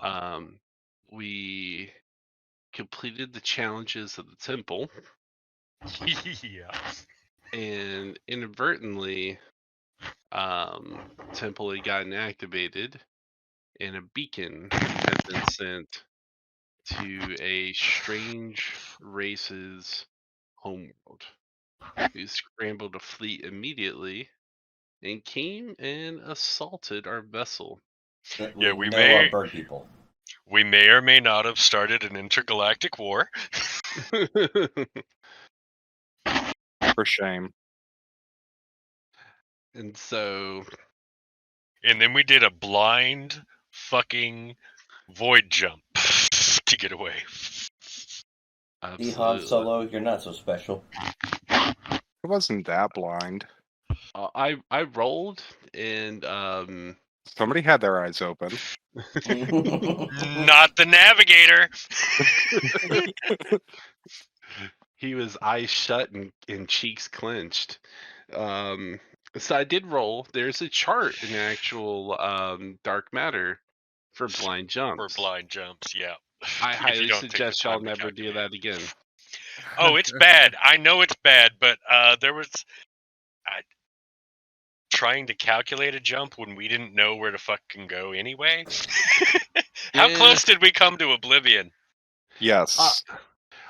Um, we completed the challenges of the temple, Yeah. and inadvertently, temple had gotten activated, and a beacon had been sent to a strange race's homeworld, who scrambled a fleet immediately and came and assaulted our vessel. Yeah, We know our bird people. we may or may not have started an intergalactic war. For shame. And so, And then we did a blind fucking void jump to get away. Han absolutely, Solo, you're not so special. It wasn't that blind. I rolled, and Somebody had their eyes open. Not the navigator. he was eyes shut and cheeks clenched. So I did roll. There's a chart in actual dark matter for blind jumps. For blind jumps, yeah. I If you highly don't take the suggest y'all time to never do calculate that again. Oh, it's bad. I know it's bad, but there was trying to calculate a jump when we didn't know where to fucking go anyway. How Yeah. close did we come to oblivion? Yes.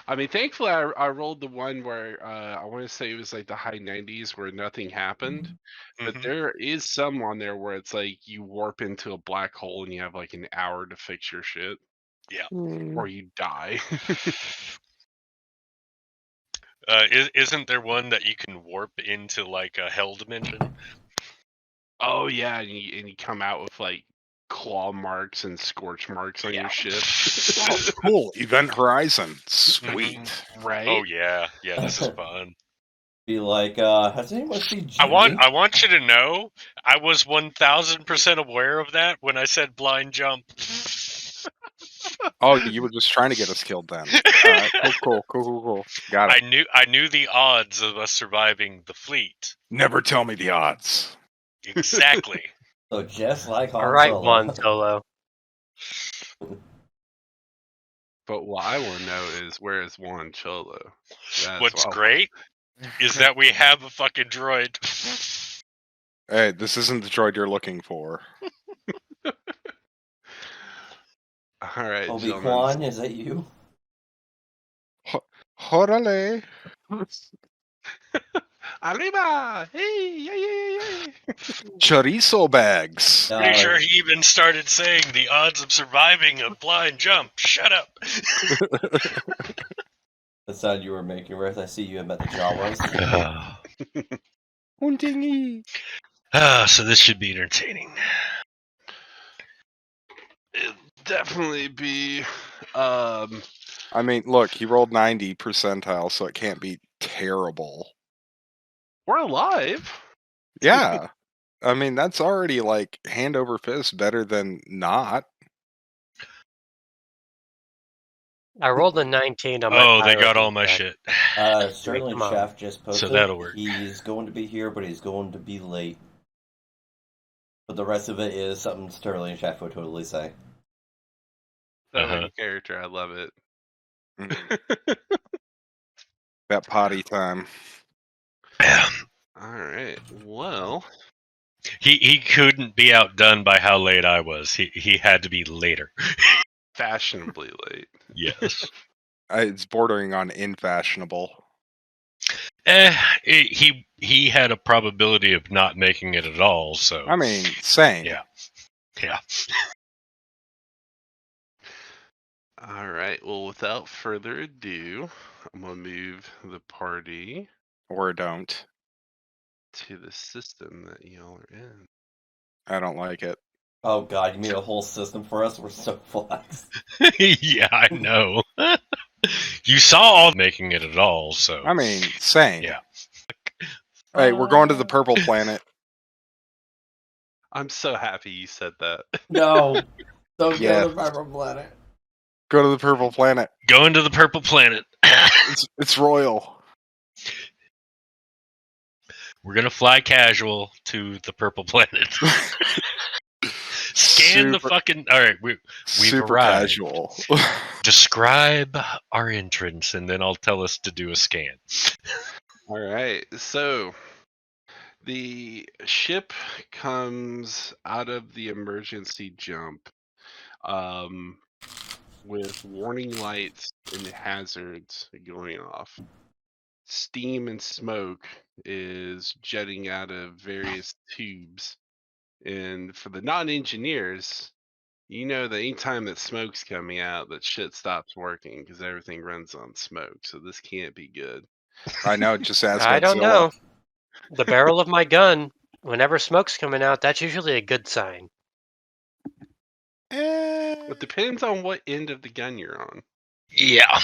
I mean, thankfully, I rolled the one where I want to say it was like the high 90s where nothing happened. But Mhm. there is some on there where it's like you warp into a black hole and you have like an hour to fix your shit, Yeah. or you die. Isn't there one that you can warp into like a hell dimension? Oh yeah, and you come out with like claw marks and scorch marks on Yeah. your ship. Oh, cool. Event Horizon. Sweet. Right? Oh yeah, this is fun. Be like, has anyone seen I Genie? want you to know, I was 1000% aware of that when I said blind jump. Oh, you were just trying to get us killed then. Cool. Got it. I knew the odds of us surviving the fleet. Never tell me the odds. Exactly. So just like Han All right, Solo. Juan Solo. But what I want to know is where is Juan Cholo? What's great is that we have a fucking droid. Hey, this isn't the droid you're looking for. All right, Obi-Wan, is that you? Horale. Arriba! Hey, yay! Chorizo bags. Pretty sure he even started saying the odds of surviving a blind jump. Shut up. The sound you were making, Ruth. I see you about the Jawas. Hundingy. So this should be entertaining. It'd definitely be. I mean, look, he rolled 90 percentile, so it can't be terrible. We're alive. Yeah. I mean, that's already like hand over fist better than not. I rolled a 19 on my Oh, they pyro got all my check. shit. Sterling come on. Shaft just posted. So that'll work. He's going to be here, but he's going to be late. But the rest of it is something Sterling Shaft would totally say. So many character, I love it. That potty time. All right. Well, he couldn't be outdone by how late I was. He had to be later. fashionably late. Yes. It's bordering on infashionable. He had a probability of not making it at all. So I mean, same. Yeah. All right. Well, without further ado, I'm gonna move the party Or don't. to the system that y'all are in. I don't like it. Oh god, you made a whole system for us? We're so flexed. Yeah, I know. You saw all making it at all, so I mean, same. Yeah. Hey, we're going to the purple planet. I'm so happy you said that. No. Don't Yeah. go to the Purple Planet. Go to the purple planet. Going to the purple planet. It's royal. We're gonna fly casual to the purple planet. Scan the Super- fucking. All right, we've Super arrived. casual. Describe our entrance, and then I'll tell us to do a scan. All right. So the ship comes out of the emergency jump with warning lights and hazards going off. Steam and smoke is jetting out of various tubes. And for the non-engineers, you know that anytime that smoke's coming out, that shit stops working because everything runs on smoke. So this can't be good. I know, just ask I don't Godzilla. know. The barrel of my gun, whenever smoke's coming out, that's usually a good sign. It depends on what end of the gun you're on. Yeah.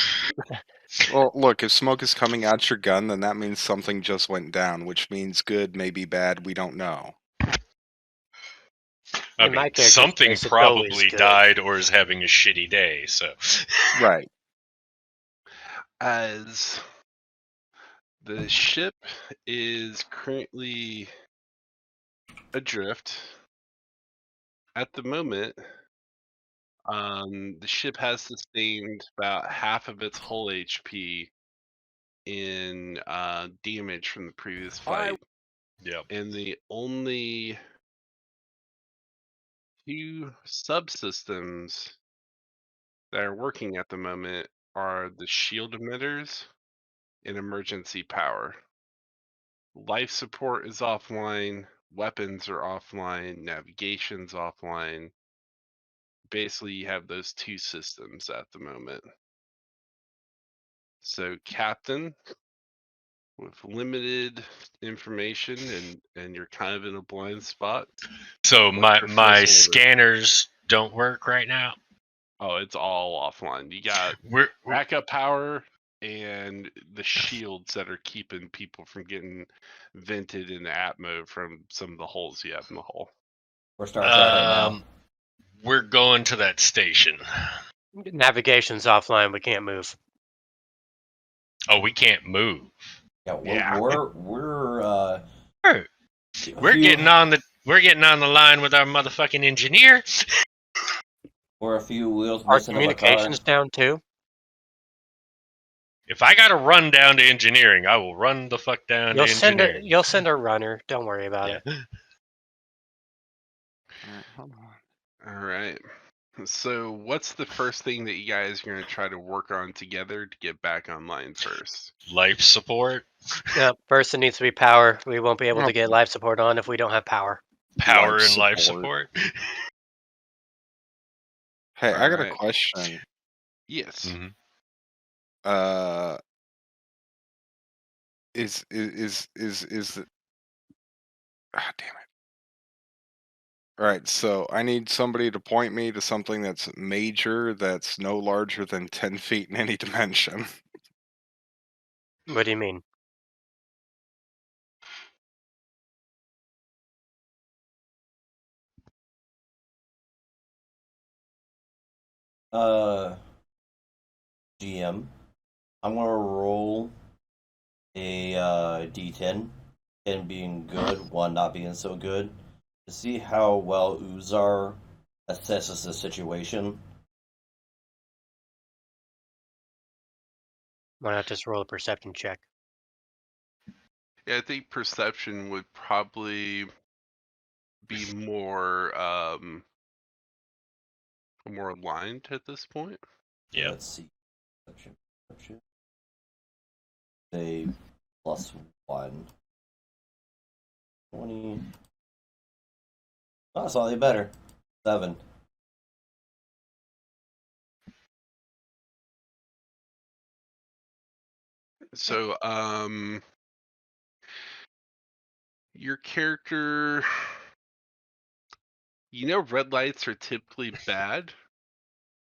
Well, look, if smoke is coming out your gun, then that means something just went down, which means good, maybe bad, we don't know. I In my mean, character's something case, it's always probably good. died or is having a shitty day. So, Right. As the ship is currently adrift, at the moment, the ship has sustained about half of its whole HP in damage from the previous fight. yep. And the only two subsystems that are working at the moment are the shield emitters and emergency power. Life support is offline, weapons are offline, navigation's offline. Basically, you have those two systems at the moment. So, Captain, with limited information and you're kind of in a blind spot. So What's your my first order? scanners don't work right now. Oh, it's all offline. You got We're backup power and the shields that are keeping people from getting vented in atmo from some of the holes you have in the hull. We're Star Trek right now. we're going to that station. Navigation's offline. We can't move. Oh, we can't move. Yeah, Yeah. we're We're getting on the line with our motherfucking engineer. We're a few wheels Our missing of a car. communications down too. If I gotta run down to engineering, I will run the fuck down to engineering. You'll send a runner. Don't worry about it. Alright, hold on. All right. So, what's the first thing that you guys are going to try to work on together to get back online first? Life support, Yeah, first it needs to be power. We won't be able Well- to get life support on if we don't have power. power, Life and life support. support. Hey, I got a Alright. question. Yes. Mhm. Is the damn it. Alright, so I need somebody to point me to something that's major that's no larger than 10 feet in any dimension. What do you mean? GM, I'm gonna roll a D10, 10 being good, 1 not being so good, to see how well Uzar assesses the situation. Why not just roll a perception check? Yeah, I think perception would probably be more aligned at this point. Yep. Let's see. Perception. Say +1. 20. Oh, slightly better. 7. So, your character, red lights are typically bad,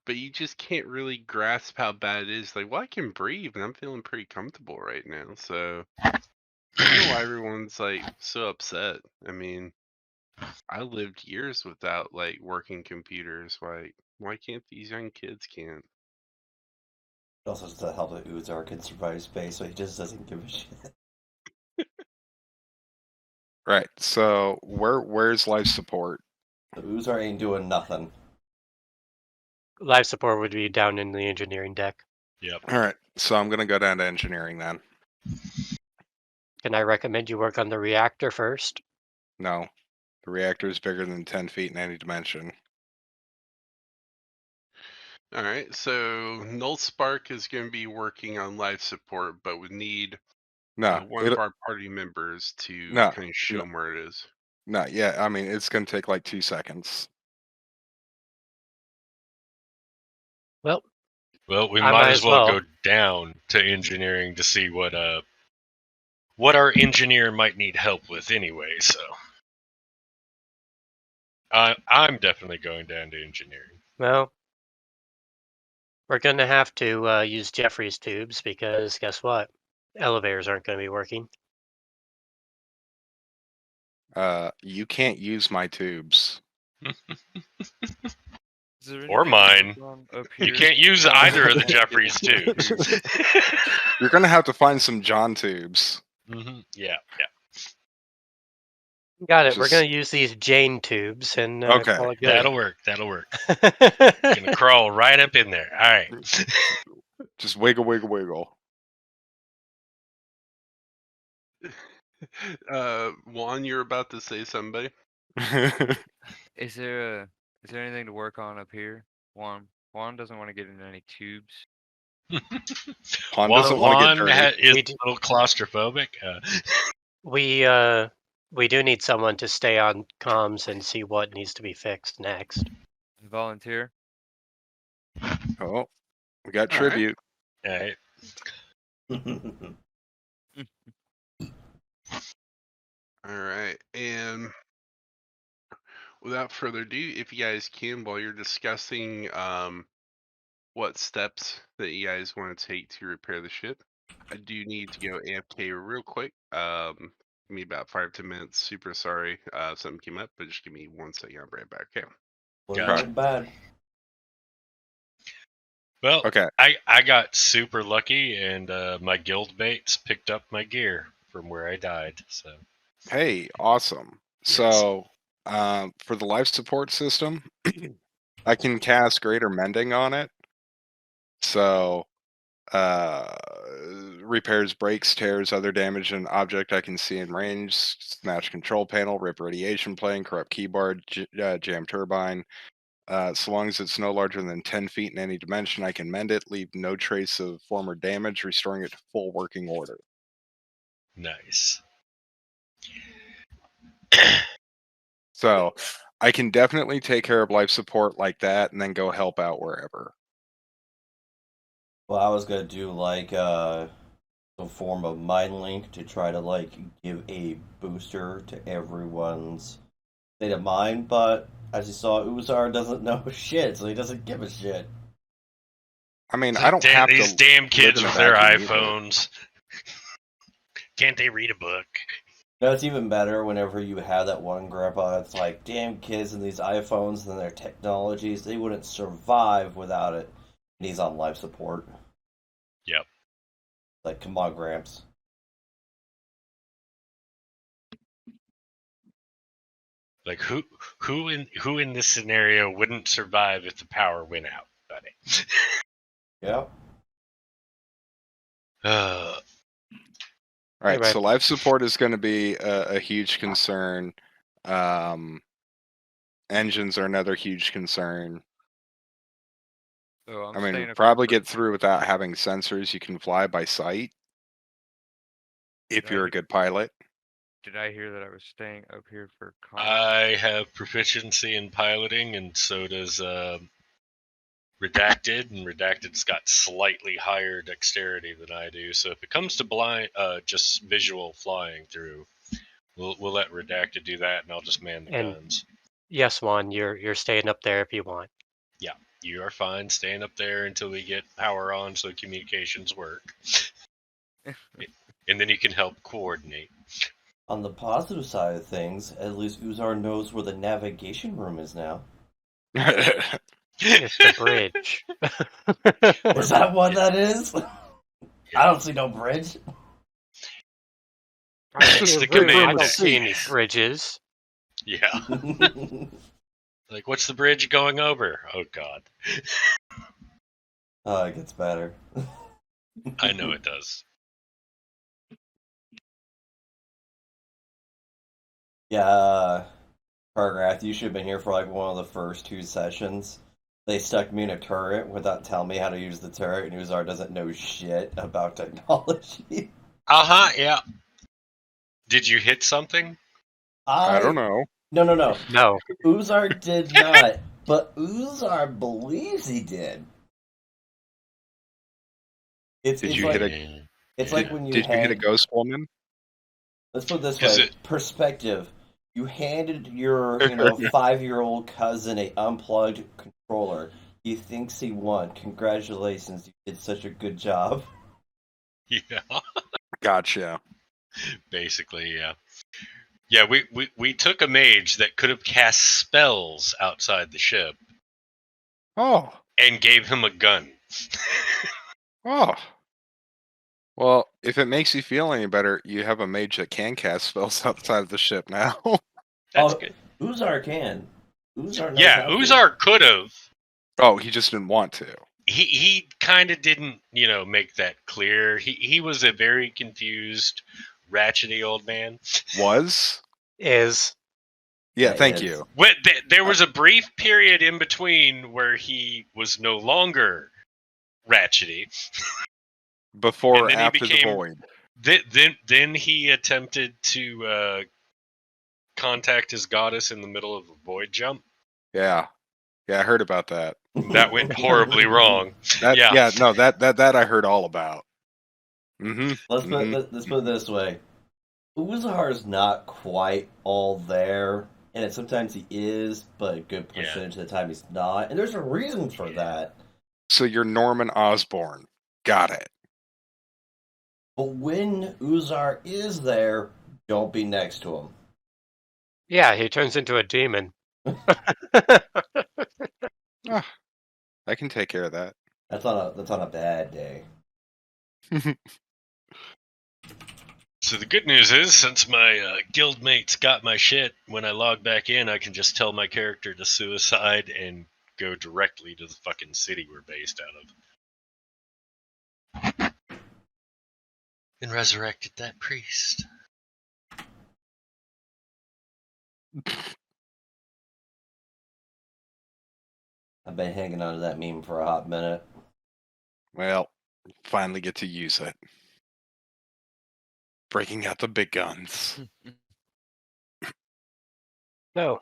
but you just can't really grasp how bad it is. Like, well, I can breathe and I'm feeling pretty comfortable right now. So, I don't know why everyone's like so upset. I mean, I lived years without like working computers. Why can't these young kids can't? It also doesn't help that Uzar can survive space, so he just doesn't give a shit. Right, so where's life support? The Uzar ain't doing nothing. Life support would be down in the engineering deck. Yep. All right, so I'm gonna go down to engineering then. Can I recommend you work on the reactor first? No, the reactor is bigger than 10 feet in any dimension. All right, so Null Spark is going to be working on life support, but would need No, one of our party members to No, kind of show him where it is. not yet. I mean, it's gonna take like 2 seconds. Well, Well, we I might might as as well well. go down to engineering to see what our engineer might need help with anyway. So I'm definitely going down to engineering. Well, we're going to have to use Jeffrey's tubes because guess what? Elevators aren't going to be working. You can't use my tubes. Is there Or anything to mine. work on up You here? can't use either of the Jeffries too. tubes. You're gonna have to find some John tubes. Yeah. Got it. We're Just- going to use these Jane tubes and Okay, call it good. That'll work. Gonna crawl right up in there. All right. Just wiggle, wiggle, wiggle. Juan, you're about to say something, Is there anything to work on up here? Juan doesn't want to get into any tubes. Juan doesn't want to get Juan dirty. is We a do- little claustrophobic. We do need someone to stay on comms and see what needs to be fixed next. Volunteer. Oh, we got All right. tribute. All right. All right, and without further ado, if you guys can, while you're discussing what steps that you guys want to take to repair the ship, I do need to go AFK real quick. Give me about 5-10 minutes. Super sorry, something came up, but just give me 1 second. I'll be right back. Okay. Gotcha. Bad. Well, Okay. I got super lucky, and my guild mates picked up my gear from where I died. So Hey, awesome. Yes. So, for the life support system, I can cast Greater Mending on it. So, repairs breaks, tears, other damage an object I can see in range, smash control panel, rip radiation plane, corrupt keyboard, jam turbine. So long as it's no larger than 10 feet in any dimension, I can mend it, leave no trace of former damage, restoring it to full working order. nice. So I can definitely take care of life support like that and then go help out wherever. Well, I was gonna do like some form of mind link to try to like give a booster to everyone's state of mind, but as you saw, Uzar doesn't know shit, so he doesn't give a shit. I mean, I don't have These to damn kids in a with their vacuum either. iPhones. Can't they read a book? You know, it's even better whenever you have that one grandpa that's like, damn kids and these iPhones and their technologies, they wouldn't survive without it. And he's on life support. Yep. Like, come on, Gramps. Like who in this scenario wouldn't survive if the power went out, buddy? Yep. Uh, All right, Right. so life support is going to be a huge concern. Engines are another huge concern. So I'm I mean, staying up probably here get through without having sensors. You can fly by sight if Did I you're a hear- good pilot. Did I hear that I was staying up here for comms? I have proficiency in piloting, and so does Redacted, and Redacted's got slightly higher dexterity than I do. So if it comes to blind, just visual flying through, we'll let Redacted do that, and I'll just man the And- guns. Yes, Juan, you're staying up there if you want. You are fine staying up there until we get power on, so communications work, and then you can help coordinate. On the positive side of things, at least Uzar knows where the navigation room is now. It's the bridge. Is that what that is? I don't see no bridge. Just the I command don't deck. see any bridges. Yeah. Like, what's the bridge going over? Oh God, Oh, it gets better. I know it does. Yeah, Paragraph, you should have been here for like one of the first 2 sessions. They stuck me in a turret without telling me how to use the turret, and Uzar doesn't know shit about technology. Yeah. Did you hit something? I don't know. No. No. Uzar did not, but Uzar believes he did. It's Did it's you like hit a it's like when you Did you hit a hand. ghost woman? Let's put it this Is way: it? perspective. You handed your 5-year-old cousin a unplugged controller. He thinks he won. Congratulations, you did such a good job. Yeah. Gotcha. Basically, yeah. Yeah, we took a mage that could have cast spells outside the ship Oh, and gave him a gun. oh. Well, if it makes you feel any better, you have a mage that can cast spells outside of the ship now. That's good. Uzar can. Uzar knows Yeah, how to. Uzar could have. Oh, he just didn't want to. He kind of didn't, make that clear. He was a very confused, ratchety old man. Was? Is. Yeah, Yeah, thank is. you. There was a brief period in between where he was no longer ratchety. Before or And then he after the became- void. Then he attempted to contact his goddess in the middle of a void jump. Yeah. Yeah, I heard about that. That went horribly wrong. That Yeah. no, that I heard all about. Mm-hmm. Let's put it this way: Uzar's not quite all there, and sometimes he is, but a good percentage of the time he's not. And there's a reason for that. So you're Norman Osborn. Got it. But when Uzar is there, don't be next to him. Yeah, he turns into a demon. I can take care of that. That's on a bad day. So the good news is, since my guildmates got my shit, when I log back in, I can just tell my character to suicide and go directly to the fucking city we're based out of. And resurrected that priest. I've been hanging on to that meme for a hot minute. Well, finally get to use it. Breaking out the big guns. No.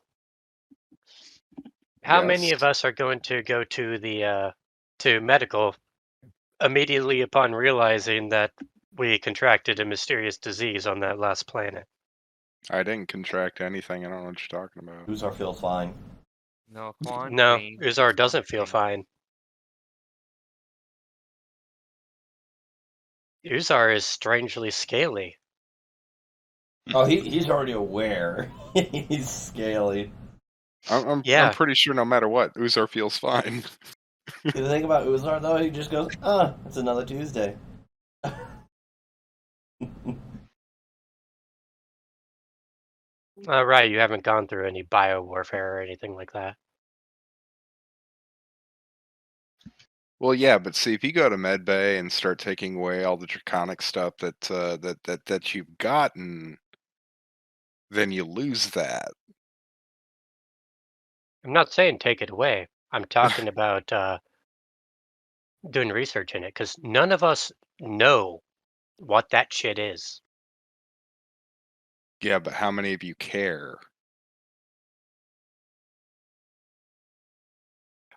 How many Yes. of us are going to go to the to medical immediately upon realizing that we contracted a mysterious disease on that last planet? I didn't contract anything. I don't know what you're talking about. Uzar feels fine. No, Quan. No, Queen, Uzar doesn't feel Queen. fine. Uzar is strangely scaly. Oh, he's already aware. He's scaly. I'm Yeah. pretty sure no matter what, Uzar feels fine. The thing about Uzar, though, he just goes, it's another Tuesday. Right, you haven't gone through any bio-warfare or anything like that. Well, yeah, but see, if you go to Medbay and start taking away all the draconic stuff that you've gotten, then you lose that. I'm not saying take it away. I'm talking about doing research in it, because none of us know what that shit is. Yeah, but how many of you care?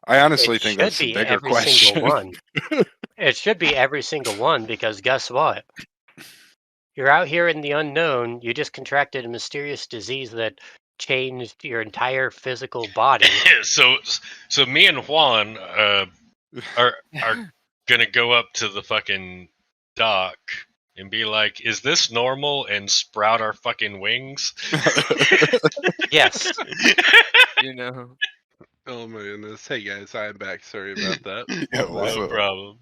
I honestly It think should that's the be bigger every question. single one. It should be every single one, because guess what? You're out here in the unknown. You just contracted a mysterious disease that changed your entire physical body. So me and Juan are gonna go up to the fucking dock and be like, "Is this normal?" and sprout our fucking wings. Yes. You know. Oh my goodness. Hey guys, I'm back. Sorry about that. Yeah, Welcome back. No problem.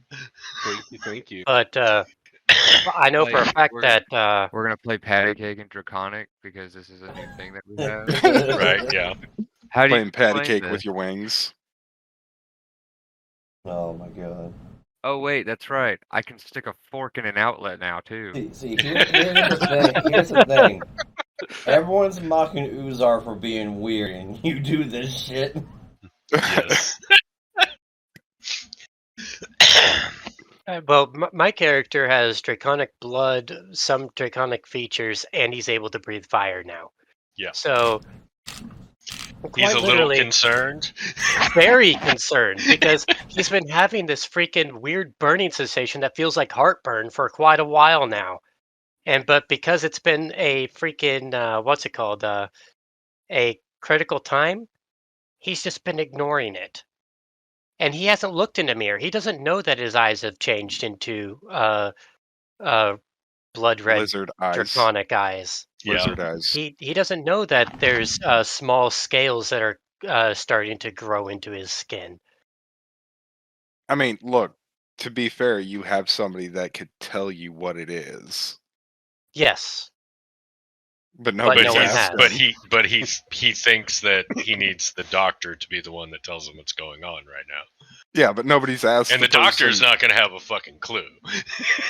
Thank you. But I know for a fact we're that We're gonna play patty cake and draconic because this is a new thing that we have. Right, yeah. How do you Playing patty explain cake this? with your wings. Oh my god. Oh wait, that's right. I can stick a fork in an outlet now too. See, here's the thing. Here's the thing. Everyone's mocking Uzar for being weird, and you do this shit. Yes. Well, my character has draconic blood, some draconic features, and he's able to breathe fire now. Yeah. So, He's quite a little literally, concerned. very concerned because he's been having this freaking weird burning sensation that feels like heartburn for quite a while now. But because it's been a freaking what's it called, a critical time, he's just been ignoring it. And he hasn't looked in the mirror. He doesn't know that his eyes have changed into uh, blood red Lizard eyes. draconic eyes. Yeah. Lizard eyes. He doesn't know that there's small scales that are starting to grow into his skin. I mean, look, to be fair, you have somebody that could tell you what it is. Yes, But But nobody's no one asked has. him. But he thinks that he needs the doctor to be the one that tells him what's going on right now. Yeah, but nobody's asked. And the doctor's person- not going to have a fucking clue.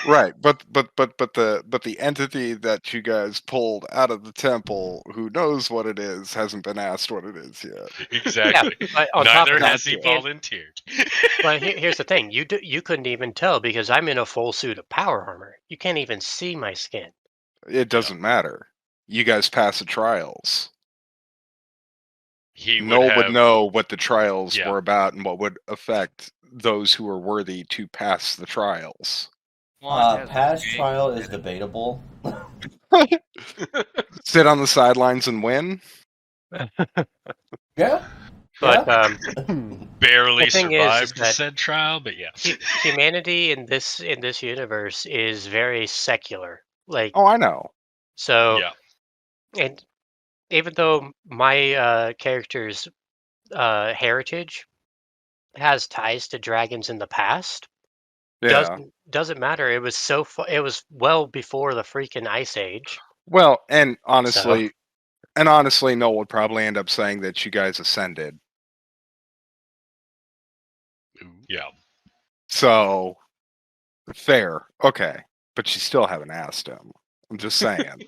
Right, but the entity that you guys pulled out of the temple, who knows what it is, hasn't been asked what it is yet. Exactly. Yeah, but on top Neither of that, has he and- volunteered. But here's the thing: you couldn't even tell because I'm in a full suit of power armor. You can't even see my skin. It doesn't matter. You guys pass the trials. He Noel would have know what the trials Yeah. were about and what would affect those who are worthy to pass the trials. Juan has Past escaped. trial is debatable. Sit on the sidelines and win. Yeah. But barely The thing is survived the that said trial, but yeah. humanity in this universe is very secular. Like Oh, I know. so, Yeah. and even though my character's heritage has ties to dragons in the past, Yeah. doesn't matter. It was it was well before the freaking ice age. Well, and So honestly, Noel would probably end up saying that you guys ascended. Yeah. So fair, okay, but you still haven't asked him. I'm just saying.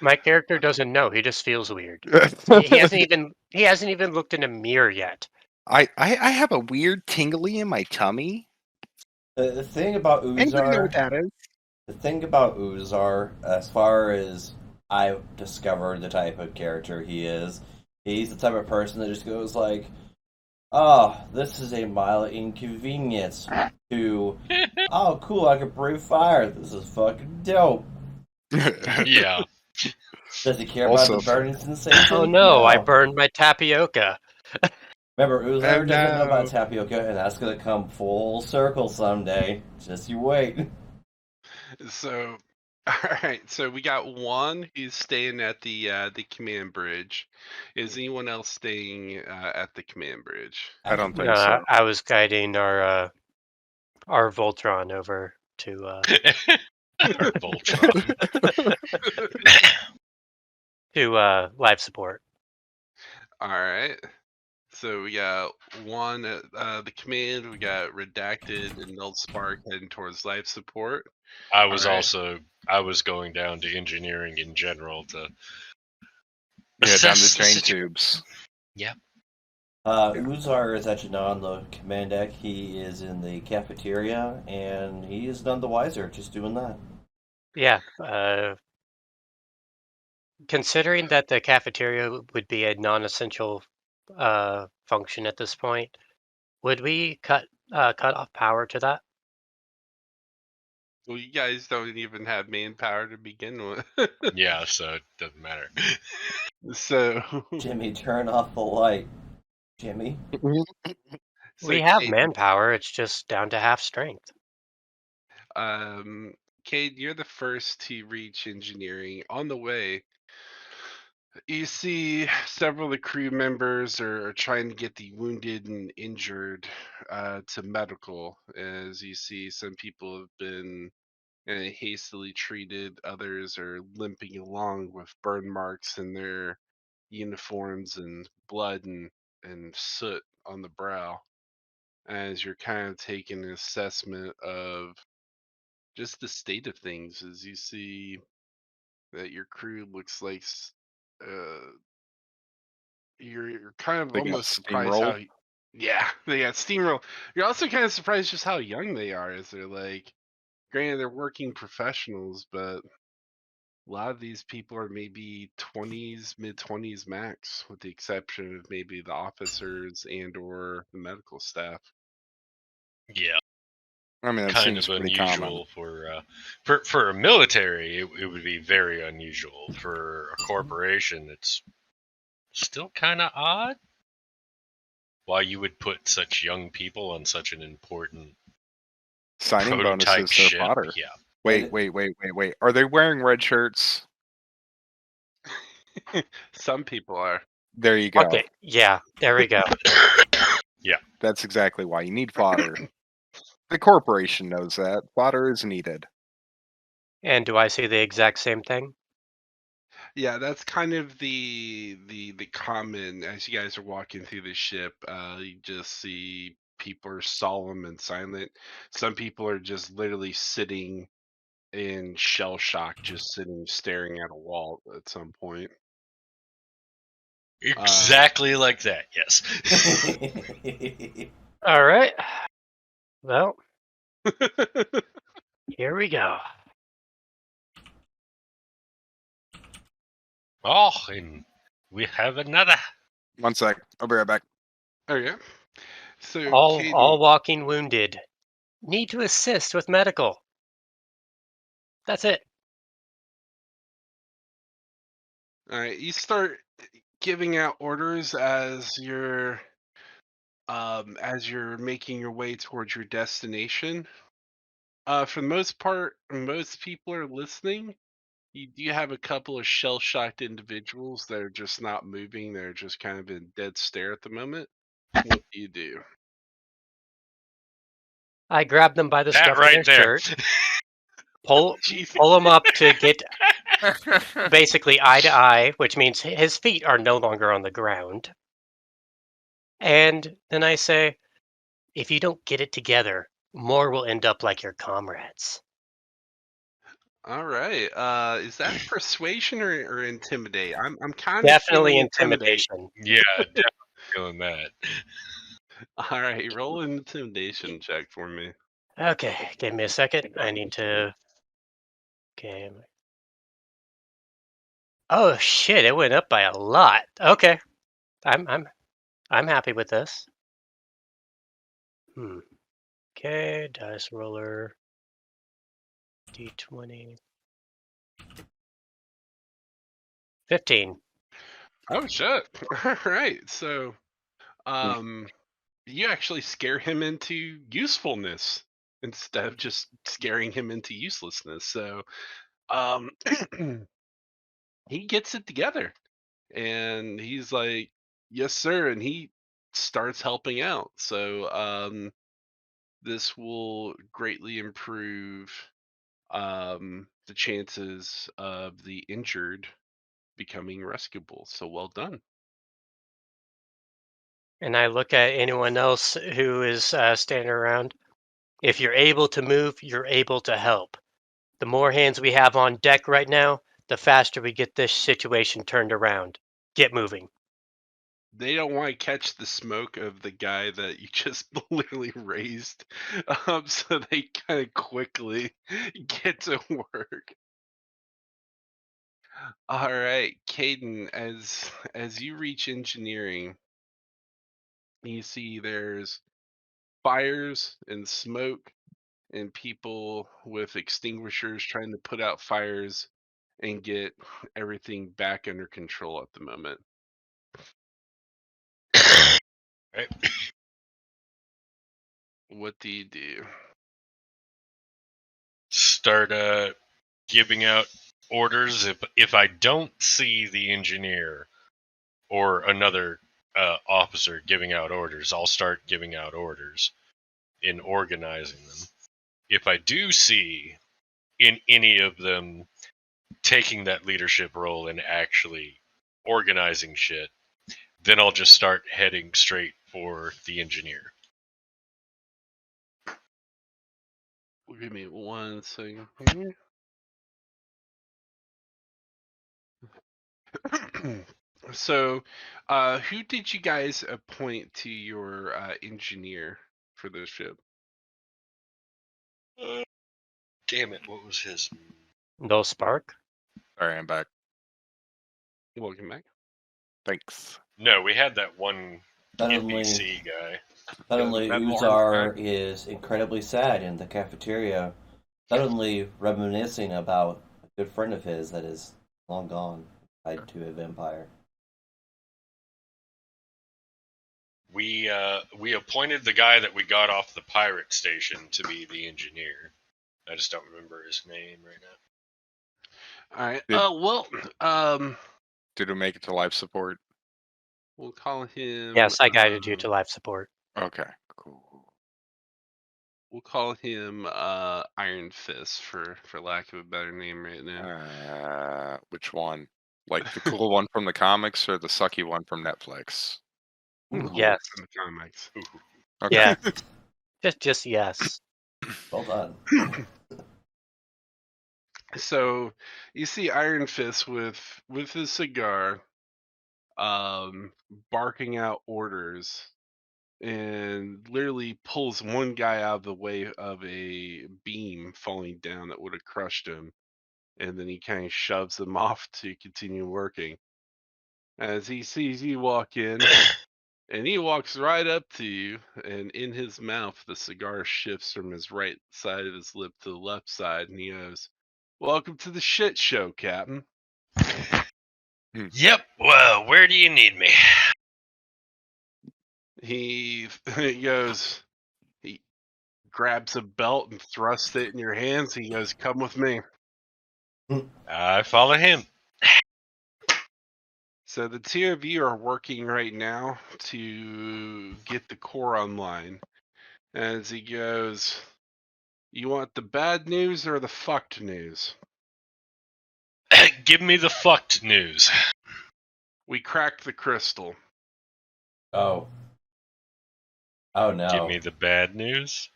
my character doesn't know. He just feels weird. He hasn't even looked in a mirror yet. I have a weird tingly in my tummy. The thing about Anybody know what Uzar, that is? the thing about Uzar, as far as I've discovered the type of character he is, he's the type of person that just goes like, "Oh, this is a mild inconvenience." To, "Oh, cool, I can breathe fire. This is fucking dope." Yeah. Does he care Also about the burning sensation? Oh no, I burned my tapioca. Remember, Uzar Oh, doesn't know no. about tapioca, and that's gonna come full circle someday. Just you wait. So, all right. So we got one who's staying at the command bridge. Is anyone else staying at the command bridge? I don't think No, so. I was guiding our Voltron over to Or Voltron. life support. All right. So we got one at the command. We got Redacted and Null Spark heading towards life support. I was Alright. I was going down to engineering in general to Yeah, down the assess chain situ- tubes. Uzar is actually not on the command deck. He is in the cafeteria, and he is none the wiser just doing that. Yeah. Considering that the cafeteria would be a non-essential function at this point, would we cut off power to that? Well, you guys don't even have manpower to begin with. Yeah, so it doesn't matter. So, Jimmy, turn off the light. Jimmy? We have Cade, manpower. It's just down to half strength. Cade, you're the first to reach engineering. On the way, you see several of the crew members are trying to get the wounded and injured to medical. As you see, some people have been hastily treated, others are limping along with burn marks in their uniforms and blood and soot on the brow, as you're kind of taking an assessment of just the state of things. As you see that your crew looks like you're kind of They got almost surprised how steamrolled. yeah, they got steamroll. You're also kind of surprised just how young they are, as they're like, granted they're working professionals, but a lot of these people are maybe 20s, mid 20s max, with the exception of maybe the officers and or the medical staff. Yeah, I mean, that kind seems of pretty common. unusual for a military. It would be very unusual. For a corporation, it's still kind of odd. Why you would put such young people on such an important Signing prototype bonuses, their ship? fodder. Yeah. Wait. Are they wearing red shirts? Some people are. There you go. Okay, yeah, there we go. That's exactly why you need fodder. The corporation knows that. Fodder is needed. And do I see the exact same thing? Yeah, that's kind of the common as you guys are walking through the ship. You just see people are solemn and silent. Some people are just literally sitting in shell shock, just sitting staring at a wall at some point. Exactly like that. Yes. All right. Well, here we go. Oh, and we have another. 1 sec. I'll be right back. Okay. So All Caden, walking wounded. Need to assist with medical. That's it. all right, you start giving out orders as you're making your way towards your destination. For the most part, most people are listening. You do have a couple of shell-shocked individuals that are just not moving. They're just kind of in dead stare at the moment. What do you do? I grab them by the That scruff of right their there. shirt, pull Jeez. them up to get basically eye to eye, which means his feet are no longer on the ground. And then I say, if you don't get it together, more will end up like your comrades. All right. Is that persuasion or intimidate? I'm kind of Definitely feeling intimidate. intimidation. Yeah, definitely feeling that. All right, roll an intimidation check for me. Okay, give me a second. I need to. Okay. Oh shit! It went up by a lot. Okay, I'm happy with this. Okay, dice roller. D20. 15. Oh shit! All right, so you actually scare him into usefulness instead of just scaring him into uselessness. So um, he gets it together, and he's like, "Yes, sir," and he starts helping out. So this will greatly improve the chances of the injured becoming rescuable. So well done. And I look at anyone else who is standing around. If you're able to move, you're able to help. The more hands we have on deck right now, the faster we get this situation turned around. Get moving. They don't want to catch the smoke of the guy that you just literally raised, so they kind of quickly get to work. All right, Caden, as you reach engineering, you see there's fires and smoke and people with extinguishers trying to put out fires and get everything back under control at the moment. Right. What do you do? Start giving out orders. If I don't see the engineer or another officer giving out orders, I'll start giving out orders and organizing them. If I do see in any of them taking that leadership role and actually organizing shit. Then I'll just start heading straight for the engineer. Give me one second here. So, who did you guys appoint to your engineer for this ship? Damn it! What was his? No spark. Sorry, I'm back. Welcome back. Thanks. No, we had that one Suddenly, NPC guy. suddenly That orange Uzar is incredibly sad in the cafeteria, suddenly reminiscing about a good friend of his that is long gone, tied to a vampire. We appointed the guy that we got off the pirate station to be the engineer. I just don't remember his name right now. All right. Did- Did we make it to life support? We'll call him. Yes, I guided you to life support. Okay, cool. We'll call him Iron Fist for lack of a better name right now. Which one? Like the cool one from the comics or the sucky one from Netflix? Yes. From the comics. Okay. Yeah. just yes. Well done. So you see Iron Fist with his cigar, barking out orders, and literally pulls one guy out of the way of a beam falling down that would have crushed him, and then he kind of shoves him off to continue working. As he sees you walk in, and he walks right up to you, and in his mouth, the cigar shifts from his right side of his lip to the left side, and he goes, "Welcome to the shit show, Captain." Yep. Well, where do you need me? He goes, he grabs a belt and thrusts it in your hands. He goes, "Come with me." I follow him. So the two of you are working right now to get the core online. As he goes, "You want the bad news or the fucked news?" Give me the fucked news. We cracked the crystal. Oh. Oh no. Give me the bad news.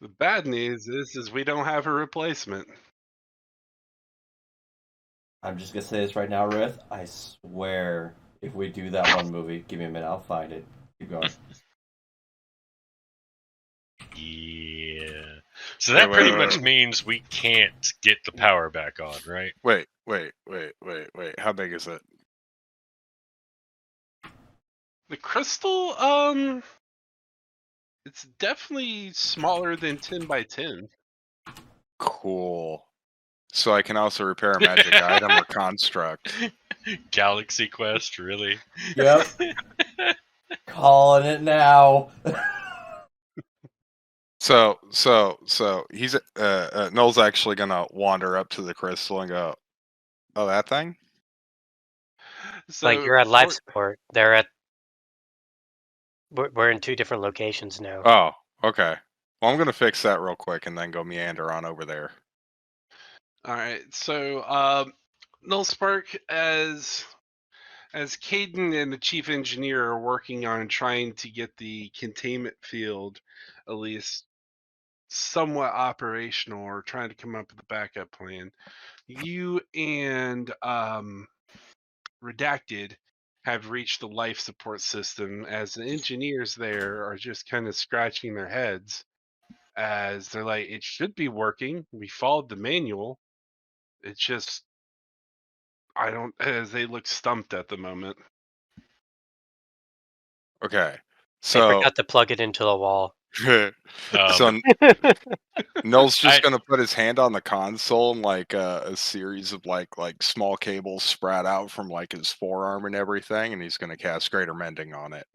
The bad news is we don't have a replacement. I'm just gonna say this right now, Rith. I swear, if we do that one movie, give me a minute, I'll find it. Keep going. Yeah. So that pretty much means we can't get the power back on, right? Wait. How big is it? The crystal, it's definitely smaller than 10 by 10. Cool. So I can also repair a magic item or construct. Galaxy Quest, really? Yep. Calling it now. So he's Noel's actually gonna wander up to the crystal and go, "Oh, that thing." So Like you're at life support. They're at. We're in two different locations now. Oh, okay. Well, I'm gonna fix that real quick and then go meander on over there. All right. So, Null Spark, as Caden and the chief engineer are working on trying to get the containment field at least somewhat operational, or trying to come up with a backup plan, you and Redacted have reached the life support system, as the engineers there are just kind of scratching their heads as they're like, "It should be working. We followed the manual. It's just, I don't," as they look stumped at the moment. Okay. I So forgot to plug it into the wall. so Noel's just gonna put his hand on the console and like a series of like small cables sprout out from like his forearm and everything, and he's gonna cast Greater Mending on it.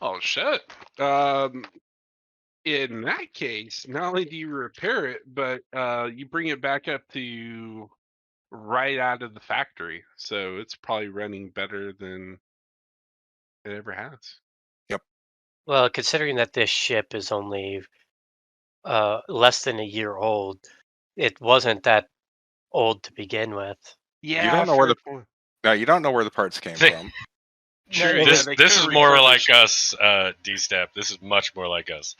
Oh shit. In that case, not only do you repair it, but you bring it back up to right out of the factory. So it's probably running better than it ever has. Well, considering that this ship is only less than a year old, it wasn't that old to begin with. Yeah, You don't know where fair the point. no, you don't know where the parts came Thi- from. True. it Yeah, was- they This could've is more refurbished- like us, Dstapp. This is much more like us.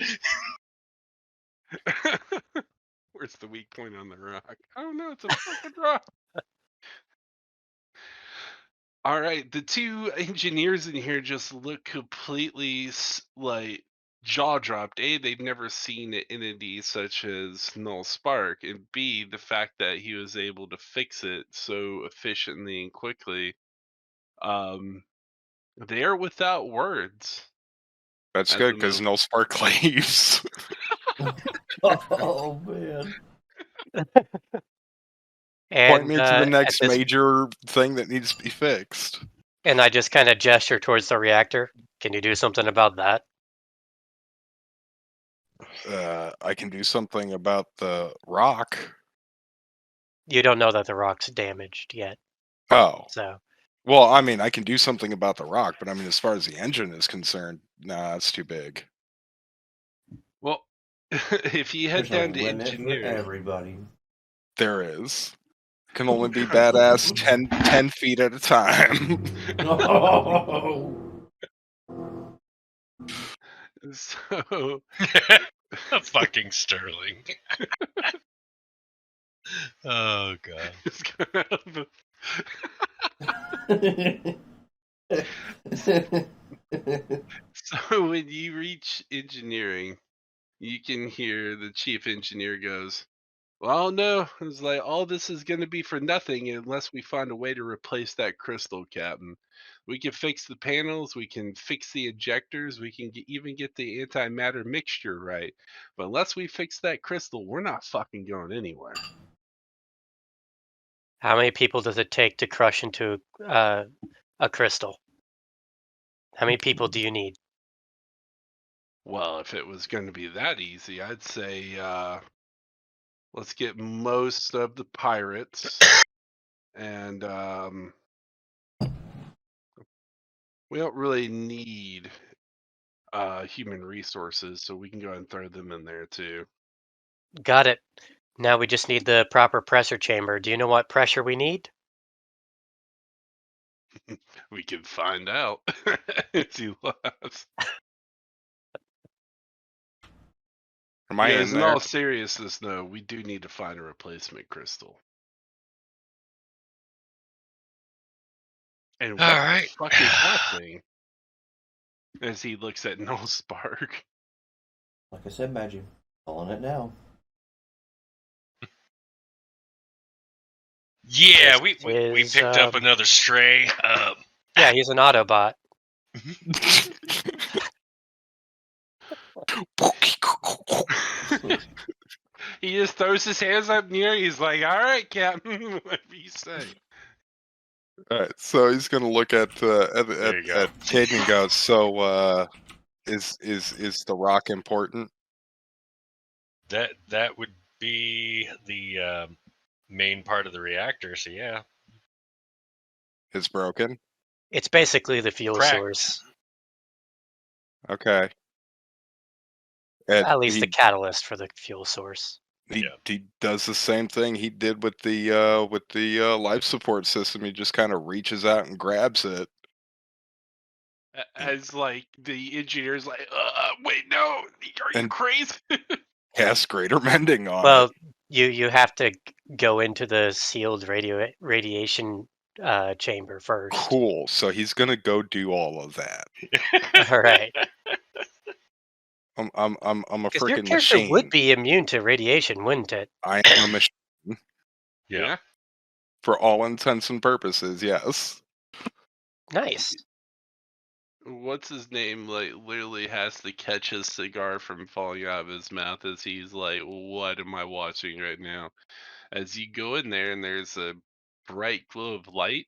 Where's the weak point on the rock? Oh no, it's a fucking rock. All right, the two engineers in here just look completely like jaw dropped. A, they've never seen an entity such as Null Spark, and B, the fact that he was able to fix it so efficiently and quickly. They are without words. That's At good the because moment. no spark leaves. Oh man. Point And me to the at next this, major thing that needs to be fixed. and I just kind of gesture towards the reactor. Can you do something about that? I can do something about the rock. You don't know that the rock's damaged yet, Oh. so Well, I mean, I can do something about the rock, but I mean, as far as the engine is concerned, nah, it's too big. Well, if you head There's down a to limit for engineering, everybody. There is. Can only be Christ. badass 10 feet at a time. Oh. so Fucking Sterling. Oh god. just go out of So when you reach engineering, you can hear the chief engineer goes, "Well, no, it's like all this is going to be for nothing unless we find a way to replace that crystal, Captain. We can fix the panels, we can fix the injectors, we can even get the antimatter mixture right. But unless we fix that crystal, we're not fucking going anywhere." how many people does it take to crush into a crystal? How many people do you need? Well, if it was going to be that easy, I'd say let's get most of the pirates, and we don't really need human resources, so we can go ahead and throw them in there too. Got it. Now we just need the proper pressure chamber. Do you know what pressure we need? We can find out. As he laughs. Am I Because in in there? all seriousness, no, we do need to find a replacement crystal. And what All the right. fuck is that thing? As he looks at Null Spark. Like I said, Maggie, calling it now. Yeah, This we is, picked up another stray. Yeah, he's an Autobot. He just throws his hands up near. He's like, "All right, Captain, whatever you say." All right, so he's gonna look at There you go. Caden and go. So, is the rock important? That would be the main part of the reactor. So yeah, It's broken. It's basically the fuel Cracked. source, Okay. And at least the catalyst for the fuel source. he does the same thing he did with the life support system. He just kind of reaches out and grabs it. As like the engineer's like, wait, no, are you And- crazy? Casts greater mending on Well, it. you have to go into the sealed radiation chamber first. Cool. So he's gonna go do all of that. All right. I'm a Because your freaking character machine. would be immune to radiation, wouldn't it? I am a machine Yeah. for all intents and purposes. Yes. Nice. What's his name? Like, literally has to catch his cigar from falling out of his mouth as he's like, "What am I watching right now?" As you go in there, and there's a bright glow of light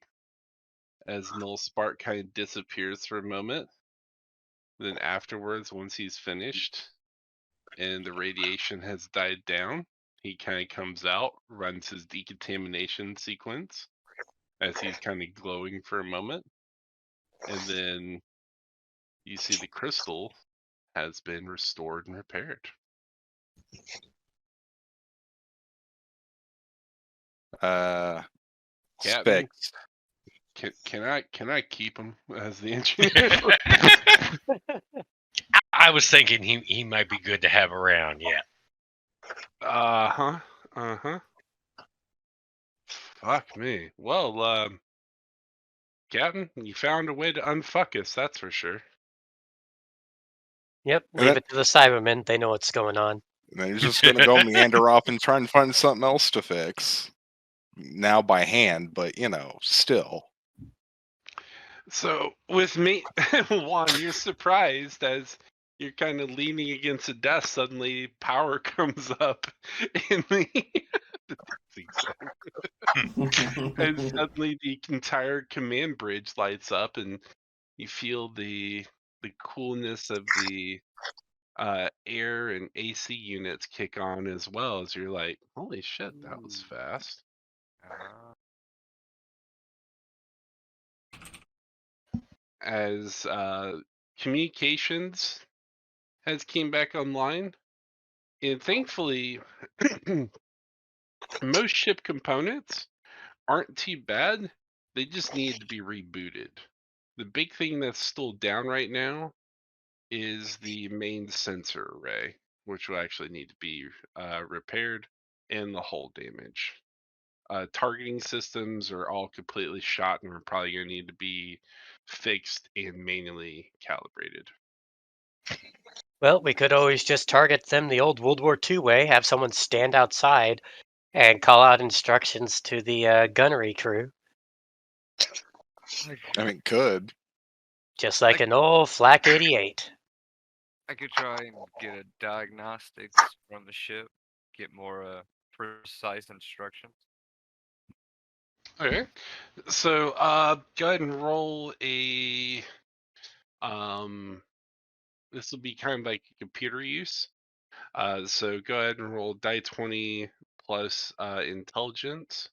as Null Spark kind of disappears for a moment. Then afterwards, once he's finished and the radiation has died down, he kind of comes out, runs his decontamination sequence as he's kind of glowing for a moment. And then you see the crystal has been restored and repaired. Captain. Captain? Specs. Can I keep him as the engineer? I was thinking he might be good to have around. Yeah. Uh-huh. Fuck me. Well, Captain, you found a way to unfuck us, that's for sure. Yep, And leave then- it to the Cybermen. They know what's going on. And then he's just gonna go meander off and try and find something else to fix. Now by hand, but still. So with me, Juan, you're surprised as you're kind of leaning against a desk. Suddenly, power comes up in the and suddenly the entire command bridge lights up, and you feel the coolness of the air and AC units kick on as well. As you're like, holy shit, that was fast. As communications has came back online, and thankfully most ship components aren't too bad. They just need to be rebooted. The big thing that's still down right now is the main sensor array, which will actually need to be repaired, and the hull damage. Targeting systems are all completely shot and are probably going to need to be fixed and manually calibrated. Well, we could always just target them the old World War II way, have someone stand outside and call out instructions to the gunnery crew, I mean, could. just like an old Flak 88. I could try and get a diagnostics from the ship, get more precise instructions. Okay, so go ahead and roll a this will be kind of like computer use. So go ahead and roll die 20 plus intelligence,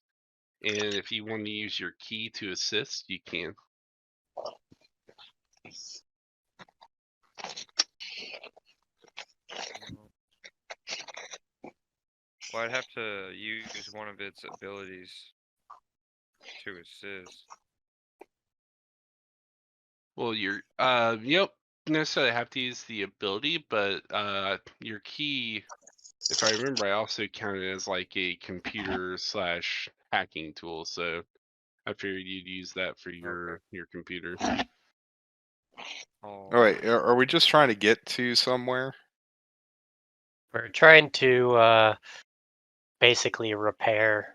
and if you want to use your key to assist, you can. Well, I'd have to use one of its abilities to assist. Well, you don't necessarily have to use the ability, but your key, if I remember, I also counted as like a computer / hacking tool. So I figured you'd use that for your computer. Oh, All right, are we just trying to get to somewhere? We're trying to basically repair,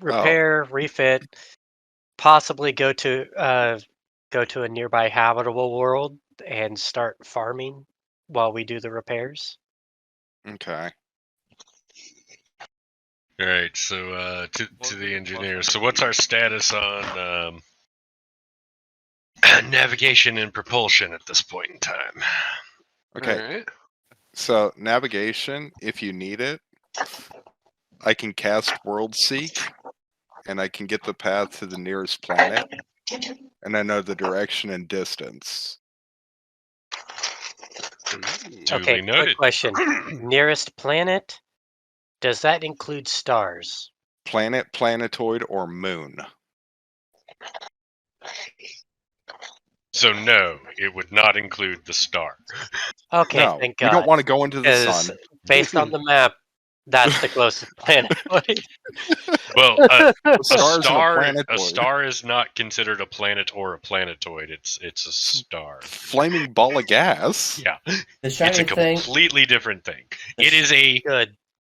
refit, possibly go to a nearby habitable world and start farming while we do the repairs. Okay. All right. So to the engineer. So what's our status on navigation and propulsion at this point in time? Okay. All right. So navigation, if you need it, I can cast World Seek, and I can get the path to the nearest planet, and I know the direction and distance. Duly Okay, noted. quick question. Nearest planet, does that include stars? Planet, planetoid, or moon? So no, it would not include the star. Okay, No, thank we God. don't want to go into the 'Cause sun. based on the map, that's the closest planet. Well, A a star's in a star planetoid. is not considered a planet or a planetoid. It's a star. Flaming ball of gas. Yeah, The it's shiny a thing. completely different thing. The It is a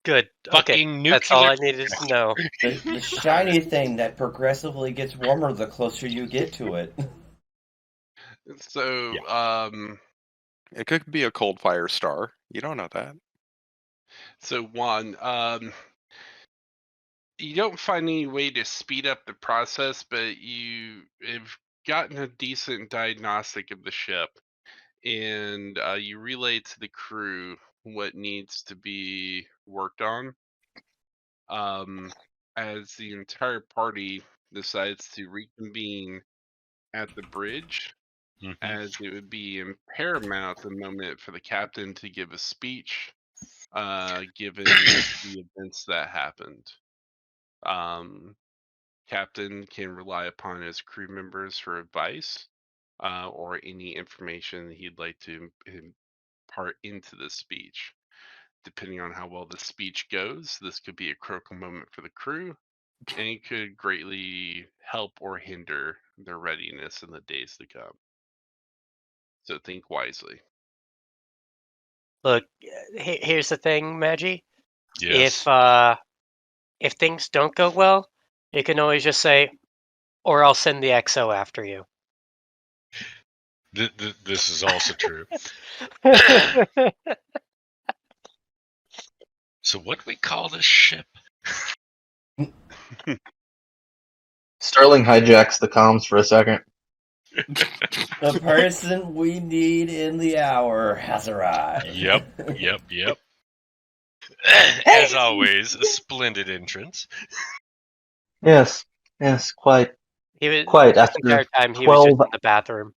Good. Okay, fucking nuclear. that's all I needed to know. The shiny thing that progressively gets warmer the closer you get to it. So, It could be a cold fire star. You don't know that. so Juan, you don't find any way to speed up the process, but you have gotten a decent diagnostic of the ship, and you relay to the crew what needs to be worked on. As the entire party decides to reconvene at the bridge, Mhm. as it would be paramount at the moment for the captain to give a speech, given the events that happened. Captain can rely upon his crew members for advice or any information he'd like to impart into the speech. Depending on how well the speech goes, this could be a critical moment for the crew, and it could greatly help or hinder their readiness in the days to come. So think wisely. Look, here's the thing, Maggie. Yes. If things don't go well, you can always just say, "Or I'll send the XO after you." This is also true. So what do we call this ship? Sterling hijacks the comms for a second. The person we need in the hour has arrived. Yep. As always, a splendid entrance. Yes, quite. Quite, this after entire time he was just 12 in the bathroom.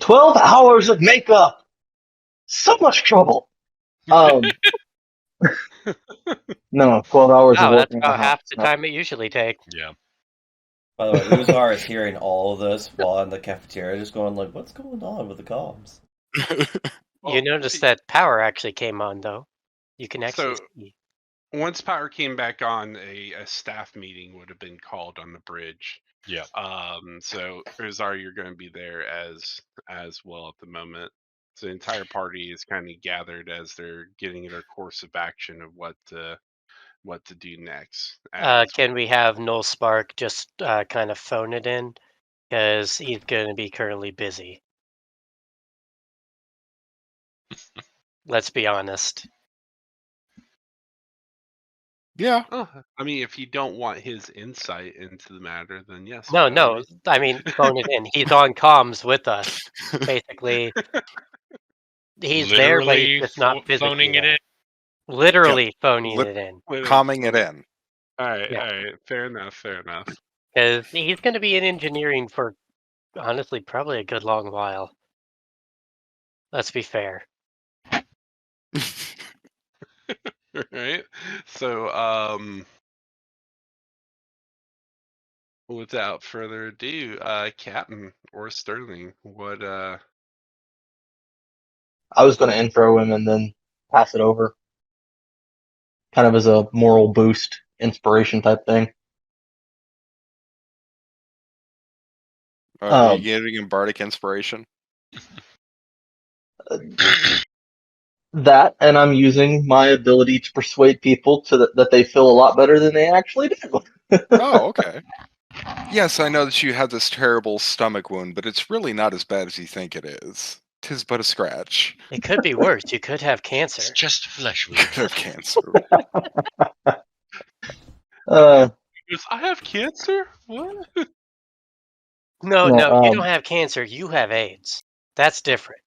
12 hours of makeup! So much trouble! No, 12 hours of Wow, that's working about on half the no. time it usually takes. Yeah. By the way, Uzar is hearing all of this while in the cafeteria, just going like, "What's going on with the comms?" You notice that power actually came on, though. You can actually So- see. Once power came back on, a staff meeting would have been called on the bridge. Yeah. So Rizar, you're going to be there as well at the moment. So the entire party is kind of gathered as they're getting their course of action of what to do next. Can we have Null Spark just kind of phone it in? Because he's going to be currently busy. Let's be honest. Yeah. Oh, I mean, if you don't want his insight into the matter, then yes. No, by all no. means. I mean, phone it in. He's on comms with us, basically. He's there, but he's Literally just not physically phoning it there. in. Literally phoning lit- it in. Calming it in. All right, Yeah. all right. Fair enough. Because he's going to be in engineering for, honestly, probably a good long while. Let's be fair. Right. So, without further ado, Captain or Sterling, what I was going to intro him and then pass it over. Kind of as a moral boost, inspiration type thing. Are you getting him bardic inspiration? That, and I'm using my ability to persuade people that they feel a lot better than they actually do. Oh, okay. Yes, I know that you have this terrible stomach wound, but it's really not as bad as you think it is. 'Tis but a scratch. It could be worse. You could have It's cancer. just flesh You wound. could have cancer. goes, I have cancer? What? No, No, no, you don't have cancer. You have AIDS. That's different.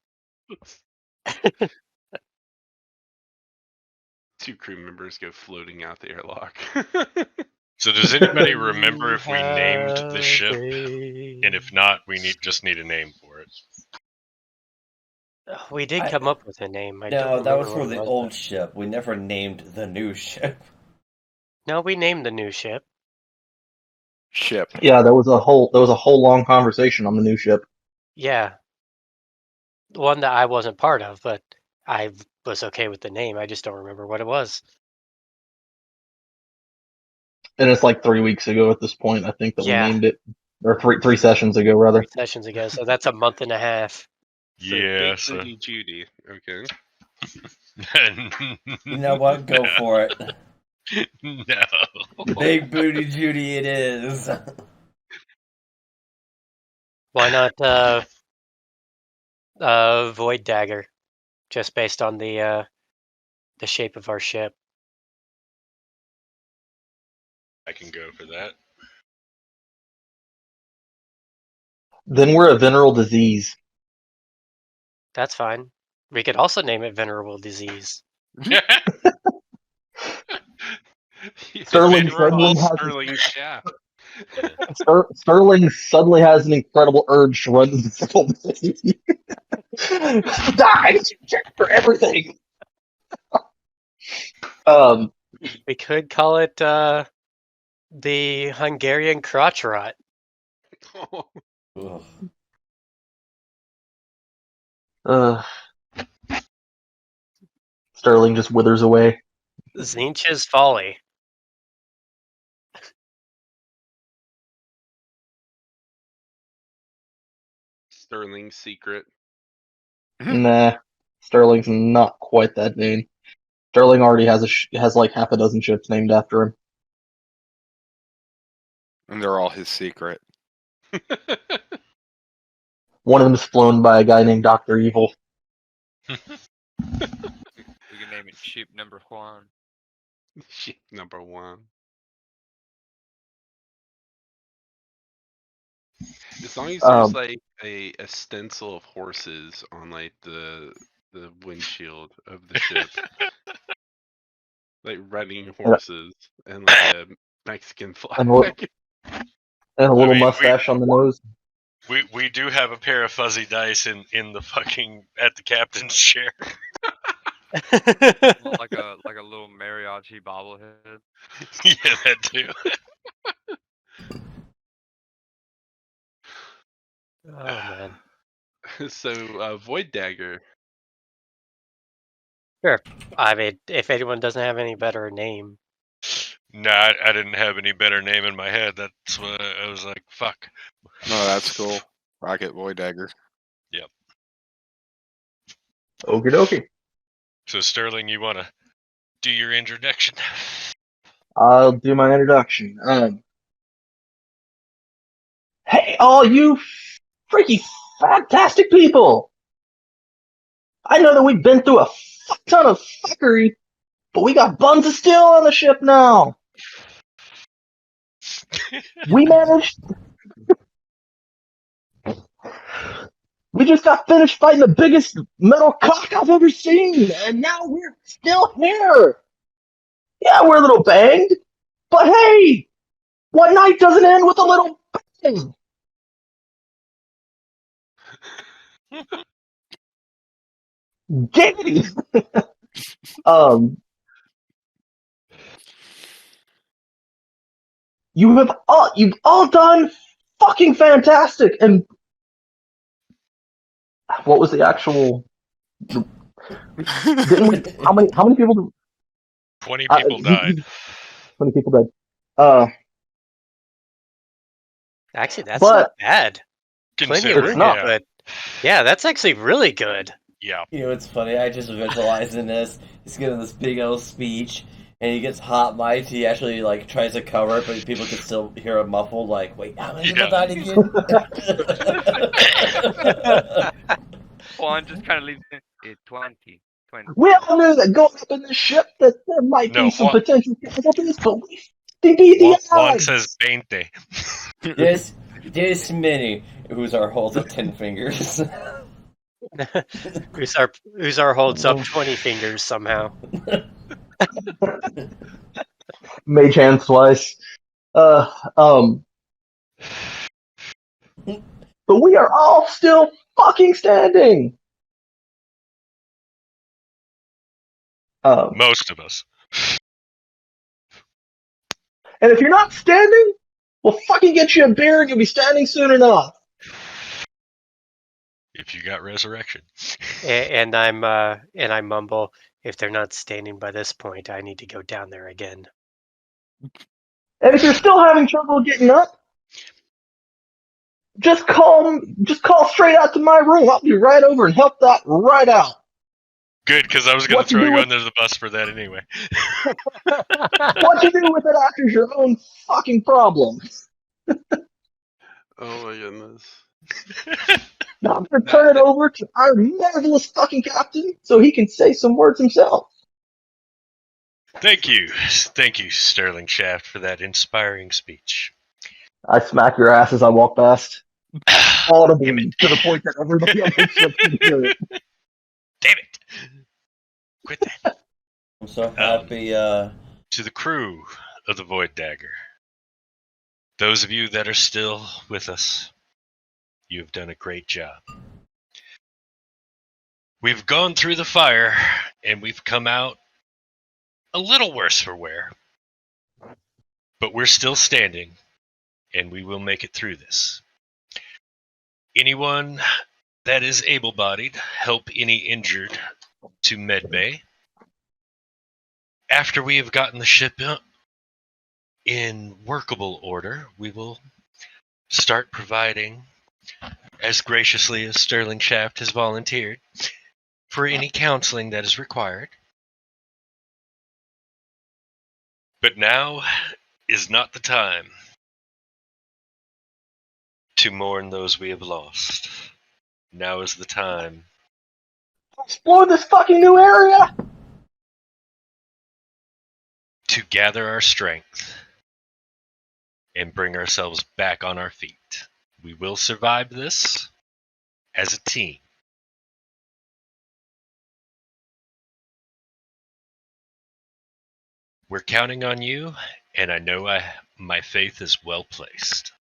Two crew members go floating out the airlock. So does anybody remember if we named the ship? And if not, we just need a name for it. We did come up with a name. I No, don't that remember was for what it the was, old though. ship. We never named the new ship. No, we named the new ship. Ship. yeah, there was a whole long conversation on the new ship. Yeah. One that I wasn't part of, but I was okay with the name. I just don't remember what it was. And it's like 3 weeks ago at this point, I think, that we Yeah. named it. Or three sessions ago, rather. 3 sessions ago, so that's a month and a half. So Yeah, Big so Booty Judy. Okay. You know what? Go for it. No. Big Booty Judy it is. Why not Void Dagger? Just based on the shape of our ship. I can go for that. Then we're a venereal disease. That's fine. We could also name it Venerable Disease. Sterling They were all suddenly has Sterling Shaft. Sterling suddenly has an incredible urge to run the venereal disease. Die for everything. We could call it the Hungarian crotch rot. Ugh. Sterling just withers away. Zinch's folly. Sterling's secret. Nah, Sterling's not quite that name. Sterling already has like half a dozen ships named after him. And they're all his secret. One of them is flown by a guy named Doctor Evil. We can name it Ship Number Juan. Ship number 1. As long as there's like a stencil of horses on like the windshield of the ship, like running horses, and like a Mexican And a flag. little mean, mustache on the nose. We do have a pair of fuzzy dice in the fucking at the captain's chair. Like a little mariachi bobblehead. Yeah, that too. Oh man. So Void Dagger. Sure. I mean, if anyone doesn't have any better name. No, I didn't have any better name in my head. That's what I was like, fuck. No, that's cool. Rocket Void Dagger. Okie dokie. So Sterling, you want to do your introduction? I'll do my introduction. Hey, all you freaky fantastic people! I know that we've been through a fuck ton of fuckery, but we got buns of steel on the ship now. We managed. We just got finished fighting the biggest metal cock I've ever seen, and now we're still here. Yeah, we're a little banged, but hey, one night doesn't end with a little bang. Giggity. You've all done fucking fantastic. And what was the actual? Didn't we? How many people? 20 people died. 20 people died. Actually, that's But- not bad. Plenty of Considering, It's room, not. yeah, but yeah, that's actually really good. yeah. You know, it's funny. I just visualizing this. He's giving this big old speech, and he gets hot mic'd. He actually like tries to cover it, but people can still hear a muffled. Like, wait, how many people Yeah. died again? Juan just kind of leaves it 20. We all knew that going up in this ship that there might No, be some what- potential casualties, but we beat the Juan odds. says 20. There's many. Uzzar holds up 10 fingers. Uzar holds up 20 fingers somehow. Mage hand twice. But we are all still fucking standing. Most of us. And if you're not standing, we'll fucking get you a beer and you'll be standing soon enough. If you got resurrection. And I mumble, if they're not standing by this point, I need to go down there again. And if you're still having trouble getting up, just call straight out to my room. I'll be right over and help that right out. Good, because I was going What to to throw do you with- under the bus for that anyway. What you do with it after is your own fucking problem. Oh my goodness. Now I'm gonna turn it over to our marvelous fucking captain so he can say some words himself. Thank you, Sterling Shaft, for that inspiring speech. I smack your ass as I walk past, audibly Damn it. to the point that everybody on the ship can hear it. Damn it! Quit that. I'm so happy. To the crew of the Void Dagger, those of you that are still with us, you have done a great job. We've gone through the fire, and we've come out a little worse for wear. But we're still standing, and we will make it through this. Anyone that is able-bodied, help any injured to medbay. After we have gotten the ship in workable order, we will start providing, as graciously as Sterling Shaft has volunteered, for any counseling that is required. But now is not the time to mourn those we have lost. Now is the time Explore this fucking new area! to gather our strength and bring ourselves back on our feet. We will survive this as a team. We're counting on you, and I know my faith is well placed.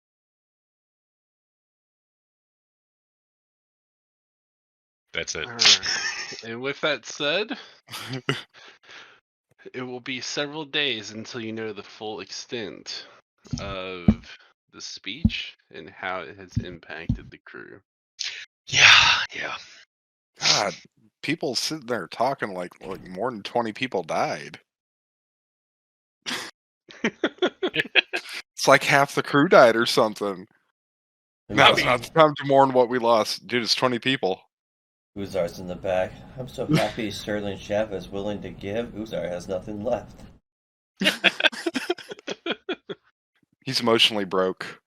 That's it. Alright. And with that said, it will be several days until you know the full extent of the speech and how it has impacted the crew. Yeah. God, people sitting there talking like more than 20 people died. It's like half the crew died or something. Now's not the time to mourn what we lost. Dude, it's 20 people. Uzar's in the back. I'm so happy Sterling Shaft is willing to give. Uzar has nothing left. He's emotionally broke.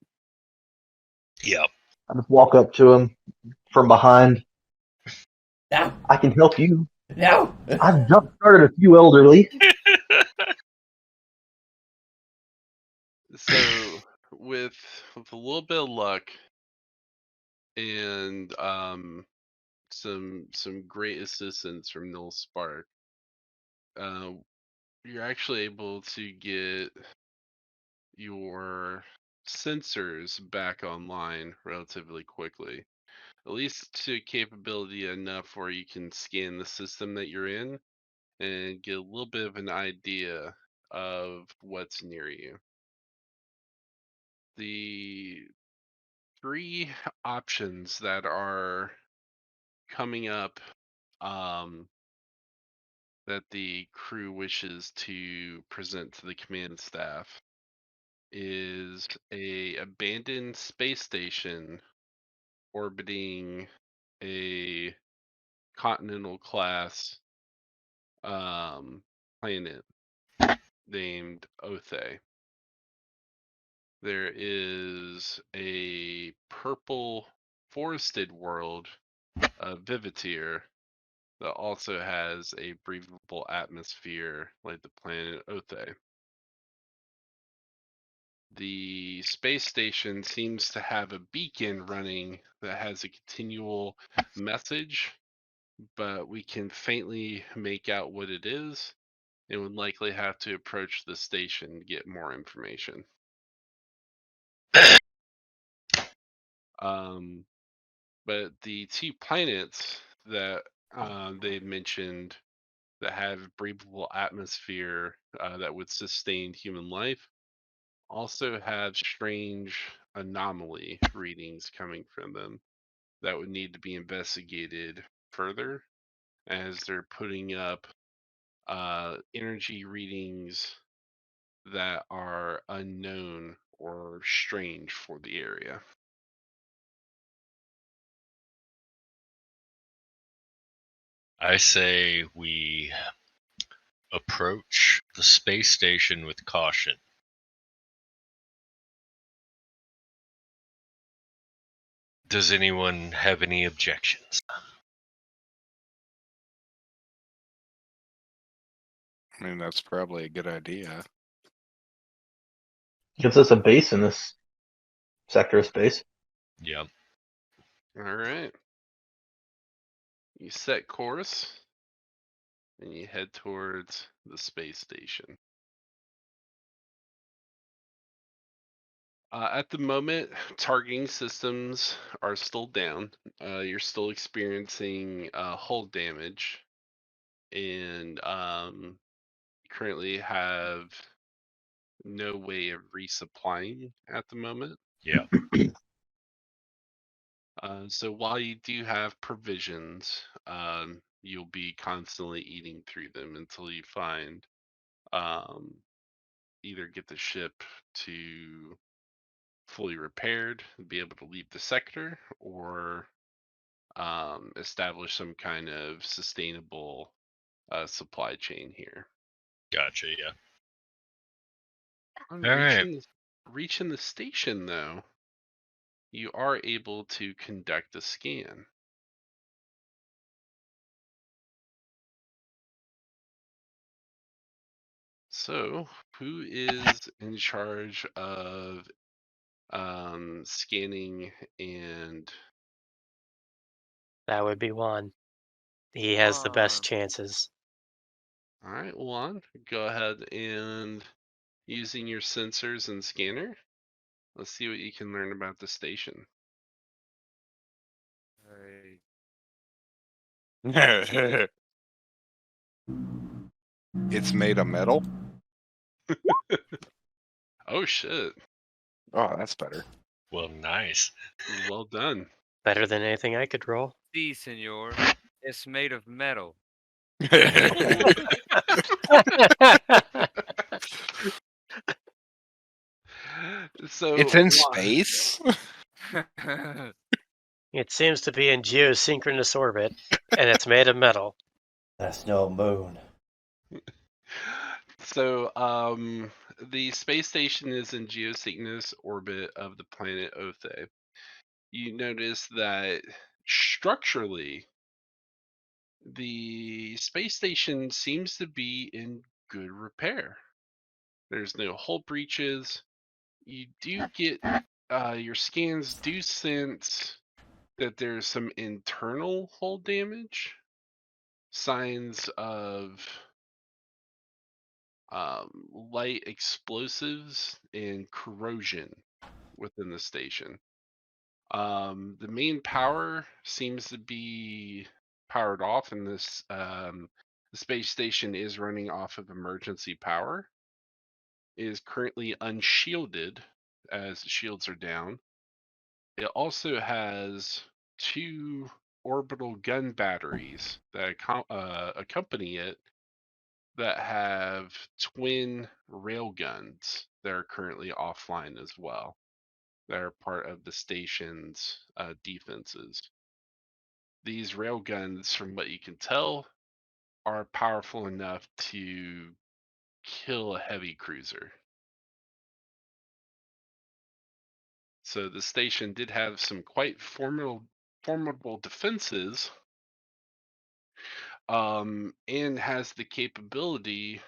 Yep. I just walk up to him from behind. No! I can help you. No! I've jump started a few elderly. So, with a little bit of luck and some great assistance from Noel Spark, you're actually able to get your sensors back online relatively quickly. At least to capability enough where you can scan the system that you're in and get a little bit of an idea of what's near you. The three options that are coming up that the crew wishes to present to the command staff is a abandoned space station orbiting a continental class planet named Othe. There is a purple forested world of Vivitir that also has a breathable atmosphere like the planet Othe. The space station seems to have a beacon running that has a continual message, but we can faintly make out what it is and would likely have to approach the station to get more information. But the two planets that they mentioned that have breathable atmosphere that would sustain human life also have strange anomaly readings coming from them that would need to be investigated further, as they're putting up energy readings that are unknown or strange for the area. I say we approach the space station with caution. Does anyone have any objections? I mean, that's probably a good idea. Gives us a base in this sector of space. Yep. All right. You set course and you head towards the space station. At the moment, targeting systems are still down. You're still experiencing hull damage and currently have no way of resupplying at the moment. Yeah. So while you do have provisions, you'll be constantly eating through them until you find either get the ship to fully repaired, be able to leave the sector, or establish some kind of sustainable supply chain here. Gotcha. Yeah. On All right. reaching the station, though, you are able to conduct a scan. So, who is in charge of scanning and That would be Juan. He has the best chances. all right, Juan, go ahead and using your sensors and scanner, let's see what you can learn about the station. Alright. It's made of metal. Oh shit. Oh, that's better. Well, nice. Well done. Better than anything I could roll. See, senor, it's made of metal. So It's in Juan, space. It seems to be in geosynchronous orbit, and it's made of metal. That's no moon. So the space station is in geosynchronous orbit of the planet Othe. You notice that structurally the space station seems to be in good repair. There's no hull breaches. You do get your scans do sense that there's some internal hull damage, signs of light explosives and corrosion within the station. The main power seems to be powered off, and this the space station is running off of emergency power. It is currently unshielded, as the shields are down. It also has 2 orbital gun batteries that accompany it that have twin railguns that are currently offline as well. That are part of the station's defenses. These railguns, from what you can tell, are powerful enough to kill a heavy cruiser. So the station did have some quite formidable defenses, and has the capability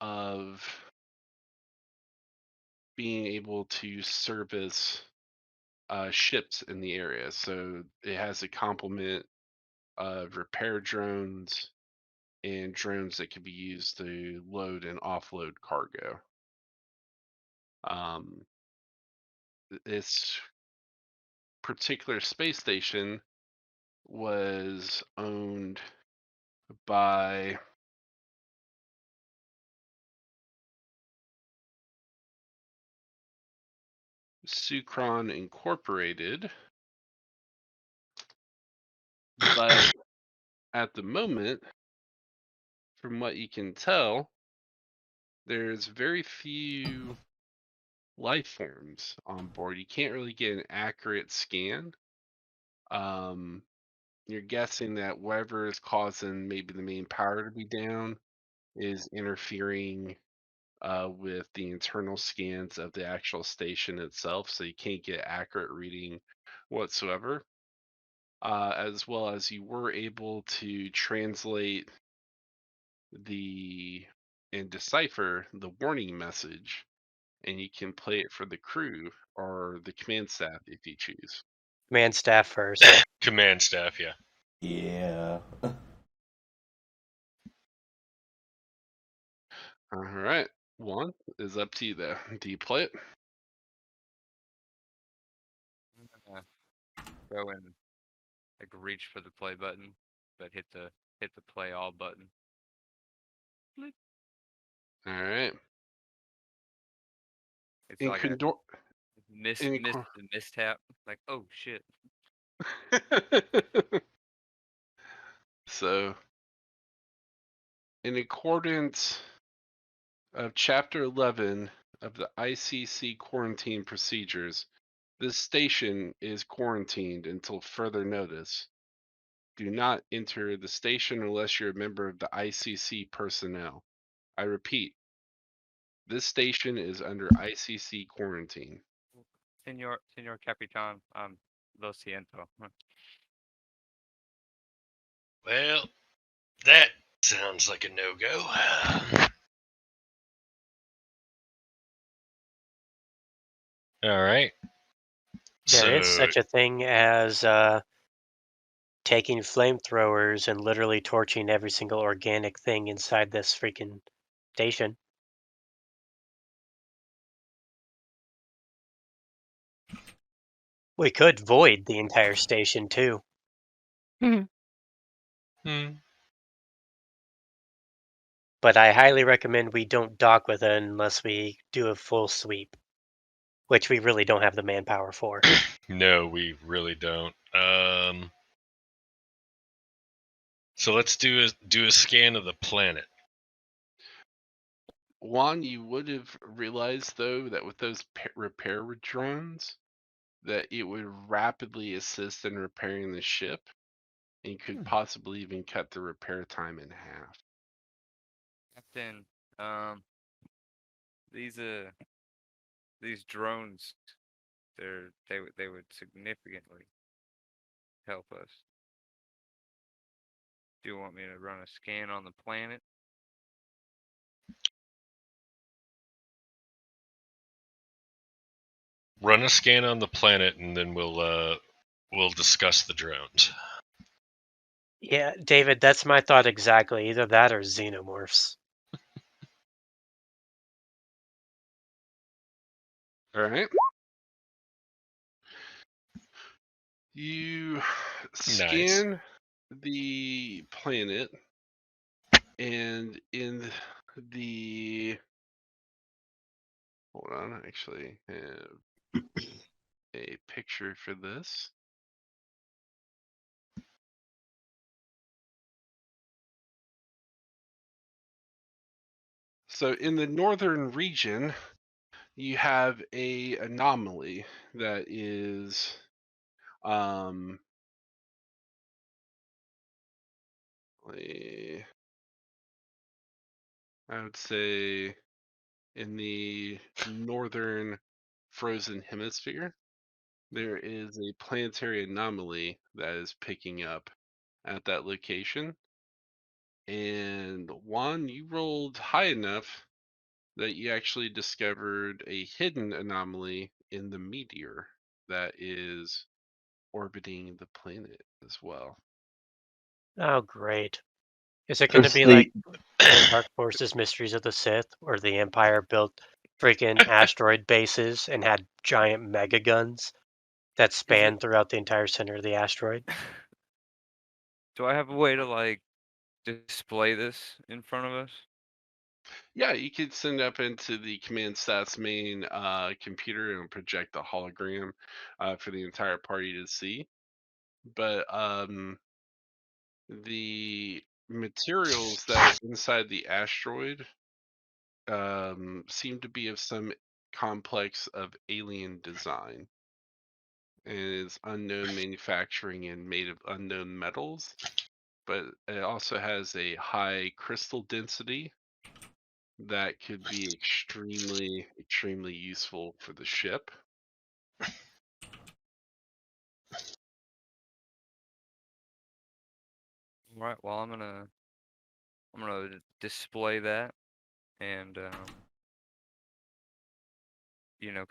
of being able to service ships in the area. So it has a complement of repair drones and drones that can be used to load and offload cargo. This particular space station was owned by Sucron Incorporated, but at the moment, from what you can tell, there's very few life forms on board. You can't really get an accurate scan. You're guessing that whatever is causing maybe the main power to be down is interfering with the internal scans of the actual station itself, so you can't get accurate reading whatsoever. As well as you were able to translate and decipher the warning message, and you can play it for the crew or the command staff if you choose. Command staff first. Command staff. Yeah. Yeah. All right, Juan, is up to you there. Do you play it? Go and like reach for the play button, but hit the play all button. All right. It's In like a Condor- in mishap. Like, oh shit. So, in accordance of Chapter 11 of the ICC quarantine procedures, this station is quarantined until further notice. Do not enter the station unless you're a member of the ICC personnel. I repeat, this station is under ICC quarantine. Senor Capitan, lo siento. Well, that sounds like a no-go. All right. There is So, such a thing as taking flamethrowers and literally torching every single organic thing inside this freaking station. We could void the entire station too. But I highly recommend we don't dock with it unless we do a full sweep, which we really don't have the manpower for. no, we really don't. So let's do a scan of the planet. Juan, you would have realized though that with those repair drones, that it would rapidly assist in repairing the ship, and could possibly even cut the repair time in half. Captain, these drones, they would significantly help us. Do you want me to run a scan on the planet? Run a scan on the planet, and then we'll discuss the drones. Yeah, David, that's my thought exactly. Either that or xenomorphs. All right. You scan the planet, and in the hold on, I actually have a picture for this. So in the northern region, you have a anomaly that is I would say in the northern frozen hemisphere, there is a planetary anomaly that is picking up at that location. And Juan, you rolled high enough that you actually discovered a hidden anomaly in the meteor that is orbiting the planet as well. Oh, great. Is it going to be like Dark Forces Mysteries of the Sith, where the Empire built freaking asteroid bases and had giant mega guns that span throughout the entire center of the asteroid? Do I have a way to like display this in front of us? Yeah, you could send up into the command stats main computer and project the hologram for the entire party to see. But the materials that are inside the asteroid seem to be of some complex of alien design, and is unknown manufacturing and made of unknown metals. But it also has a high crystal density that could be extremely, extremely useful for the ship. All right. Well, I'm gonna display that, and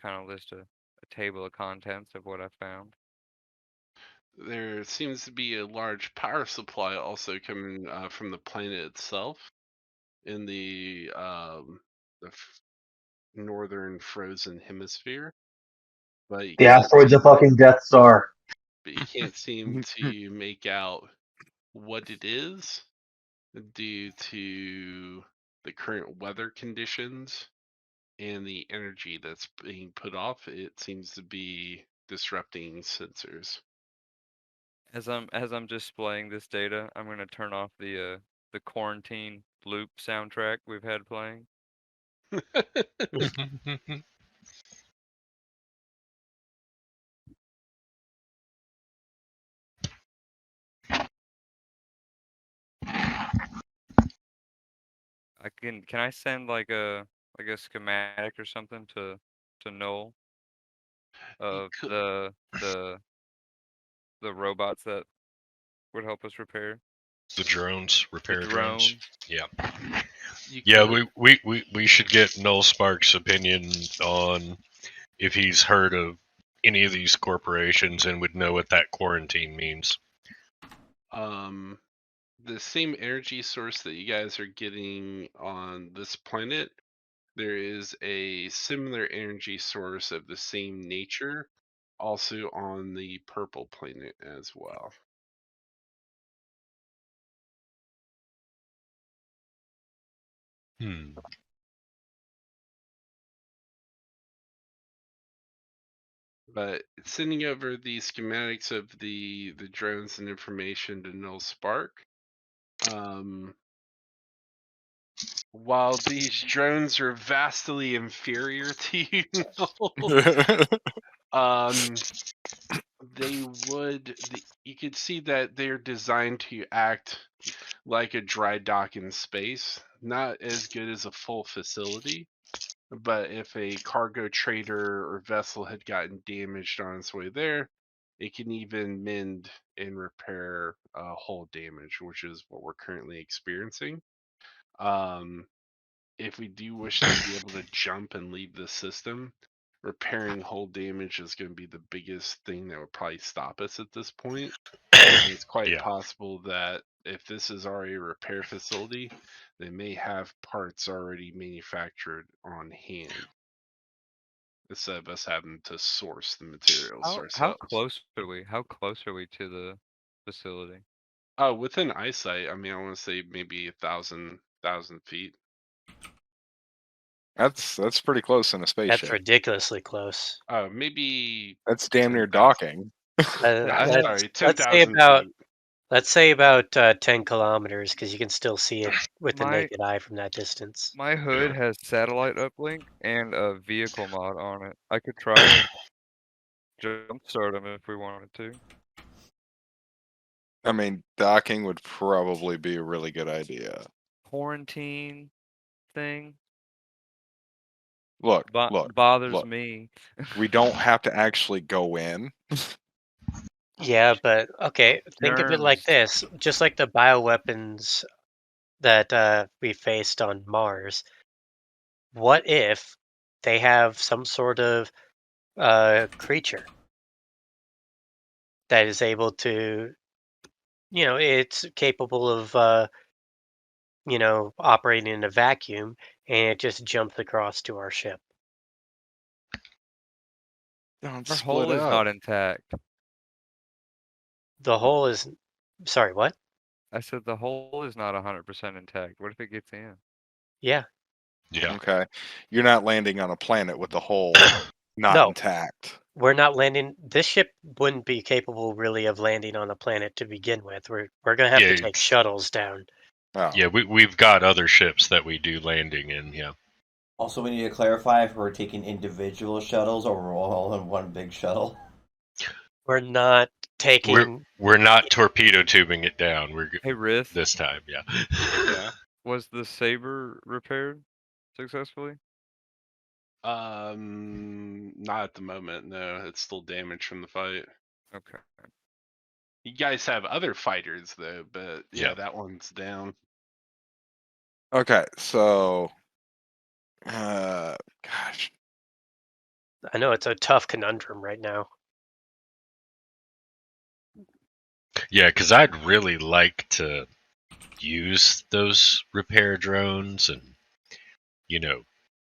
kind of list a table of contents of what I found. There seems to be a large power supply also coming from the planet itself in the northern frozen hemisphere. But The asteroid's a fucking Death Star. But you can't seem to make out what it is due to the current weather conditions and the energy that's being put off, it seems to be disrupting sensors. As I'm displaying this data, I'm gonna turn off the quarantine loop soundtrack we've had playing. Can I send like a schematic or something to Noel of could. the robots that would help us repair The drones, the repair drones? drones. Yeah. You Yeah, could. we should get Noel Sparks' opinion on if he's heard of any of these corporations and would know what that quarantine means. The same energy source that you guys are getting on this planet, there is a similar energy source of the same nature also on the purple planet as well. But sending over the schematics of the drones and information to Null Spark. While these drones are vastly inferior to you, they would. You could see that they're designed to act like a dry dock in space. Not as good as a full facility, but if a cargo trader or vessel had gotten damaged on its way there, it can even mend and repair hull damage, which is what we're currently experiencing. If we do wish to be able to jump and leave the system, repairing hull damage is going to be the biggest thing that would probably stop us at this point. And it's quite possible that if this is already a repair facility, they may have parts already manufactured on hand instead of us having to source the materials ourselves. How close are we? How close are we to the facility? Within eyesight, I mean, I want to say maybe 1,000 feet. That's pretty close in a spaceship. That's ridiculously close. Maybe That's damn near 10,000. docking. Sorry, 10,000 feet. Let's say about 10 kilometers, because you can still see it with the naked eye from that distance. My hood has satellite uplink and a vehicle mod on it. I could try and jumpstart them if we wanted to. I mean, docking would probably be a really good idea. Quarantine thing. Look, bothers me. We don't have to actually go in. Yeah, but okay, think of it like this. Just like the bioweapons that we faced on Mars, what if they have some sort of creature that is able to, it's capable of, operating in a vacuum, and it just jumps across to our ship? Don't Our split hull is up. not intact. The hull is, sorry, what? I said the hull is not 100% intact. What if it gets in? Yeah. Yeah. Okay. You're not landing on a planet with the hull not No. intact. We're not landing. This ship wouldn't be capable really of landing on a planet to begin with. We're gonna have to take shuttles down. Oh. Yeah, we've got other ships that we do landing in. Yeah. Also, we need to clarify if we're taking individual shuttles or we're all in one big shuttle. We're not taking. We're not torpedo tubing it down. We're Hey, Riff. this time. Yeah. Yeah. Was the Saber repaired successfully? Not at the moment. No, it's still damaged from the fight. Okay. You guys have other fighters though, but yeah, Yeah. that one's down. Okay, so gosh. I know it's a tough conundrum right now. Yeah, because I'd really like to use those repair drones and,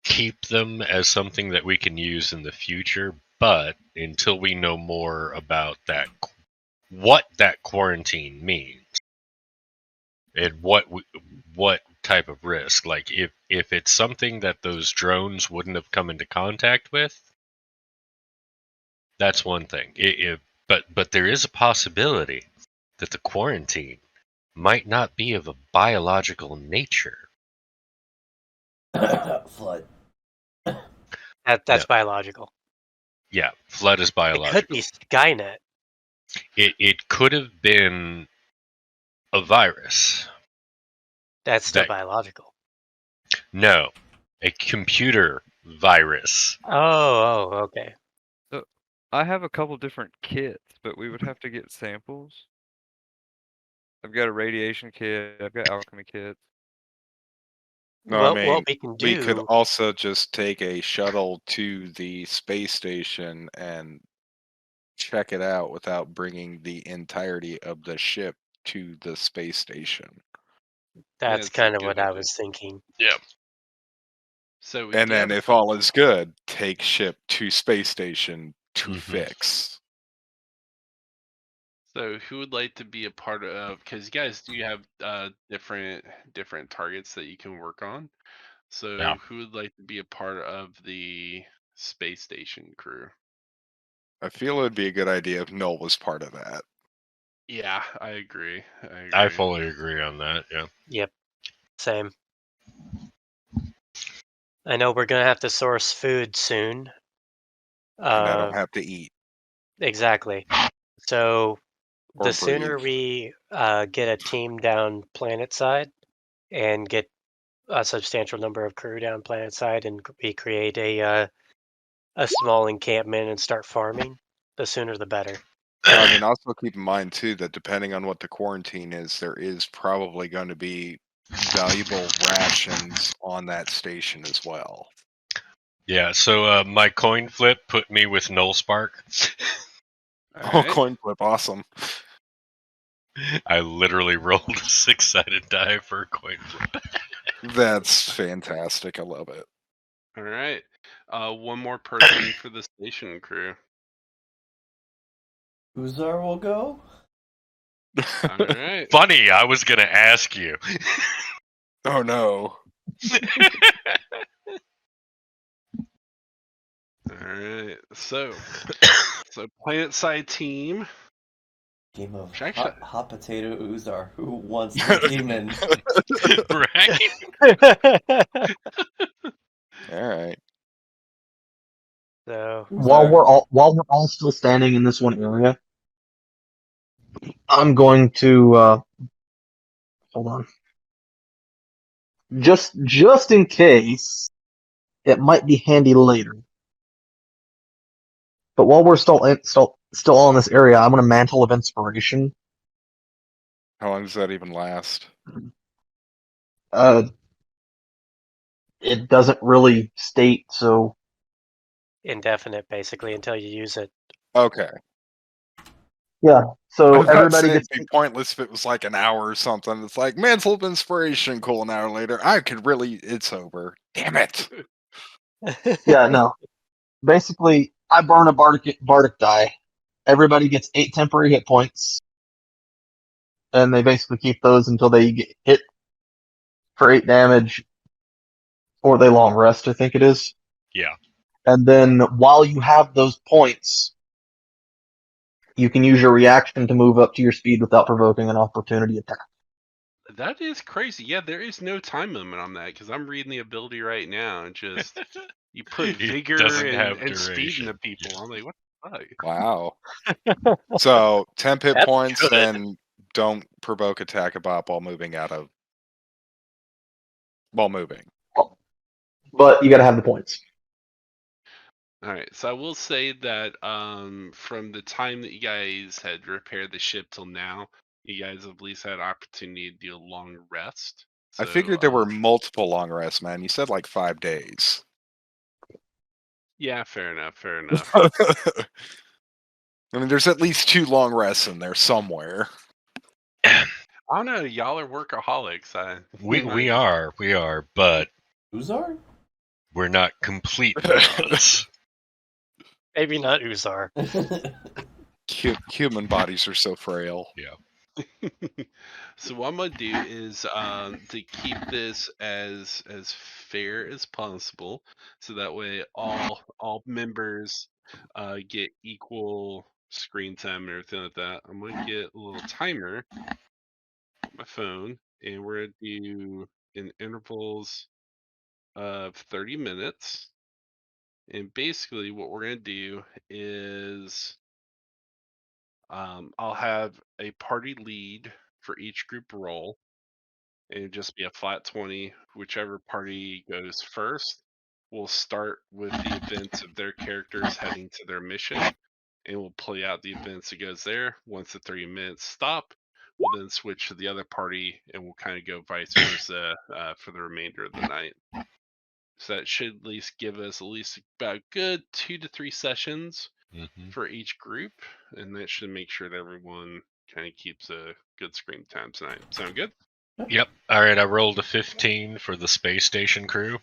keep them as something that we can use in the future. But until we know more about what that quarantine means and what type of risk. Like if it's something that those drones wouldn't have come into contact with, that's one thing. But there is a possibility that the quarantine might not be of a biological nature. Flood. That's biological. Yeah, flood is It biological. could be Skynet. It could have been a virus. That's still That- biological. No, a computer virus. Oh, okay. So I have a couple different kits, but we would have to get samples. I've got a radiation kit. I've got alchemy kits. No, Well, I mean, what we can we could do, also just take a shuttle to the space station and check it out without bringing the entirety of the ship to the space station. that's that's a kind of good what I idea. was thinking. Yeah. So we And do then, have a if all is good, take ship to space station to Mhm. fix. So who would like to be a part of? Because you guys do have different targets that you can work on. So Yeah. who would like to be a part of the space station crew? I feel it would be a good idea if Noel was part of that. Yeah, I agree. I fully agree on that. Yeah. Yep, same. I know we're gonna have to source food soon. And I don't have to eat. Exactly. So Or the sooner breathe. we get a team down planet side and get a substantial number of crew down planet side, and we create a small encampment and start farming, the sooner the better. I mean, also keep in mind too that depending on what the quarantine is, there is probably going to be valuable rations on that station as well. Yeah. So my coin flip put me with Null Spark. Oh, Alright. coin flip, awesome. I literally rolled a 6-sided die for a coin flip. That's fantastic. I love it. All right. One more person for the station crew. Uzar will go? All right. Funny, I was gonna ask you. Oh no. All right. So planet side team. Game of Should actually- hot potato Uzar. Who wants the demon? Right? All right. So While Uzar. we're all still standing in this one area, I'm going to hold on. Just in case, it might be handy later. But while we're still all in this area, I'm gonna Mantle of Inspiration. How long does that even last? It doesn't really state, so indefinite, basically, until you use it. Okay. yeah. So I was about to everybody say gets it'd be pointless if it was like an hour or something. It's like Mantle of Inspiration, cool, an hour later. It's over. Damn it. yeah, no. Basically, I burn a bardic die. Everybody gets 8 temporary hit points, and they basically keep those until they get hit for 8 damage, or they long rest, I think it is. Yeah. And then while you have those points, you can use your reaction to move up to your speed without provoking an opportunity attack. That is crazy. Yeah, there is no time limit on that because I'm reading the ability right now and just you put It vigor doesn't have and speed duration. into people. I'm like, what the fuck? Wow. So 10 hit That's points good. and don't provoke attack a bop while moving. But you gotta have the points. All right, so I will say that from the time that you guys had repaired the ship till now, you guys have at least had opportunity to do a long rest. I So, figured there were multiple long rests, man. You said like 5 days. Yeah, fair enough. Fair enough. I mean, there's at least 2 long rests in there somewhere. I don't know. Y'all are workaholics. We are, but Uzar? we're not complete morons. Maybe not Uzar. Human bodies are so frail. So what I'm gonna do is to keep this as fair as possible, so that way all members get equal screen time and everything like that. I'm gonna get a little timer on my phone, and we're gonna do in intervals of 30 minutes. And basically, what we're gonna do is I'll have a party lead for each group role, and it'd just be a flat 20. Whichever party goes first will start with the events of their characters heading to their mission, and we'll play out the events that goes there. Once the 30 minutes stop, we'll then switch to the other party, and we'll kind of go vice versa for the remainder of the night. So that should at least give us at least about a good 2 to 3 sessions for each group, and that should make sure that everyone kind of keeps a good screen time tonight. Sound good? Yep. All right, I rolled a 15 for the space station crew.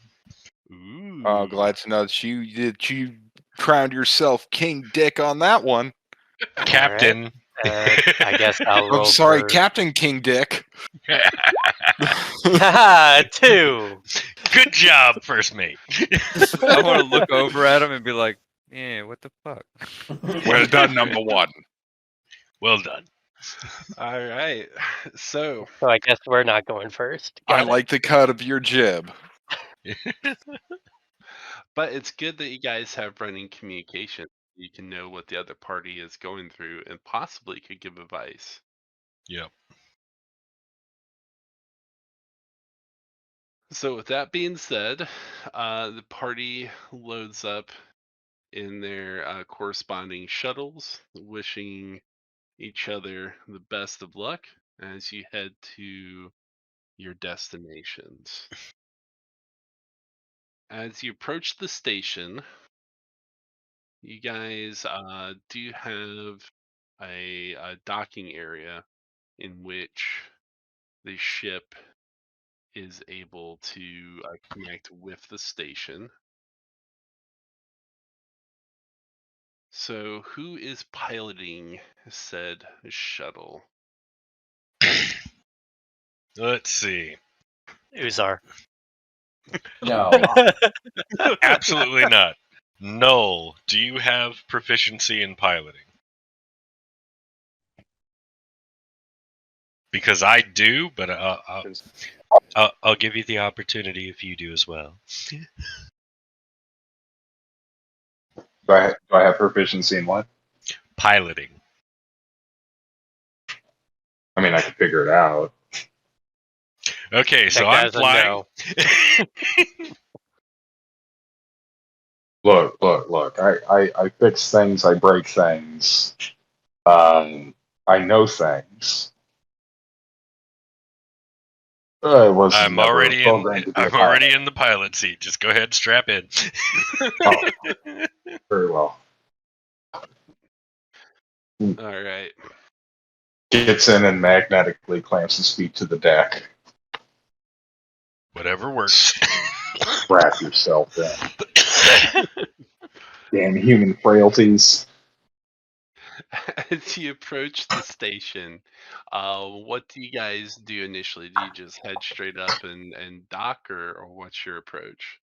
Ooh. Oh, glad to know that you crowned yourself King Dick on that one. Captain. I guess I'll roll. I'm sorry, for... Captain King Dick. Haha, 2. Good job, first mate. I want to look over at him and be like, yeah, what the fuck? Well done, number one. Well done. All right. So So I guess we're not going first. I Got it. like the cut of your jib. but it's good that you guys have running communication. You can know what the other party is going through and possibly could give advice. Yep. So with that being said, the party loads up in their corresponding shuttles, wishing each other the best of luck as you head to your destinations. As you approach the station, you guys do have a docking area in which the ship is able to connect with the station. So, who is piloting said shuttle? Let's see. Uzar. No. Absolutely not. Null, do you have proficiency in piloting? Because I do, but I'll give you the opportunity if you do as well. Do I have proficiency in what? Piloting. I mean, I can figure it out. Okay, so That I'm doesn't flying. know. Look. I fix things. I break things. I know things. I was I'm never already programmed to be a I'm pilot. already in the pilot seat. Just go ahead and strap in. Oh, very well. All right. Gets in and magnetically clamps his feet to the deck. Whatever works. Wrap yourself in. Damn human frailties. As you approach the station, what do you guys do initially? Do you just head straight up and dock, or what's your approach?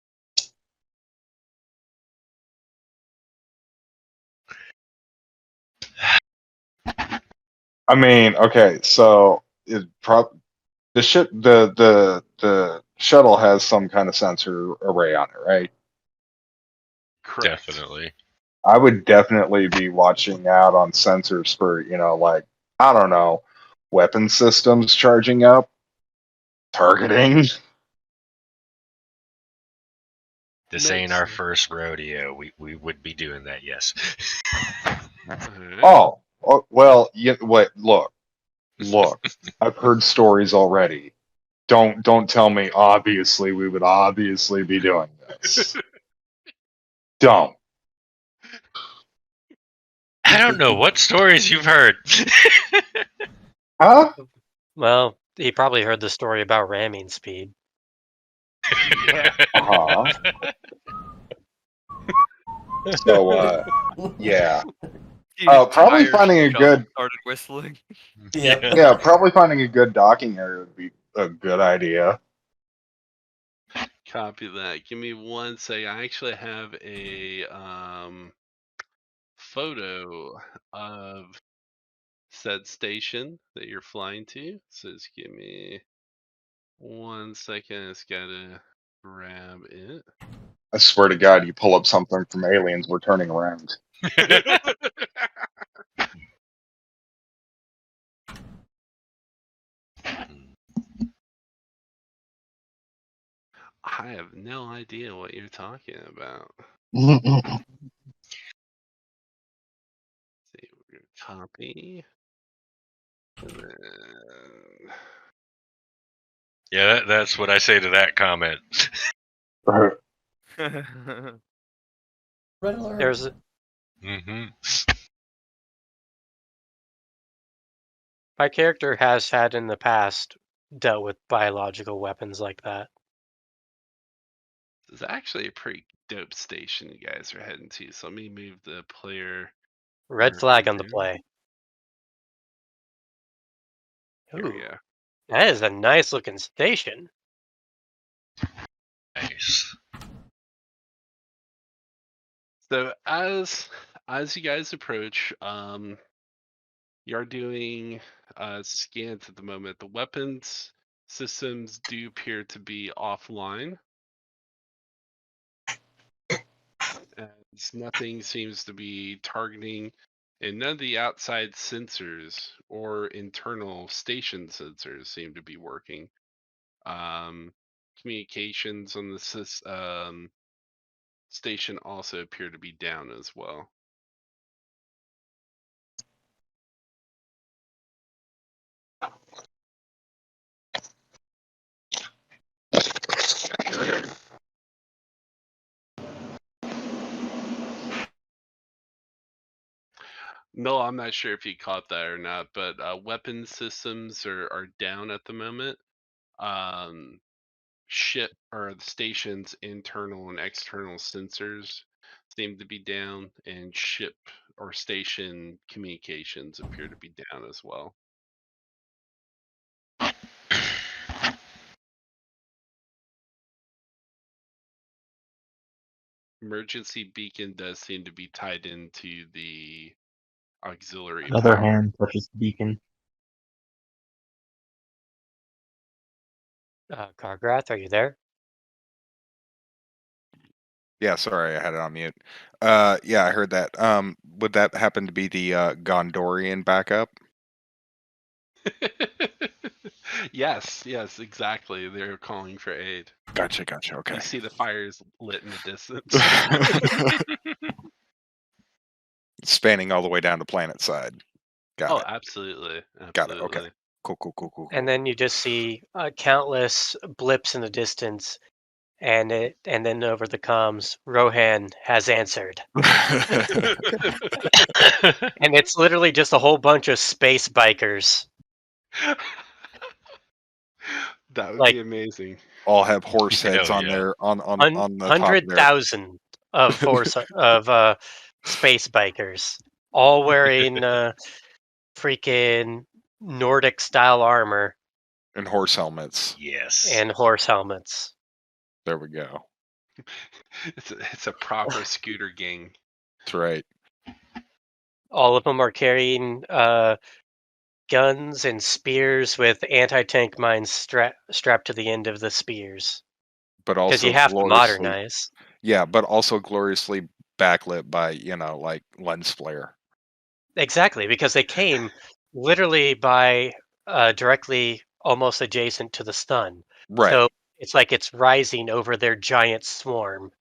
I mean, okay, so the ship, the shuttle has some kind of sensor array on it, right? Correct. Definitely. I would definitely be watching out on sensors for, like, I don't know, weapon systems charging up, targeting. This ain't our first rodeo. We would be doing that, yes. Alright. Oh, well, wait, look. I've heard stories already. Don't tell me. Obviously, we would obviously be doing this. Don't. I don't know what stories you've heard. Huh? Well, he probably heard the story about ramming speed. Uh-huh. So, yeah. Probably Tire finding a shut good started whistling. Yep. yeah, probably finding a good docking area would be a good idea. Copy that. Give me one sec. I actually have a photo of said station that you're flying to. So just give me 1 second. It's gotta grab it. I swear to God, you pull up something from Aliens, we're turning around. I have no idea what you're talking about. See, we're gonna copy. And then Yeah, that's what I say to that comment. Red alert. There's hmm my character has had in the past dealt with biological weapons like that. this is actually a pretty dope station you guys are heading to. So let me move the player. Red marker flag on the there. play. Here we Ooh, go. that is a nice looking station. Nice. So as you guys approach, you are doing scans at the moment. The weapons systems do appear to be offline. As nothing seems to be targeting, and none of the outside sensors or internal station sensors seem to be working. Communications on the station also appear to be down as well. No, I'm not sure if you caught that or not, but weapon systems are down at the moment. Ship or the station's internal and external sensors seem to be down, and ship or station communications appear to be down as well. Emergency beacon does seem to be tied into the auxiliary Another power. hand touches the beacon. Cargrath, are you there? Yeah, sorry, I had it on mute. Yeah, I heard that. Would that happen to be the Gondorian backup? Yes, exactly. They're calling for aid. Gotcha. You Okay. see the fires lit in the distance. Spanning all the way down to planet side. Got Oh, it. absolutely. Got it. Okay. Cool. And then you just see countless blips in the distance, and then over the comms, Rohan has answered, and it's literally just a whole bunch of space bikers. That would Like be amazing. all have horse heads Hell on yeah. their on the top of their 100,000 of space bikers, all wearing freaking Nordic style armor and horse helmets. Yes. and horse helmets. There we go. It's a proper scooter gang. That's right. All of them are carrying guns and spears with anti-tank mines strapped to the end of the spears. But Because you also have to gloriously, modernize. yeah, but also gloriously backlit by like lens flare. Exactly, because they came literally by directly almost adjacent to the stun. Right. So it's like it's rising over their giant swarm.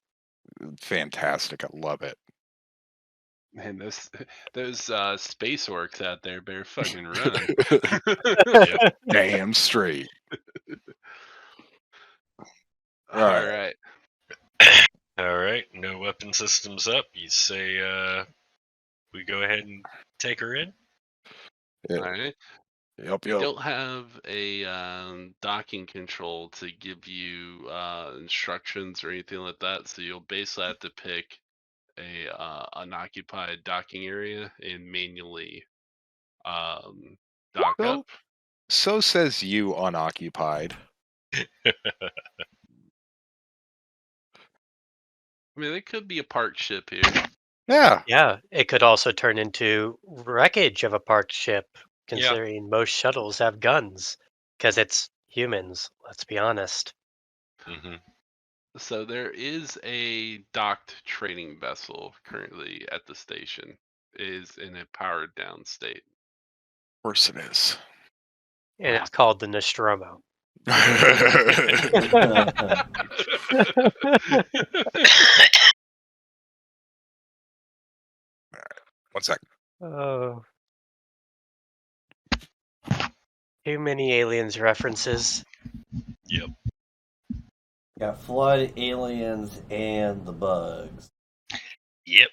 Fantastic. I love it. Man, those space orcs out there better fucking run. Yep. Damn straight. All right. All right. No weapon systems up. You say we go ahead and take her in? All right. Yep. You don't have a docking control to give you instructions or anything like that, so you'll basically have to pick a unoccupied docking area and manually dock So, up. so says you, unoccupied. I mean, it could be a parked ship here. Yeah. Yeah, it could also turn into wreckage of a parked ship, considering most shuttles have guns, because it's humans. Let's be honest. Hmm. So there is a docked trading vessel currently at the station. It is in a powered down state. Of course it is. And it's called the Nostromo. One sec. Oh. Too many aliens references. Yep. Got flood, aliens, and the bugs. Yep.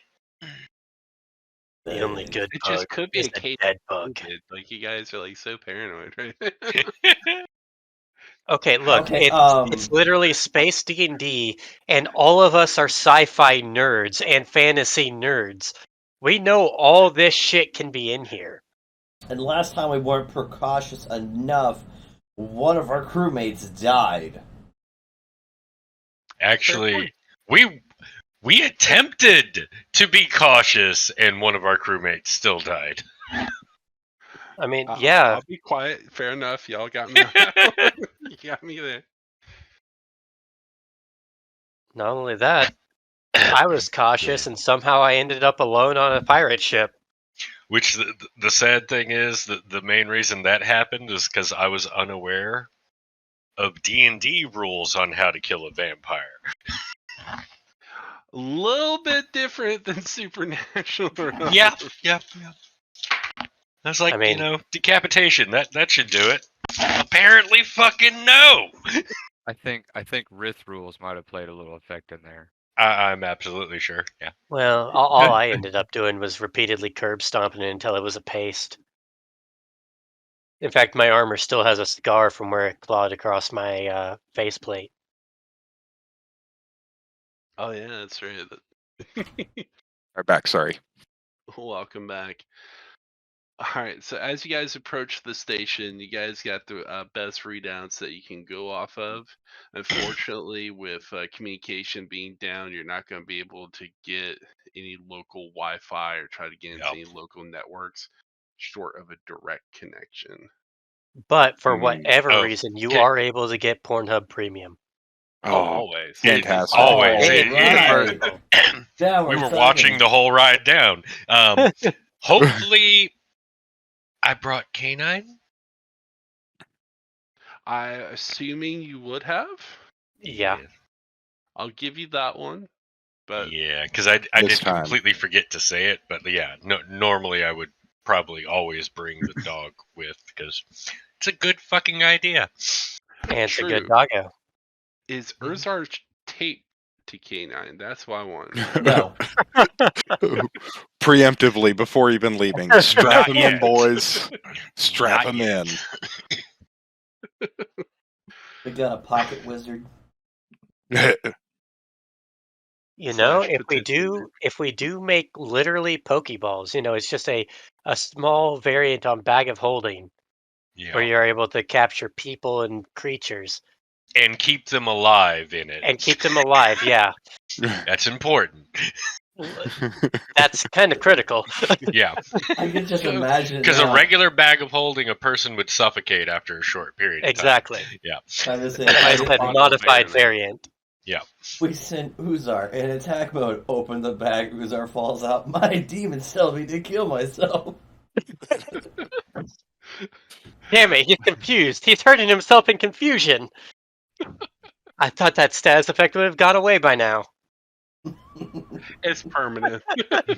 The only Bugs. good It bug just could be is a the case dead of bug. COVID. Like, you guys are like so paranoid, right? Okay, look, Okay, it's literally space D&D, and all of us are sci-fi nerds and fantasy nerds. We know all this shit can be in here. And last time we weren't precautious enough, one of our crewmates died. Actually, we attempted to be cautious, and one of our crewmates still died. I mean, yeah, I'll be quiet. Fair enough. Y'all got me on that one. You got me there. not only that, I was cautious, and somehow I ended up alone on a pirate ship. Which the sad thing is that the main reason that happened is because I was unaware of D&D rules on how to kill a vampire. A little bit different than Supernatural. Yeah. I was like, I mean- decapitation. That should do it. Apparently, fucking no. I think Rith rules might have played a little effect in there. I'm absolutely sure. Yeah. Well, all I ended up doing was repeatedly curb stomping it until it was a paste. In fact, my armor still has a scar from where it clawed across my faceplate. Oh yeah, that's right. Right back. Sorry. Welcome back. All right, so as you guys approach the station, you guys got the best readouts that you can go off of. Unfortunately, with communication being down, you're not going to be able to get any local Wi-Fi or try to get into Yep. any local networks, short of a direct connection. But for Hmm. whatever Oh, reason, you okay. are able to get Pornhub Premium. Oh, Oh, always. fantastic. Always. Oh, It- right. Yeah, we we're were talking. watching the whole ride down. Hopefully, I brought Canine. Assuming you would have, Yeah. I'll give you that one. But Yeah, because I This did time. completely forget to say it, but yeah, no, normally I would probably always bring the dog with because it's a good fucking idea. And it's a good True. doggo. Is Urzar taped to K9? That's what I want. No. Preemptively before even leaving. Strap Not him in, yet. boys. Strap Not him yet. We got a pocket wizard. in. You know, Slash if we do make literally Pokeballs, it's just a small variant on Bag of Holding where Yeah, you're able to capture people and creatures and keep them alive in it. and keep them alive. Yeah, That's important. that's kind of critical. Yeah, I can just imagine it because a now. regular bag of holding a person would suffocate after a short period of time. Exactly. Yeah. I'm just saying, That's why I said Auto modified bayonet. variant. we send Uzar in attack mode. Open the bag. Uzar falls out. My demons tell me to kill myself. Damn it, he's confused. He's hurting himself in confusion. I thought that status effect would have gone away by now. It's permanent.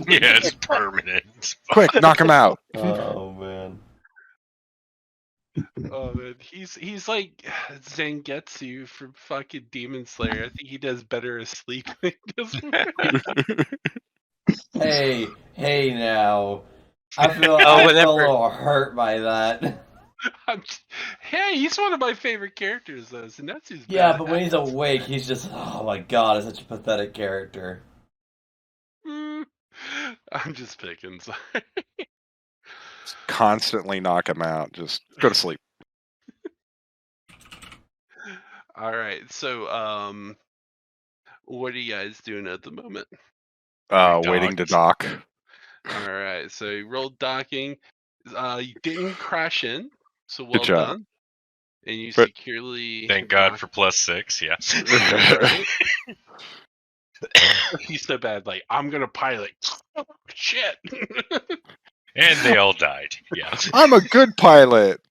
Yeah, it's permanent. Quick, knock him out. Oh man. Oh man, he's like Zangetsu from fucking Demon Slayer. I think he does better asleep than he does. Hey now. I feel Oh, a whenever- little hurt by that. Hey, he's one of my favorite characters though. Zangetsu's Yeah, but when he's awake, he's just, oh my god, it's such a pathetic character. I'm just picking. Sorry. Constantly knock him out. Just go to sleep. All right. So, what are you guys doing at the moment? Waiting to docked. dock. All right. So you rolled docking. You didn't crash in, so well job. done. And you But- securely. Thank God docked. for +6. Yeah. Right? He's so bad. Like, I'm gonna pilot. Shit. And they all died. Yeah. I'm a good pilot.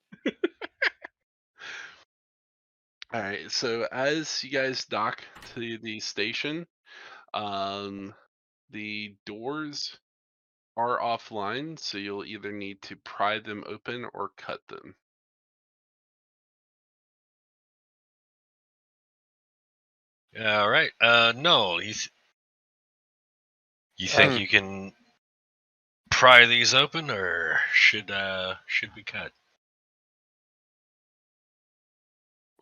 All right. So as you guys dock to the station, the doors are offline, so you'll either need to pry them open or cut them. All right. No. You think you can pry these open, or should we cut?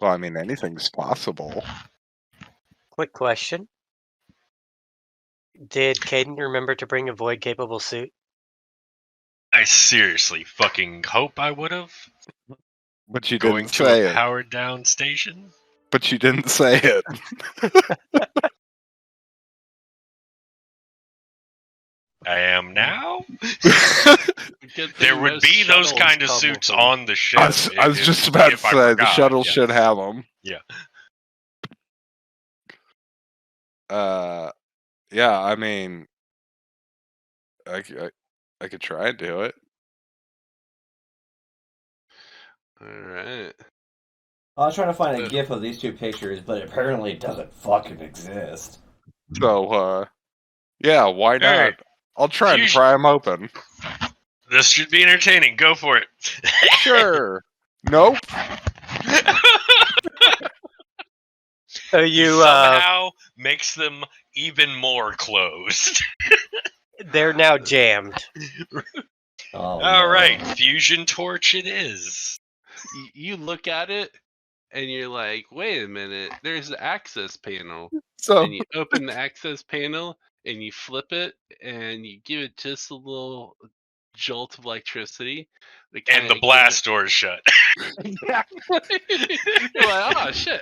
Well, I mean, anything's possible. Quick question. Did Caden remember to bring a void-capable suit? I seriously fucking hope I would have. But you Going didn't to say a it. powered down station. But you didn't say it. I am now. Good There thing would most be those shuttles kind of come suits with them. on the ship. I was just about to if I say the forgot, shuttle yeah. should have them. Yeah. Yeah. I mean, I could try and do it. All right. I was trying to find a So- GIF of these two pictures, but apparently it doesn't fucking exist. So, yeah, why not? Alright. I'll try and Fusion- pry them open. This should be entertaining. Go for it. Sure. Nope. So you, somehow makes them even more closed. they're now jammed. Oh, All right, no. fusion torch it is. You look at it and you're like, wait a minute, there's the access panel. So And you open the access panel and you flip it and you give it just a little jolt of electricity. And the blast door is shut. Exactly. You're like, oh shit.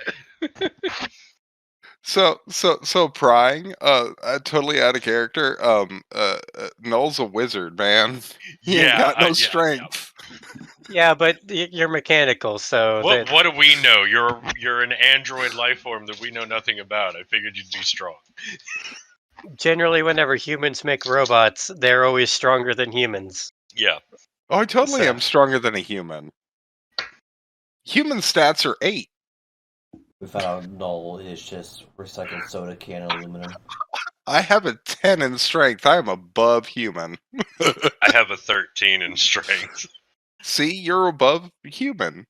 So prying, totally out of character. Null's a wizard, man. He ain't got no strength. Yeah, but you're mechanical, so What do we know? You're an android life form that we know nothing about. I figured you'd be strong. generally whenever humans make robots, they're always stronger than humans. Yeah. Oh, I totally So- am stronger than a human. Human stats are 8. We found out Null is just recycled soda can aluminum. I have a 10 in strength. I am above human. I have a 13 in strength. See, you're above human.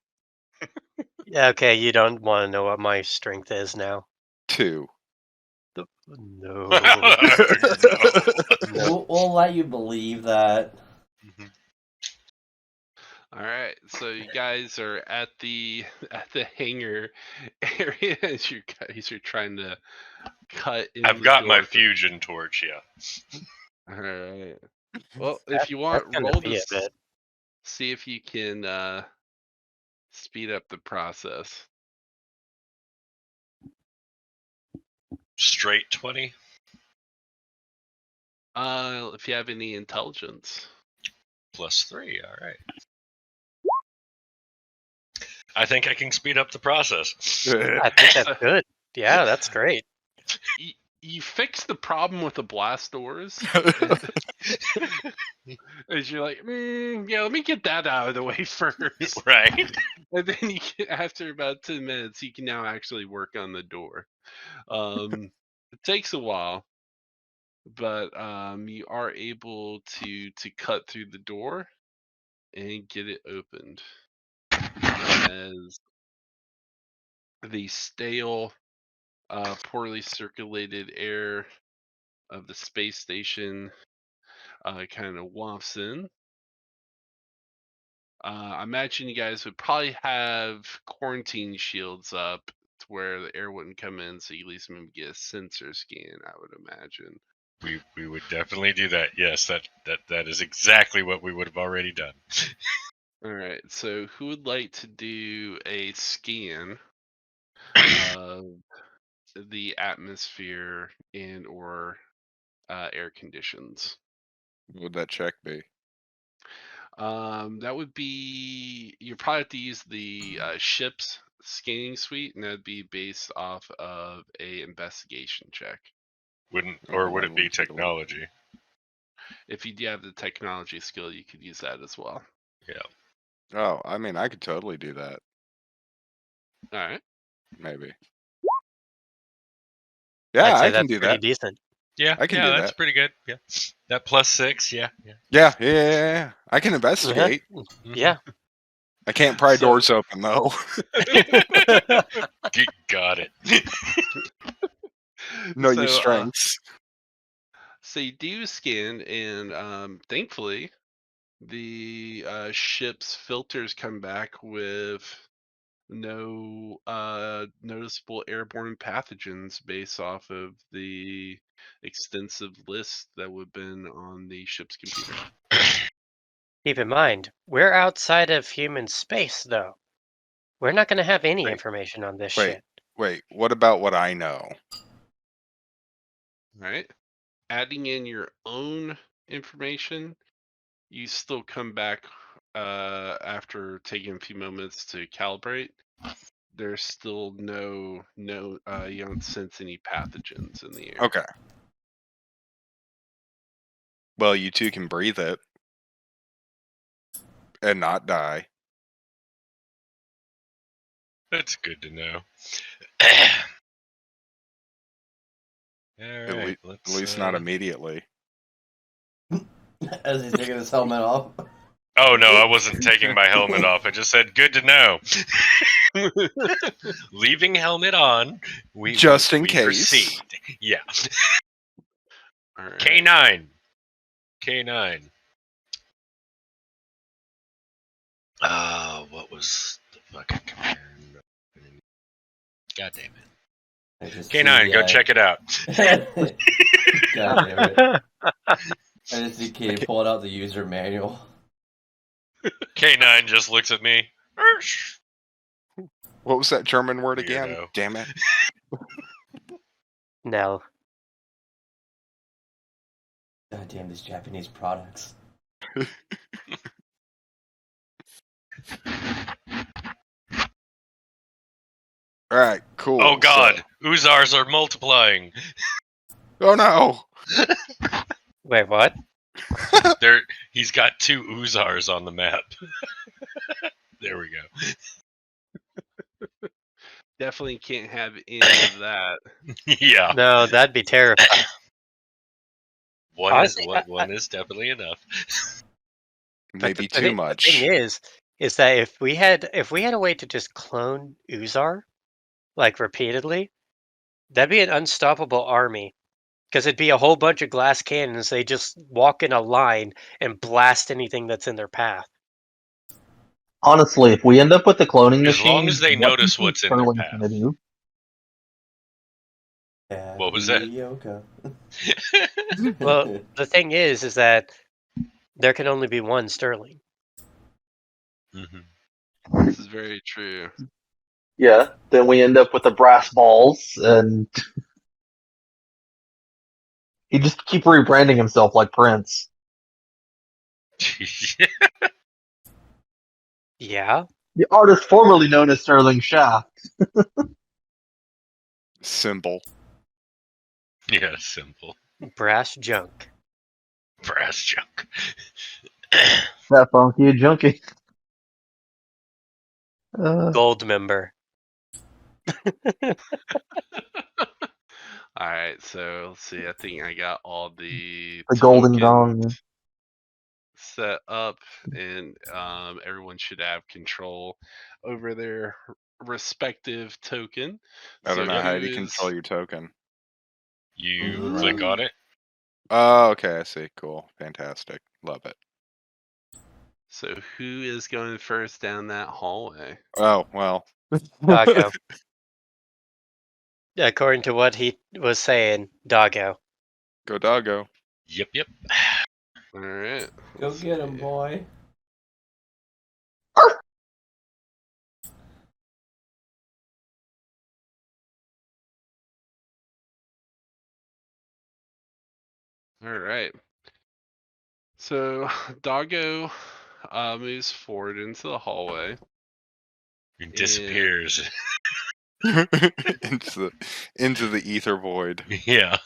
Yeah, okay, you don't want to know what my strength is now. 2. No. No. We'll let you believe that. All right, so you guys are at the hangar area as you guys are trying to cut in. I've the got my door. fusion torch, yeah. All right. Well, if you want, That's gonna roll be to a bit. see if you can speed up the process. Straight 20. If you have any intelligence. +3, alright. I think I can speed up the process. I think that's good. Yeah, that's great. You fix the problem with the blast doors. As you're like, yeah, let me get that out of the way first. Right. And then you can, after about 10 minutes, you can now actually work on the door. It takes a while, but you are able to cut through the door and get it opened. As the stale, poorly circulated air of the space station kind of wafts in. I imagine you guys would probably have quarantine shields up to where the air wouldn't come in, so you at least maybe get a sensor scan, I would imagine. We would definitely do that. Yes, that is exactly what we would have already done. All right. So who would like to do a scan of the atmosphere and or air conditions? What would that check be? That would be you probably have to use the ship's scanning suite, and that'd be based off of a investigation check. Wouldn't Oh, or hold would on, it let me be take a look. technology? If you do have the technology skill, you could use that as well. Yeah. Oh, I mean, I could totally do that. All right. Maybe. Yeah, I'd say I can that's do pretty that. decent. Yeah, I can yeah, do that's that. pretty good. Yeah. That +6, yeah. Yeah. I can investigate. Mhm. Yeah. I can't pry So- doors open though. Got it. No so, use strengths. So you do scan, and thankfully, the ship's filters come back with no noticeable airborne pathogens based off of the extensive list that would have been on the ship's computer. Keep in mind, we're outside of human space, though. We're not going to have any Wait, information on this Wait, shit. what about what I know? Right? Adding in your own information, you still come back after taking a few moments to calibrate. There's still no you don't sense any pathogens in the air. Okay. Well, you two can breathe it and not die. That's good to know. All right, At least not immediately. As he's taking his helmet off. Oh no, I wasn't taking my helmet off. I just said good to know. Leaving helmet on. Just in we case. Proceed. Yeah. All right. K9. K9. What was the fucking command? God damn it. I just K9, see, go check it out. God damn it. I just see Kate pulling out the user manual. K9 just looks at me. Ersh. What was that German word again? Weirdo. Damn it. No. God damn these Japanese products. All right, cool. Oh god, Uzars are multiplying. Oh no. Wait, what? He's got 2 Uzars on the map. There we go. Definitely can't have any of that. Yeah. No, that'd be terrible. One Honestly, is definitely enough. Maybe too much. The thing is that if we had a way to just clone Uzar, like repeatedly, that'd be an unstoppable army. Because it'd be a whole bunch of glass cannons. They just walk in a line and blast anything that's in their path. Honestly, if we end up with the cloning As machine, long as they what notice do you think what's in their Sterling's path. gonna do? What was that? Yoka. Well, the thing is that there can only be one Sterling. Mm-hmm. This is very true. Yeah, then we end up with the brass balls, and he just keep rebranding himself like Prince. Yeah. The artist formerly known as Sterling Shaft. Simple. Yeah, simple. Brass junk. Brass junk. That funky junkie. Gold member. All right, so let's see. I think I got all the golden tokens gong. set up, and everyone should have control over their respective token. I don't So know how who you is- control your token. You click on it. Oh, okay, I see. Cool. Fantastic. Love it. So who is going first down that hallway? Oh, well. Doggo. According to what he was saying, Doggo. Go doggo. Yep, yep. All right. Go let's get him, see. boy. All right. So Doggo moves forward into the hallway. It disappears. into the ether void. Yeah.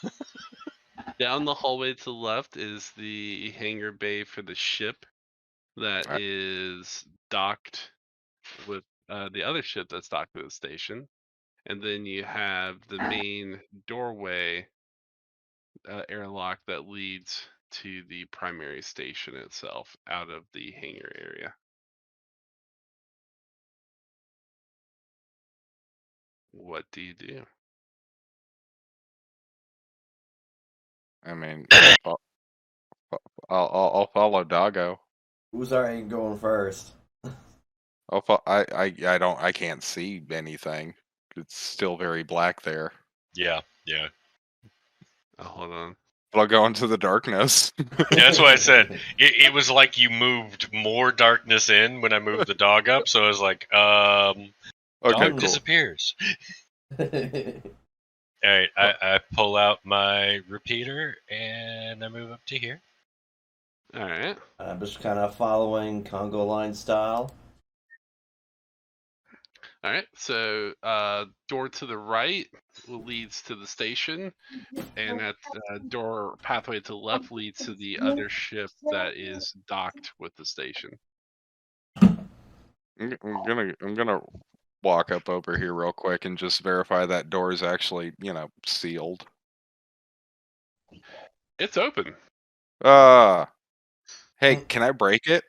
Down the hallway to the left is the hangar bay for the ship that Alright. is docked with the other ship that's docked at the station. And then you have the main doorway airlock that leads to the primary station itself out of the hangar area. What do you do? I mean, I'll follow doggo. Uzar ain't going first. I can't see anything. It's still very black there. Yeah. Yeah. Oh, hold on. But I'll go into the darkness. That's why I said it was like you moved more darkness in when I moved the dog up. So I was like, Okay, dog cool. disappears. All right, I pull out my repeater and I move up to here. All right. I'm just kind of following Congo line style. All right. So, door to the right leads to the station, and that door pathway to the left leads to the other ship that is docked with the station. I'm gonna walk up over here real quick and just verify that door is actually, sealed. It's open. Hey, can I break it?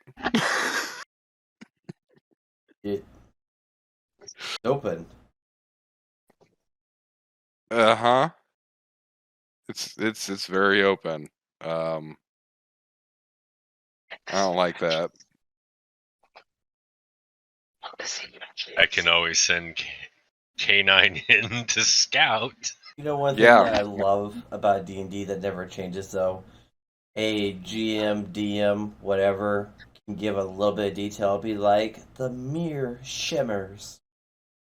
It's open. Uh-huh. It's very open. I don't like that. I can always send K9 in to scout. You know one thing Yeah. that I love about D&D that never changes though? A GM, DM, whatever, can give a little bit of detail. Be like, the mirror shimmers.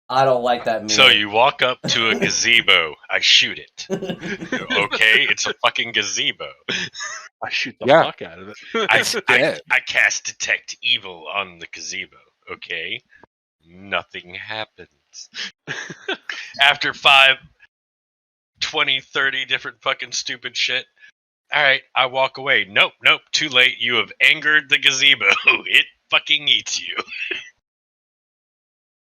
I don't like that mirror. So you walk up to a gazebo. I shoot it. Okay, it's a fucking gazebo. I shoot the Yeah. fuck out of it. I cast detect evil on the gazebo. Okay, nothing happens. After 5, 20, 30 different fucking stupid shit. All right, I walk away. Nope, too late. You have angered the gazebo. It fucking eats you.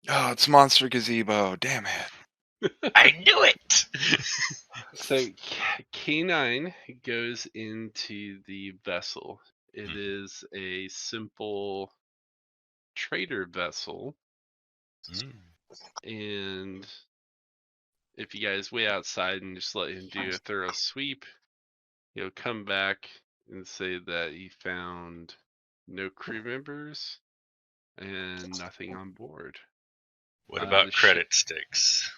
Oh, it's Monster Gazebo. Damn it. I knew it. So K9 goes into the vessel. It is a simple trader vessel, and if you guys wait outside and just let him do a thorough sweep, he'll come back and say that he found no crew members and nothing on board. What The about ship- credit sticks?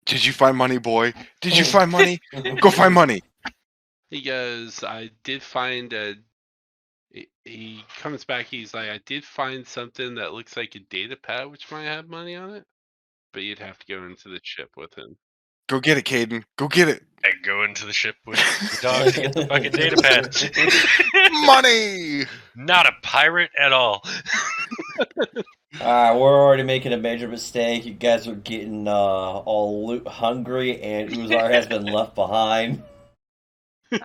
Did you find money, boy? Did you find money? Go find money. He goes, I did find a. He comes back. He's like, I did find something that looks like a data pad, which might have money on it, but you'd have to go into the ship with him. Go get it, Caden. Go get it. I go into the ship with the dog to get the fucking data pad. Money. Not a pirate at all. Alright, we're already making a major mistake. You guys are getting all loot hungry, and Uzar has been left behind. You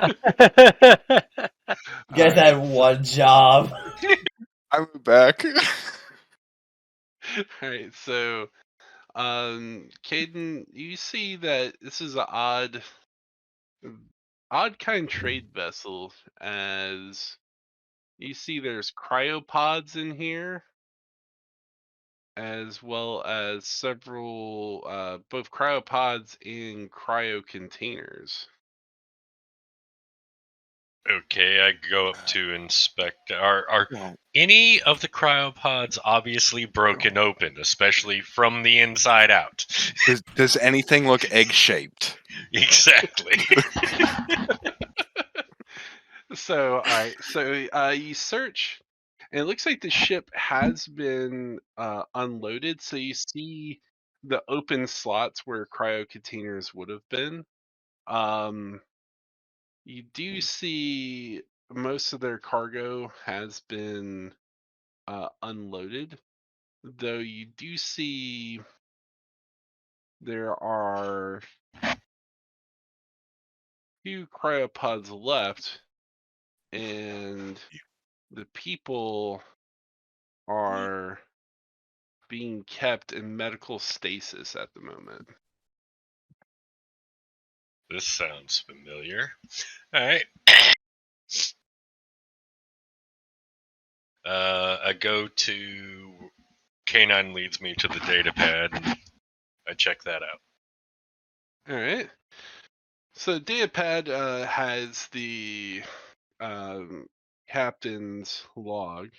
guys had one job. I'm back. All right, so, Caden, you see that this is an odd kind trade vessel, as you see there's cryopods in here, as well as several both cryopods and cryo containers. Okay, I go up to inspect. Are Yeah. any of the cryopods obviously broken open, especially from the inside out? Does anything look egg-shaped? Exactly. So, all right. So, you search, and it looks like the ship has been unloaded. So you see the open slots where cryo containers would have been. You do see most of their cargo has been unloaded, though you do see there are few cryopods left, and the people are being kept in medical stasis at the moment. This sounds familiar. All right. I go to K9 leads me to the data pad, and I check that out. All right. So Datapad has the captain's log.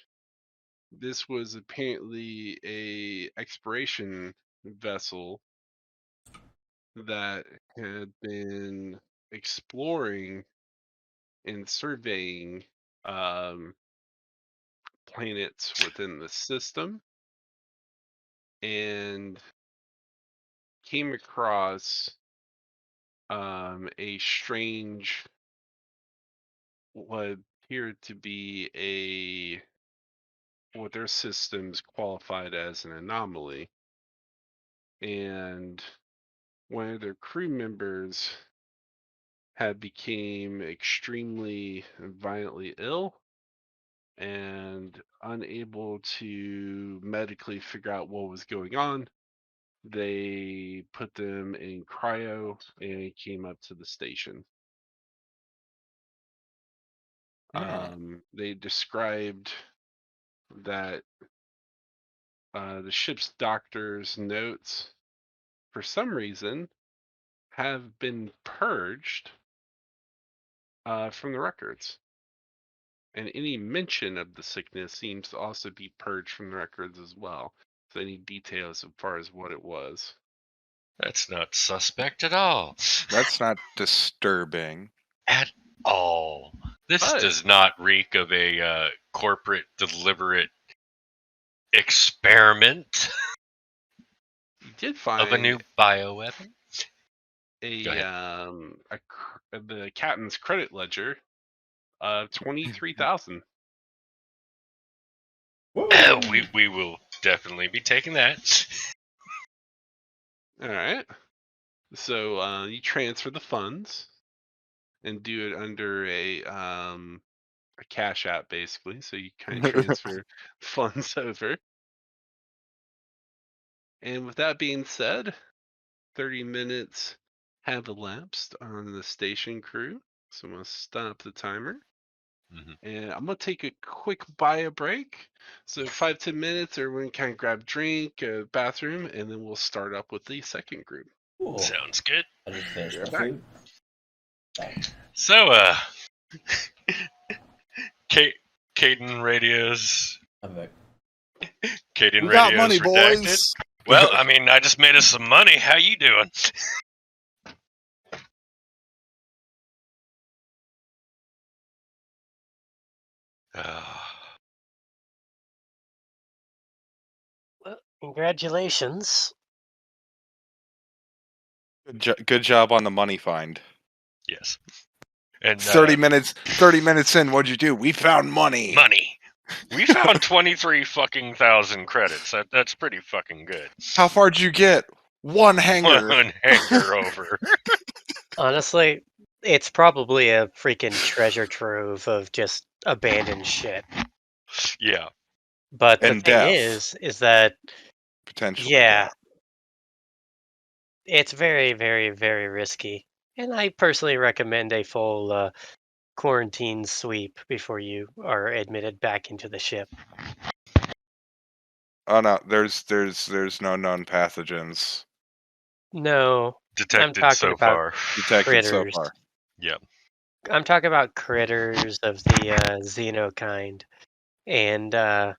This was apparently a exploration vessel that had been exploring and surveying planets within the system, and came across a strange, what appeared to be what their systems qualified as an anomaly, and one of their crew members had became extremely violently ill and unable to medically figure out what was going on. They put them in cryo and came up to the station. They described that the ship's doctor's notes, for some reason, have been purged from the records. And any mention of the sickness seems to also be purged from the records as well. So any details as far as what it was. That's not suspect at all. That's not disturbing. At all. This But does not reek of a corporate deliberate experiment you did of a new find bioweapon. Go a ahead. the captain's credit ledger of 23,000. We will definitely be taking that. All right. So you transfer the funds and do it under a cash app, basically. So you kind of transfer funds over. And with that being said, 30 minutes have elapsed on the station crew. So I'm going to stop the timer. Mhm. And I'm going to take a quick bio break. So 5-10 minutes, everyone kind of grab a drink, a bathroom, and then we'll start up with the second group. Cool. Sounds good. I just finished You're my back. food. Bye. So, Caden radios. I'm back. Caden We got radios money, redacted. boys. Well, I mean, I just made us some money. How you doing? Well, congratulations. Good job on the money find. Yes. And 30 minutes in, what'd you do? We found money. money. We found 23 fucking thousand credits. That's pretty fucking good. How far did you get? One hanger. One hanger over. Honestly, it's probably a freaking treasure trove of just abandoned shit. Yeah. But the And thing death. is that, Potentially yeah, death. it's very, very, very risky. And I personally recommend a full quarantine sweep before you are admitted back into the ship. Oh no, there's no known pathogens No, I'm Detected talking so about far. detected so critters. far. Yep. I'm talking about critters of the xeno kind, and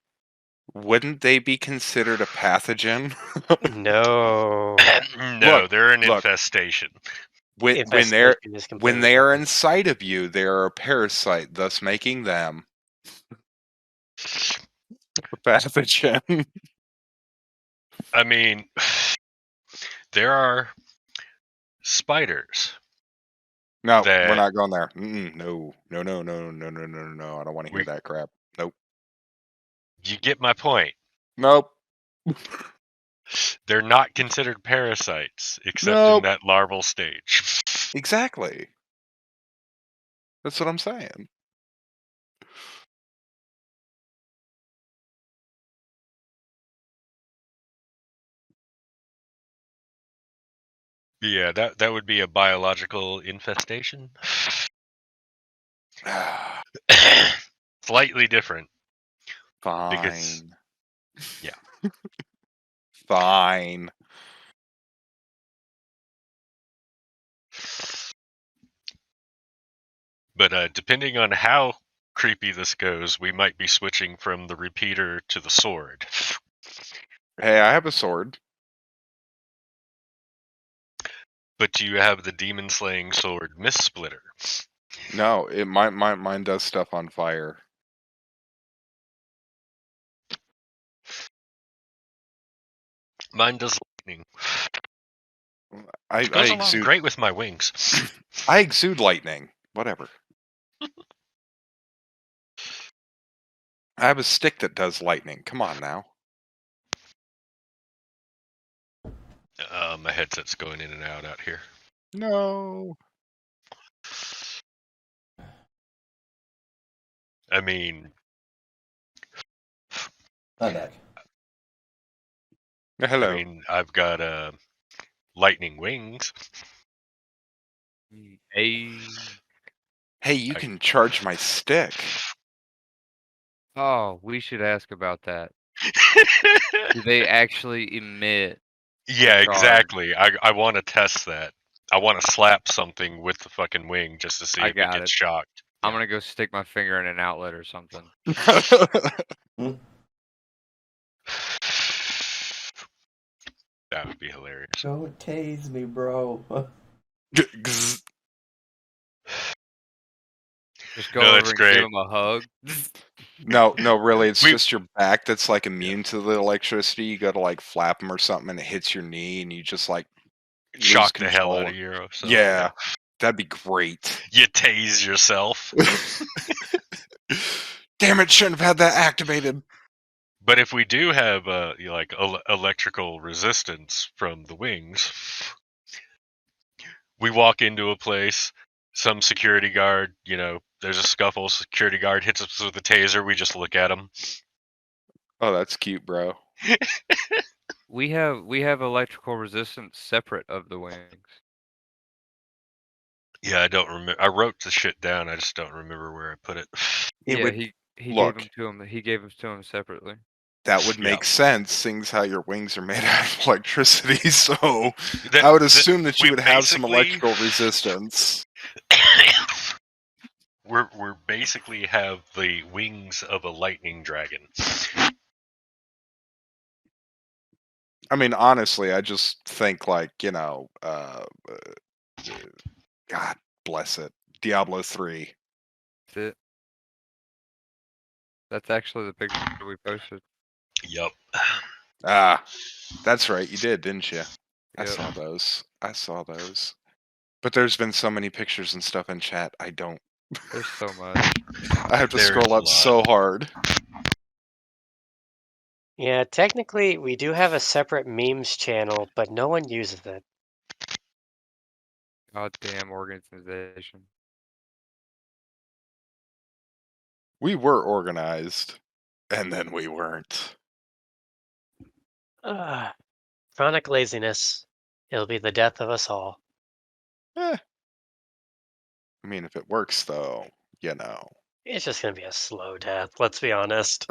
Wouldn't they be considered a pathogen? no No, Look, they're an look. infestation. when infestation is completely they are different. inside of you, they are a parasite, thus making them a pathogen. I mean, there are spiders. No, we're That not going there. No. I don't want to hear we, that crap. Nope. you get my point. Nope. They're not considered parasites except in Nope. that larval stage. Exactly. That's what I'm saying. Yeah, that would be a biological infestation. Slightly different. Because, Fine. yeah. Fine. But depending on how creepy this goes, we might be switching from the repeater to the sword. Hey, I have a sword. But you have the demon slaying sword Mist Splitter. No, mine does stuff on fire. Mine does lightning. I It goes along exude great with my wings. I exude lightning. Whatever. I have a stick that does lightning. Come on now. My headset's going in and out here. No. I mean, I'm back. Hello. I've got lightning wings. Hey. Hey, you I- can charge my stick. Oh, we should ask about that. Do they actually emit? Yeah, charge? exactly. I want to test that. I want to slap something with the fucking wing just to see I if it got gets it. shocked. I'm Yeah. gonna go stick my finger in an outlet or something. That would be hilarious. Don't tase me, bro. Just go No, over that's and give great. him a hug. No, really, it's We- just your back that's like immune to the electricity. You go to like flap them or something, and it hits your knee, and you just like lose Shock the hell control. out of you or something. Yeah, that'd be great. You tase yourself. Damn it! Shouldn't have had that activated. But if we do have electrical resistance from the wings, we walk into a place, some security guard, there's a scuffle, security guard hits us with a taser, we just look at him. Oh, that's cute, bro. We have electrical resistance separate of the wings. Yeah, I don't remember. I wrote the shit down. I just don't remember where I put it. It Yeah, would he look. gave them to him. He gave them to him separately. That would Yeah. make sense, seeing as how your wings are made out of electricity. So That- I would assume that you we would have some basically- electrical resistance. We're basically have the wings of a lightning dragon. I mean, honestly, I just think like God bless it, Diablo 3. That's it. That's actually the picture we posted. Yep. Ah, that's right, you did, didn't you? I Yep. saw those. But there's been so many pictures and stuff in chat. I don't. There's so much. I have to There's scroll a up lot. so hard. Yeah, technically, we do have a separate memes channel, but no one uses it. Goddamn organization. We were organized, and then we weren't. Chronic laziness. It'll be the death of us all. I mean, if it works, though, you know. It's just gonna be a slow death, let's be honest.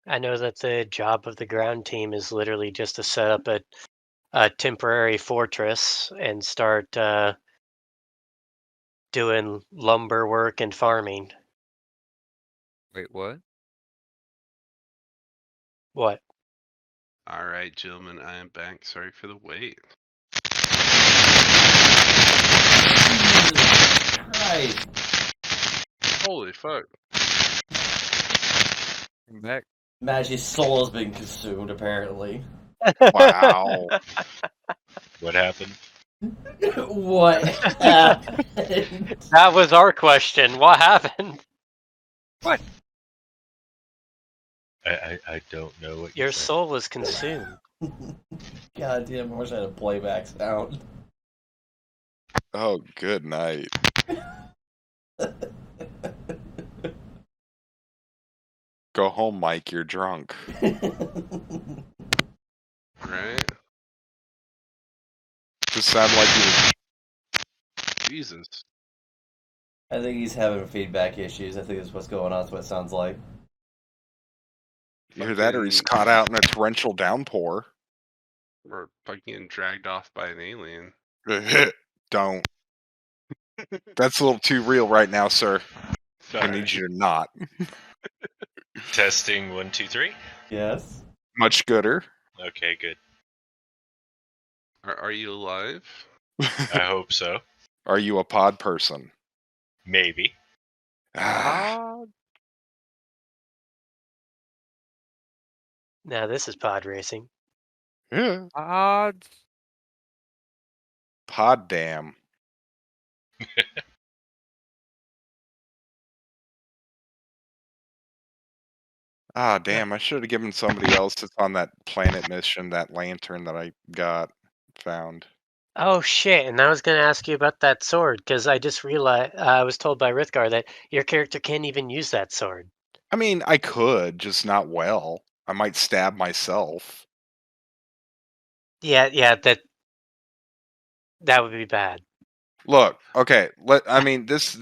I know that the job of the ground team is literally just to set up a temporary fortress and start doing lumber work and farming. Wait, what? What? All right, gentlemen, I am back. Sorry for the wait. Christ. Holy fuck. I'm back. Magi's soul has been consumed, apparently. Wow. What happened? What happened? That was our question. What happened? I don't know what you Your said. soul was consumed. God damn, I wish I had a playback sound. Oh, good night. Go home, Mike. You're drunk. Right? Just sound like you. Jesus. I think he's having feedback issues. I think that's what's going on. That's what it sounds like. Either that or he's Fucking- caught out in a torrential downpour. Or fucking dragged off by an alien. Don't. That's a little too real right now, sir. I Sorry. need you to not. Testing 1, 2, 3. Yes. Much gooder. Okay, good. Are you alive? I hope so. Are you a pod person? Maybe. Ah, Now this is pod racing. Yeah. odds. Pod damn. Ah, damn. I should have given somebody else that's on that planet mission that lantern that I found. Oh shit! And I was going to ask you about that sword because I just realized I was told by Rithgar that your character can't even use that sword. I mean, I could, just not well. I might stab myself. Yeah, that would be bad. Look, okay. I mean, this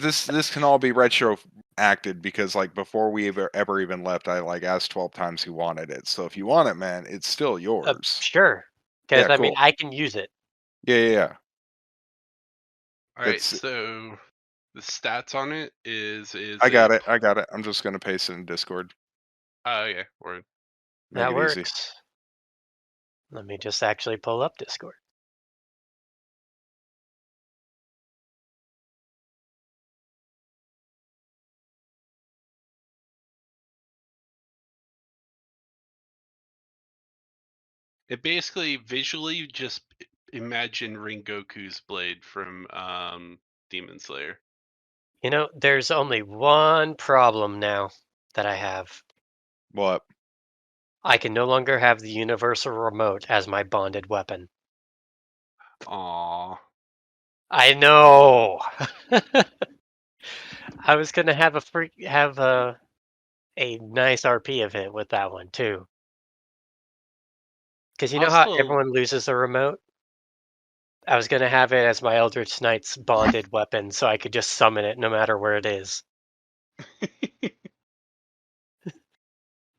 can all be retroacted because, like, before we ever even left, I like asked 12 times who wanted it. So if you want it, man, it's still yours. Sure, because Yeah, I mean cool. I can use it. Yeah. Alright, It's- so the stats on it is I got it. I'm just gonna paste it in Discord. Oh, okay. Word. Make That it easy. works. Let me just actually pull up Discord. It basically visually just imagine Rengoku's blade from Demon Slayer. You know, there's only one problem now that I have. What? I can no longer have the universal remote as my bonded weapon. Aww. I know. I was gonna have a nice RP of it with that one too. Because you know how Also, everyone loses a remote? I was gonna have it as my Eldritch Knight's bonded weapon, so I could just summon it no matter where it is.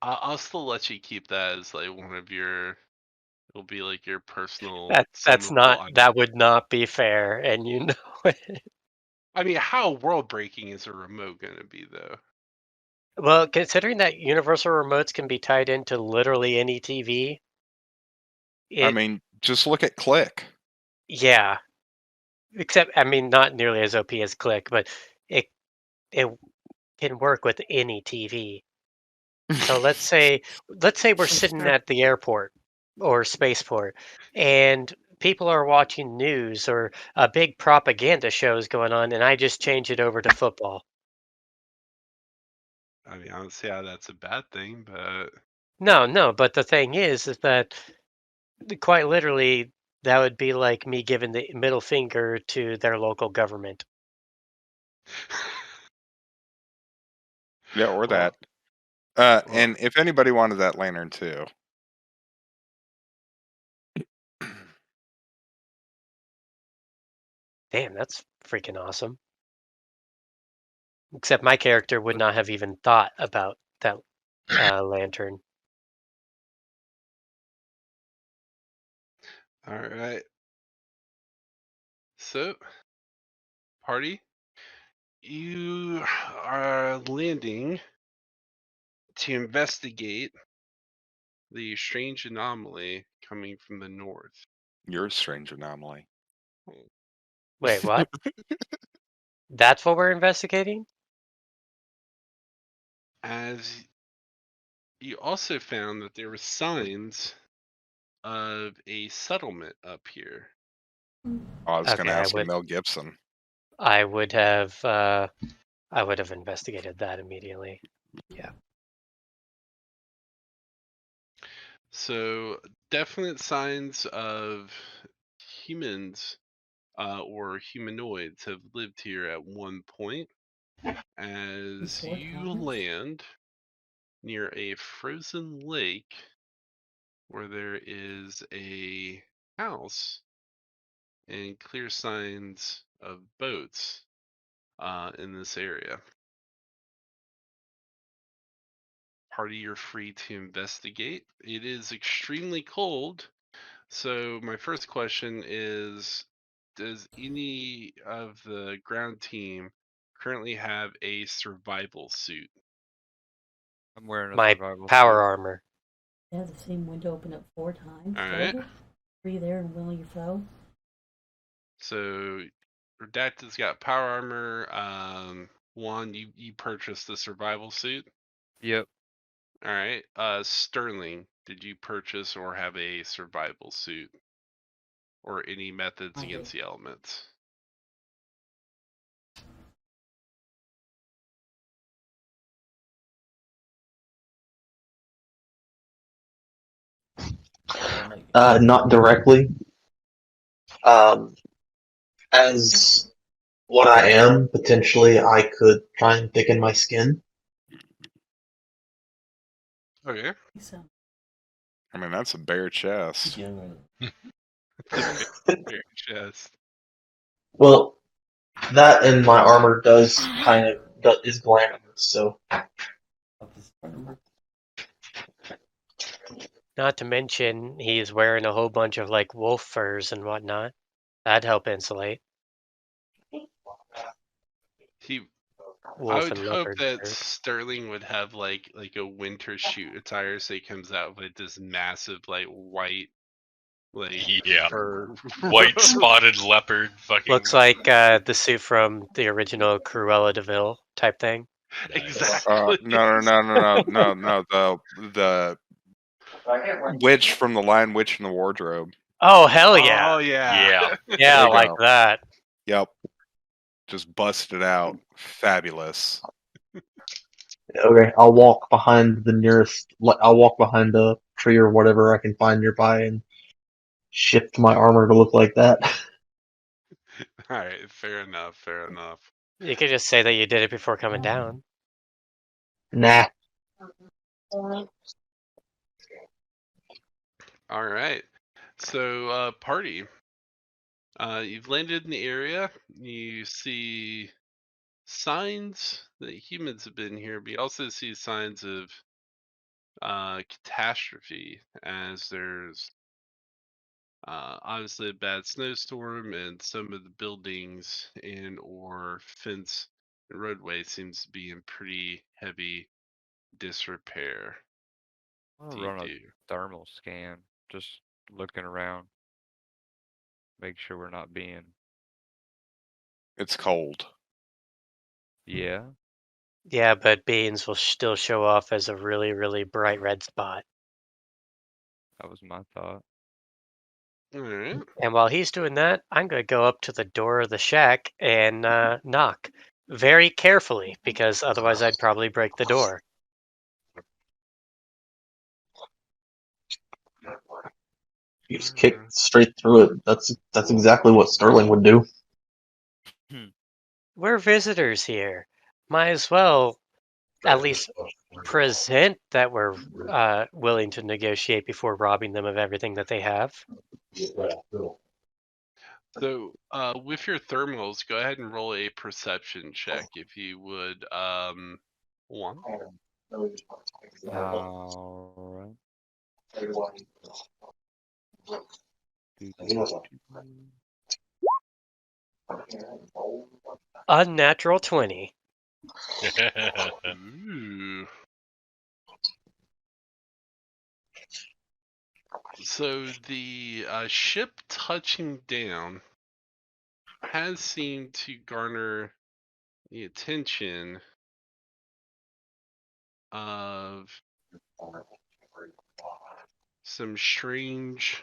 I'll still let you keep that as like one of your. It'll be like your personal. That's summonable not. item. That would not be fair, and you know it. I mean, how world breaking is a remote gonna be though? Well, considering that universal remotes can be tied into literally any TV, I mean, just look at Click. yeah. Except, I mean, not nearly as OP as Click, but it can work with any TV. So let's say we're sitting at the airport or spaceport, and people are watching news or a big propaganda show is going on, and I just change it over to football. I mean, I don't see how that's a bad thing, but No, but the thing is that quite literally that would be like me giving the middle finger to their local government. Yeah, or Well, that. well, And if anybody wanted that lantern too. Damn, that's freaking awesome. Except my character would not have even thought about that lantern. All right. So, party, you are landing to investigate the strange anomaly coming from the north. You're a strange anomaly. Wait, what? That's what we're investigating? As you also found that there were signs of a settlement up here. I was going Okay, to I ask you would. Mel Gibson. I would have investigated that immediately. So, definite signs of humans or humanoids have lived here at one point. As Before you comments? land near a frozen lake where there is a house and clear signs of boats in this area. Party, you're free to investigate. It is extremely cold, so my first question is, does any of the ground team currently have a survival suit? I'm wearing a My survival power suit. armor. They have the same window open up 4 times All right. total. 3 there and will your foe. So Redacted's got power armor. Juan, you purchased the survival suit. Yep. All right. Sterling, did you purchase or have a survival suit or any methods I against did. the elements? Not directly. As what I am, potentially I could try and thicken my skin. Okay. So I mean, that's a bare chest. Bare chest. Well, that and my armor does kind of is glamorous, so Not to mention, he's wearing a whole bunch of like wolf furs and whatnot. That'd help insulate. I Wolf would and hope leopard that fur. Sterling would have like a winter shoot attire, so he comes out with this massive like white Yeah. fur. White spotted leopard fucking. Looks like the suit from the original Cruella de Vil type thing. Exactly. No. The witch from the Lion Witch in the Wardrobe. Oh hell yeah! Oh yeah. Yeah. Yeah, There you like go. that. Yep. Just busted out. Fabulous. okay. I'll walk behind the nearest. I'll walk behind a tree or whatever I can find nearby and shift my armor to look like that. All right. Fair enough. Fair enough. You could just say that you did it before coming down. Nah. All right. So, party. You've landed in the area. You see signs that humans have been here, but you also see signs of catastrophe, as there's obviously a bad snowstorm, and some of the buildings and or fence and roadway seems to be in pretty heavy disrepair. I'm What gonna do you run a do? thermal scan, just looking around, make sure we're not being. It's cold. Yeah. Yeah, but beans will still show off as a really, really bright red spot. That was my thought. All right. And while he's doing that, I'm going to go up to the door of the shack and knock very carefully, because otherwise I'd probably break the door. You just kick straight through it. That's exactly what Sterling would do. We're visitors here. Might as well at least present that we're willing to negotiate before robbing them of everything that they have. So, with your thermals, go ahead and roll a perception check if you would. One. Alright. Unnatural 20. Ooh. So the ship touching down has seemed to garner the attention of some strange,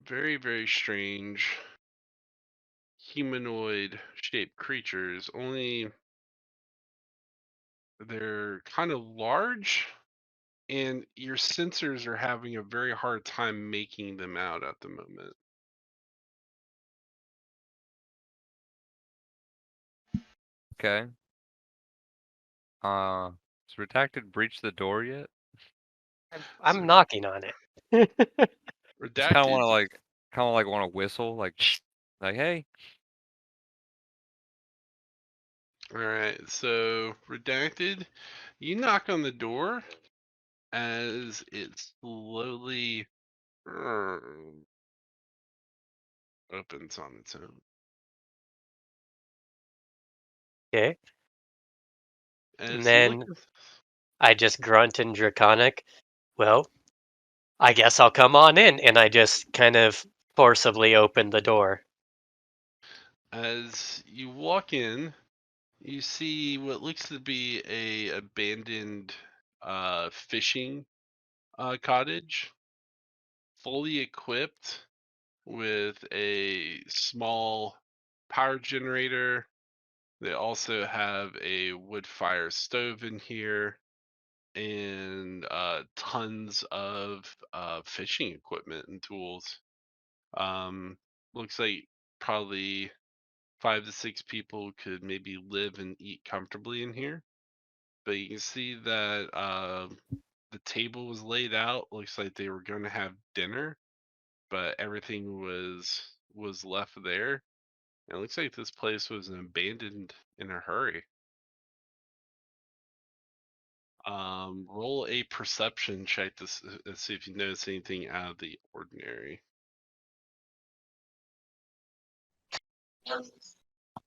very, very strange humanoid shaped creatures. Only they're kind of large, and your sensors are having a very hard time making them out at the moment. Okay. Has Redacted breached the door yet? I'm So- knocking on it. Just kind of want Redacted. to want to whistle, like hey. All right, so Redacted, you knock on the door as it slowly opens on its own. Okay. As And you then look, I just grunt in Draconic. Well, I guess I'll come on in. And I just kind of forcibly open the door. as you walk in, you see what looks to be a abandoned fishing cottage, fully equipped with a small power generator. They also have a wood fire stove in here and tons of fishing equipment and tools. Looks like probably 5 to 6 people could maybe live and eat comfortably in here. But you can see that the table was laid out. Looks like they were going to have dinner, but everything was left there. And it looks like this place was abandoned in a hurry. Roll a perception check to see if you notice anything out of the ordinary.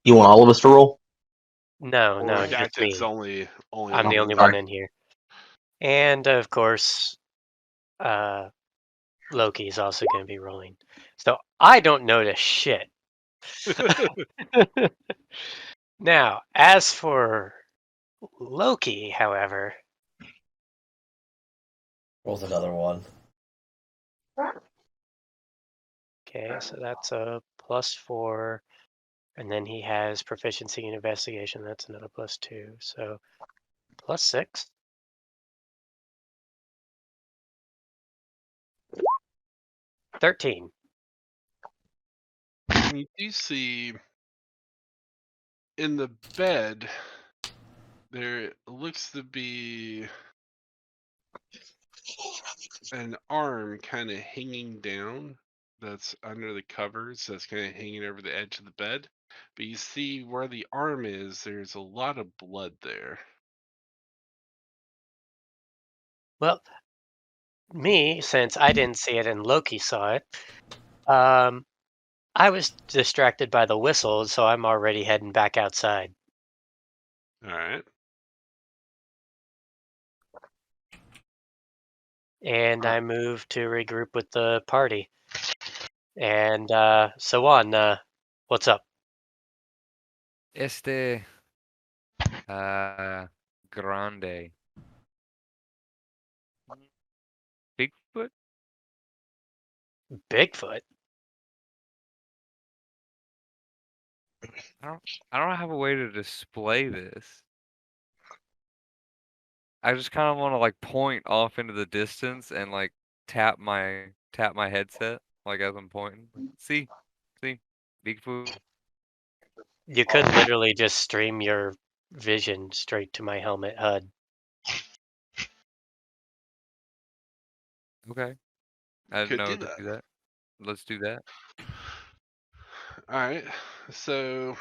You want all of us to roll? No, no, just Redacted's me. only I'm one the only there. one in here. And of course, Loki's also going to be rolling. So I don't notice shit. Now, as for Loki, however, Rolls another one. okay, so that's a +4, and then he has proficiency in investigation. That's another +2, so +6. 13. You do see in the bed there looks to be an arm kind of hanging down that's under the covers, that's kind of hanging over the edge of the bed. But you see where the arm is, there's a lot of blood there. Well, me, since I didn't see it and Loki saw it, I was distracted by the whistle, so I'm already heading back outside. All right. And I move to regroup with the party. And so on, what's up? Grande. Bigfoot? Bigfoot? I don't have a way to display this. I just kind of want to like point off into the distance and like tap my headset like as I'm pointing. See, Bigfoot. You could literally just stream your vision straight to my helmet HUD. Okay, I didn't Could know do to that. do that. Let's do that. All right. So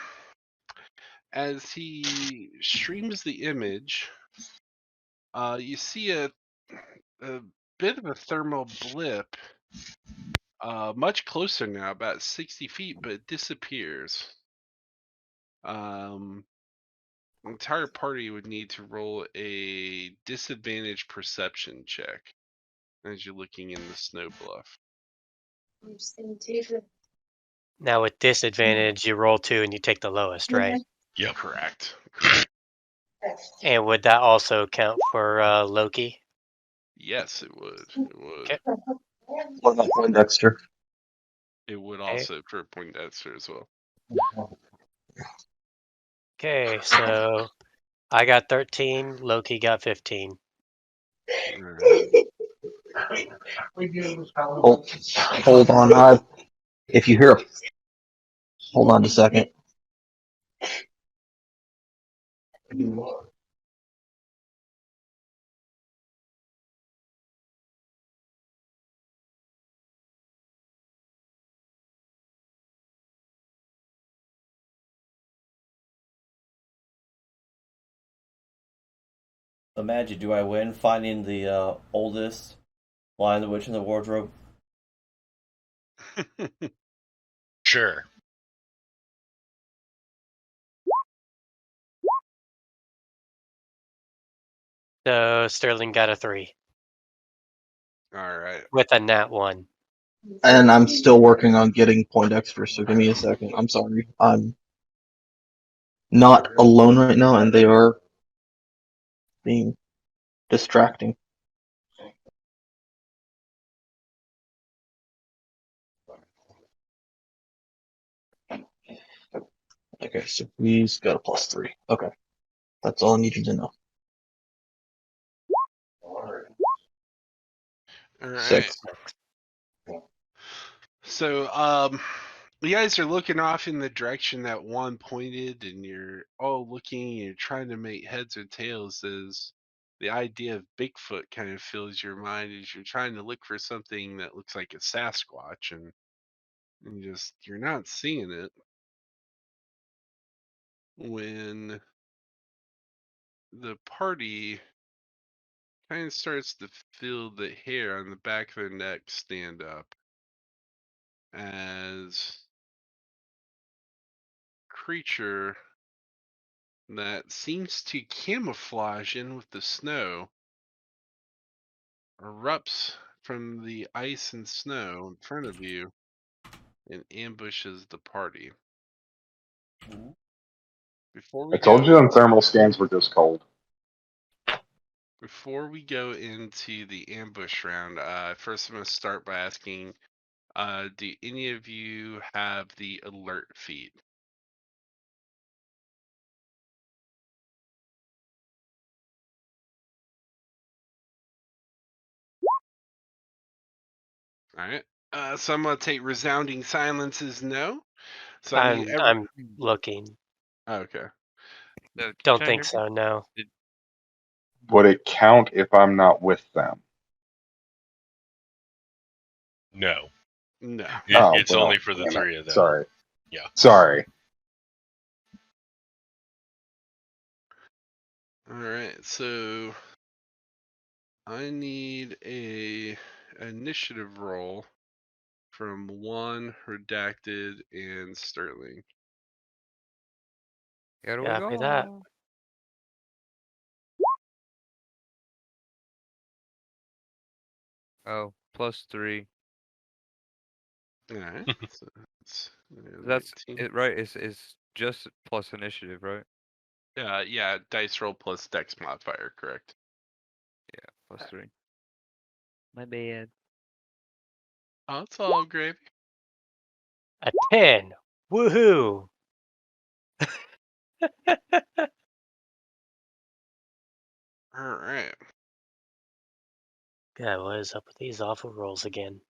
as he streams the image, you see a bit of a thermal blip Much closer now, about 60 feet, but it disappears. Entire party would need to roll a disadvantage perception check as you're looking in the snow bluff. Now with disadvantage, you roll 2 and you take the lowest, right? Yep. Correct. And would that also count for Loki? Yes, it would. It would. Okay. What about Poindexter? It would Okay. also for Poindexter as well. Okay, so I got 13, Loki got 15. All right. Hold on. If you hear, hold on a second. Imagine, do I win finding the oldest Lion the Witch in the wardrobe? Sure. So Sterling got a 3 All right. with a nat 1. And I'm still working on getting Poindexter, so give me a second. I'm sorry. I'm not alone right now, and they are being distracting. Okay, so he's got a +3. Okay. That's all I needed to know. All right. 6. So, you guys are looking off in the direction that one pointed, and you're all looking and you're trying to make heads or tails as the idea of Bigfoot kind of fills your mind as you're trying to look for something that looks like a Sasquatch, and you're not seeing it when the party kind of starts to feel the hair on the back of their neck stand up as creature that seems to camouflage in with the snow erupts from the ice and snow in front of you and ambushes the party. Before I we told you go them thermal scans were just cold. before we go into the ambush round, first I'm going to start by asking, do any of you have the alert feat? All right. So I'm going to take resounding silence as no. So I need I'm looking. Okay. So, Don't can I think hear so, no. Would it count if I'm not with them? No. No. It's well, only for the damn it. 3 of them. Sorry. Yeah. Sorry. All right. So I need a initiative roll from Juan, Redacted, and Sterling. Here we Copy that. go. Oh, +3. All right. So That's 19. it, right? It's just plus initiative, right? Yeah, dice roll plus dex modifier, correct? Yeah, +3. My bad. Oh, it's all gravy. A 10. Woohoo! All right. God, what is up with these awful rolls again?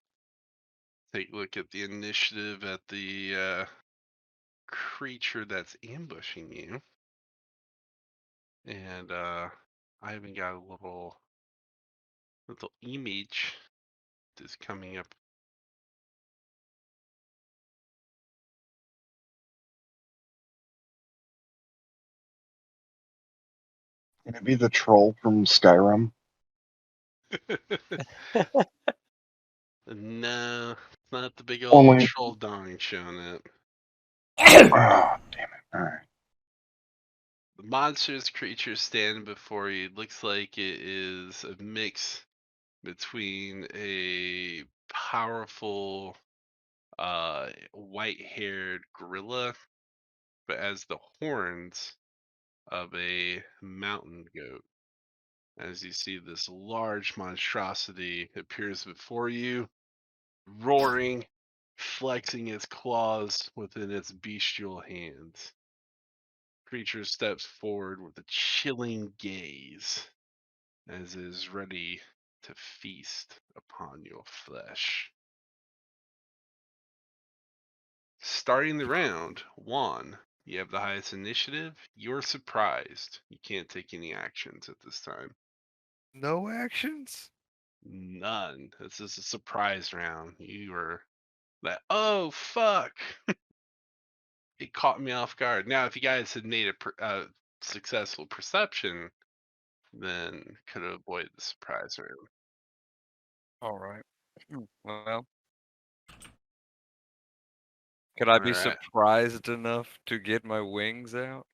Take a look at the initiative at the creature that's ambushing you. And I even got a little image that's coming up. Can it be the troll from Skyrim? No, not the big old Only- troll dong showing up. Oh, damn it. All right. The monstrous creature standing before you looks like it is a mix between a powerful white-haired gorilla, but has the horns of a mountain goat. As you see this large monstrosity appears before you, roaring, flexing its claws within its bestial hands. Creature steps forward with a chilling gaze as it is ready to feast upon your flesh. Starting the round, Juan, you have the highest initiative. You're surprised. You can't take any actions at this time. No actions? None. This is a surprise round. You were like, oh, fuck. It caught me off guard. Now, if you guys had made a successful perception, then could have avoided the surprise round. All right. Well, could I be All right. surprised enough to get my wings out?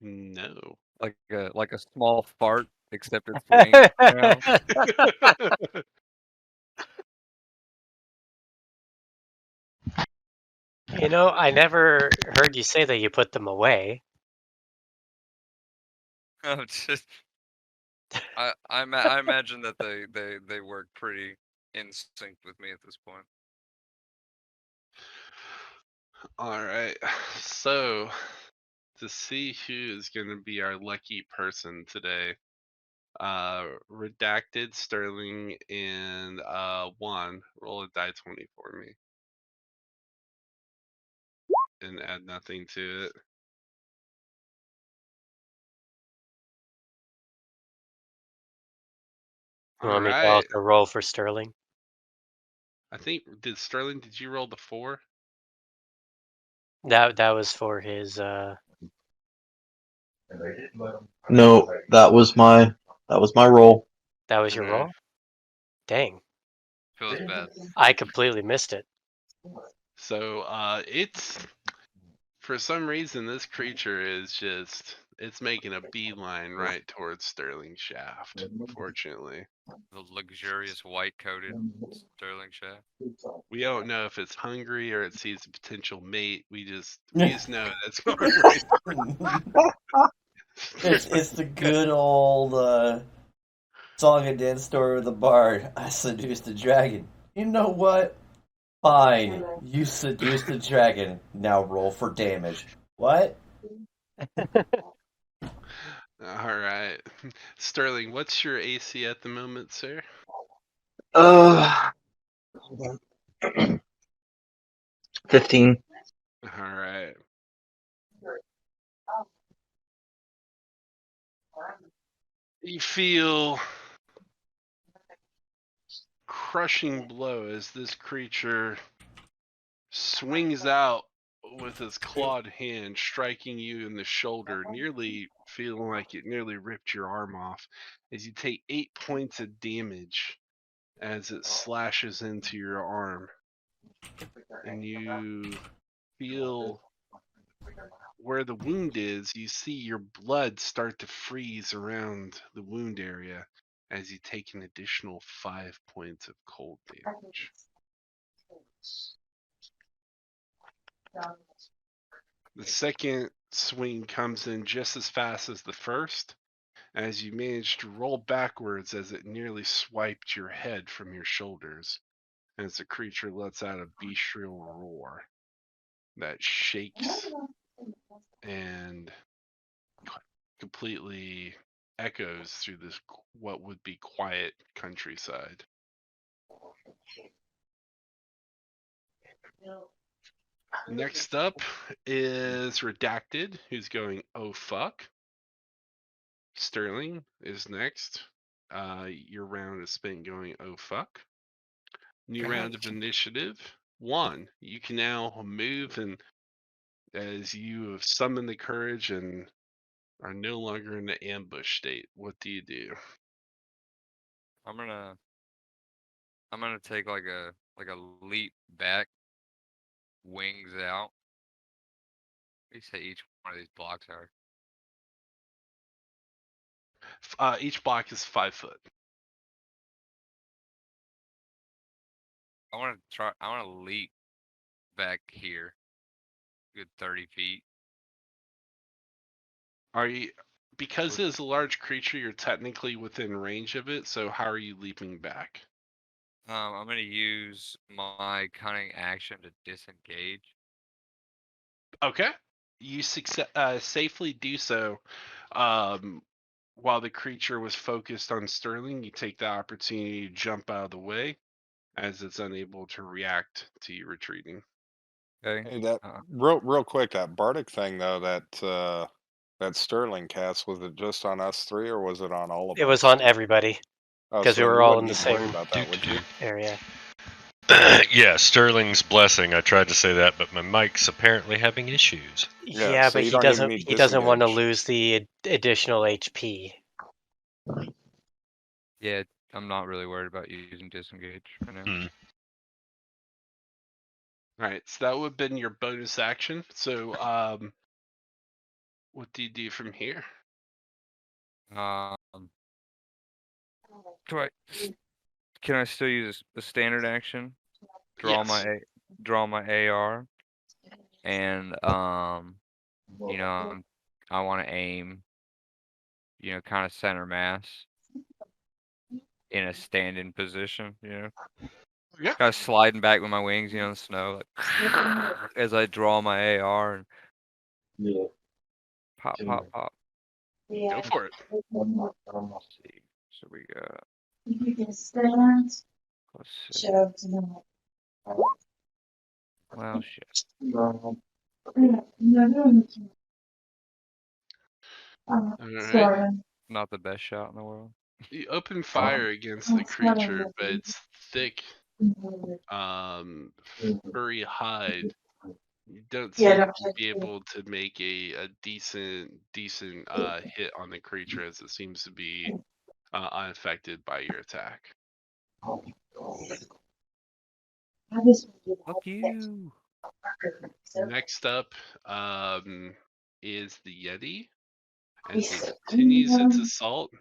No. Like a small fart, except it's wings now. You know, I never heard you say that you put them away. I'm just. I imagine that they work pretty in sync with me at this point. All right. So, to see who is going to be our lucky person today, Redacted, Sterling, and Juan, roll a die 20 for me. And add nothing to it. You All want me to right. also roll for Sterling? I think, Sterling, did you roll the 4? That was for his No, that was my roll. that was your Okay. roll? Dang. Feels bad. I completely missed it. So, it's, for some reason, this creature is just, it's making a beeline right towards Sterling's shaft, unfortunately. The luxurious white-coated sterling shaft. We don't know if it's hungry or it sees a potential mate. We just know that's going right. It's the good old song and dance story of the bard. I seduced a dragon. You know what? Fine. You seduced a dragon. Now roll for damage. What? All right, Sterling, what's your AC at the moment, sir? Hold on. 15. All right. You feel crushing blow as this creature swings out with his clawed hand, striking you in the shoulder, nearly feeling like it nearly ripped your arm off, as you take 8 points of damage as it slashes into your arm. And you feel where the wound is, you see your blood start to freeze around the wound area as you take an additional 5 points of cold damage. The second swing comes in just as fast as the first, as you manage to roll backwards as it nearly swiped your head from your shoulders, as the creature lets out a bestial roar that shakes and completely echoes through this what would be quiet countryside. Next up is Redacted, who's going, oh fuck. Sterling is next. Your round is spent going, oh fuck. New round of initiative. 1. You can now move, and as you have summoned the courage and are no longer in the ambush state, what do you do? I'm gonna I'm gonna take like a leap back, wings out. What do you say each one of these blocks are? Each block is 5 foot. I want to try. I want to leap back here, good 30 feet. Are you? Because it is a large creature, you're technically within range of it. So how are you leaping back? I'm gonna use my cunning action to disengage. Okay. You safely do so. While the creature was focused on Sterling, you take the opportunity to jump out of the way as it's unable to react to you retreating. Okay. Hey, that real quick, that Bardic thing though, that Sterling cast, was it just on us three or was it on all of It us? was on everybody Oh, because so we then were you all in wouldn't the need to worry same about that, would you? area. Yeah, Sterling's blessing. I tried to say that, but my mic's apparently having issues. Yeah, Yeah, so but you he don't even doesn't. need He doesn't want to disengage. lose the additional HP. Yeah, I'm not really worried about using disengage right now. Hmm. All right, so that would have been your bonus action. So, what do you do from here? Can I still use a standard action? Draw Yes. my AR, and you know, I want to aim, you know, kind of center mass in a standing position, you know, Yeah. kind of sliding back with my wings, you know, in the snow, like as I draw my AR and pop, pop, pop. Go for it. Let's see. So we got. Let's see. Well, shit. All right. Not the best shot in the world. You open fire against the creature, but its thick, furry hide. You don't seem to be able to make a decent hit on the creature, as it seems to be unaffected by your attack. Fuck you. Next up is the Yeti, as it continues its assault,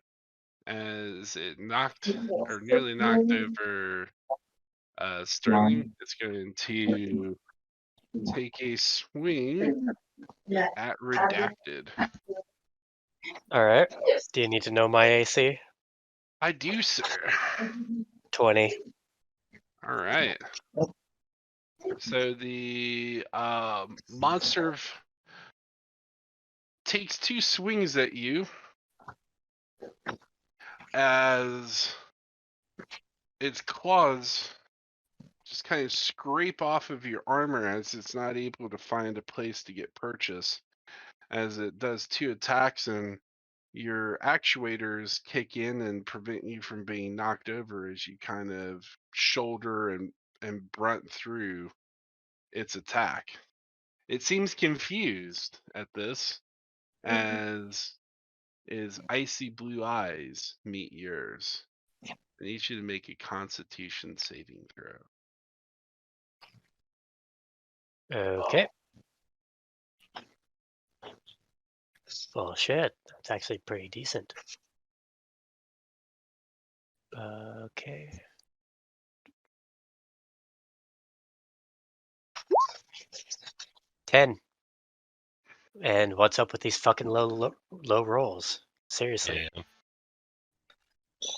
as it knocked or nearly knocked over Sterling. It's going to take a swing at Redacted. All right. Do you need to know my AC? I do, sir. 20. All right. So the monster takes 2 swings at you as its claws just kind of scrape off of your armor as it's not able to find a place to get purchase. As it does 2 attacks and your actuators kick in and prevent you from being knocked over as you kind of shoulder and brunt through its attack. It seems confused at this, as its icy blue eyes meet yours. I need you to make a Constitution saving throw. Okay. Well, shit. That's actually pretty decent. Okay. $10. And what's up with these fucking low rolls? Seriously. Yeah.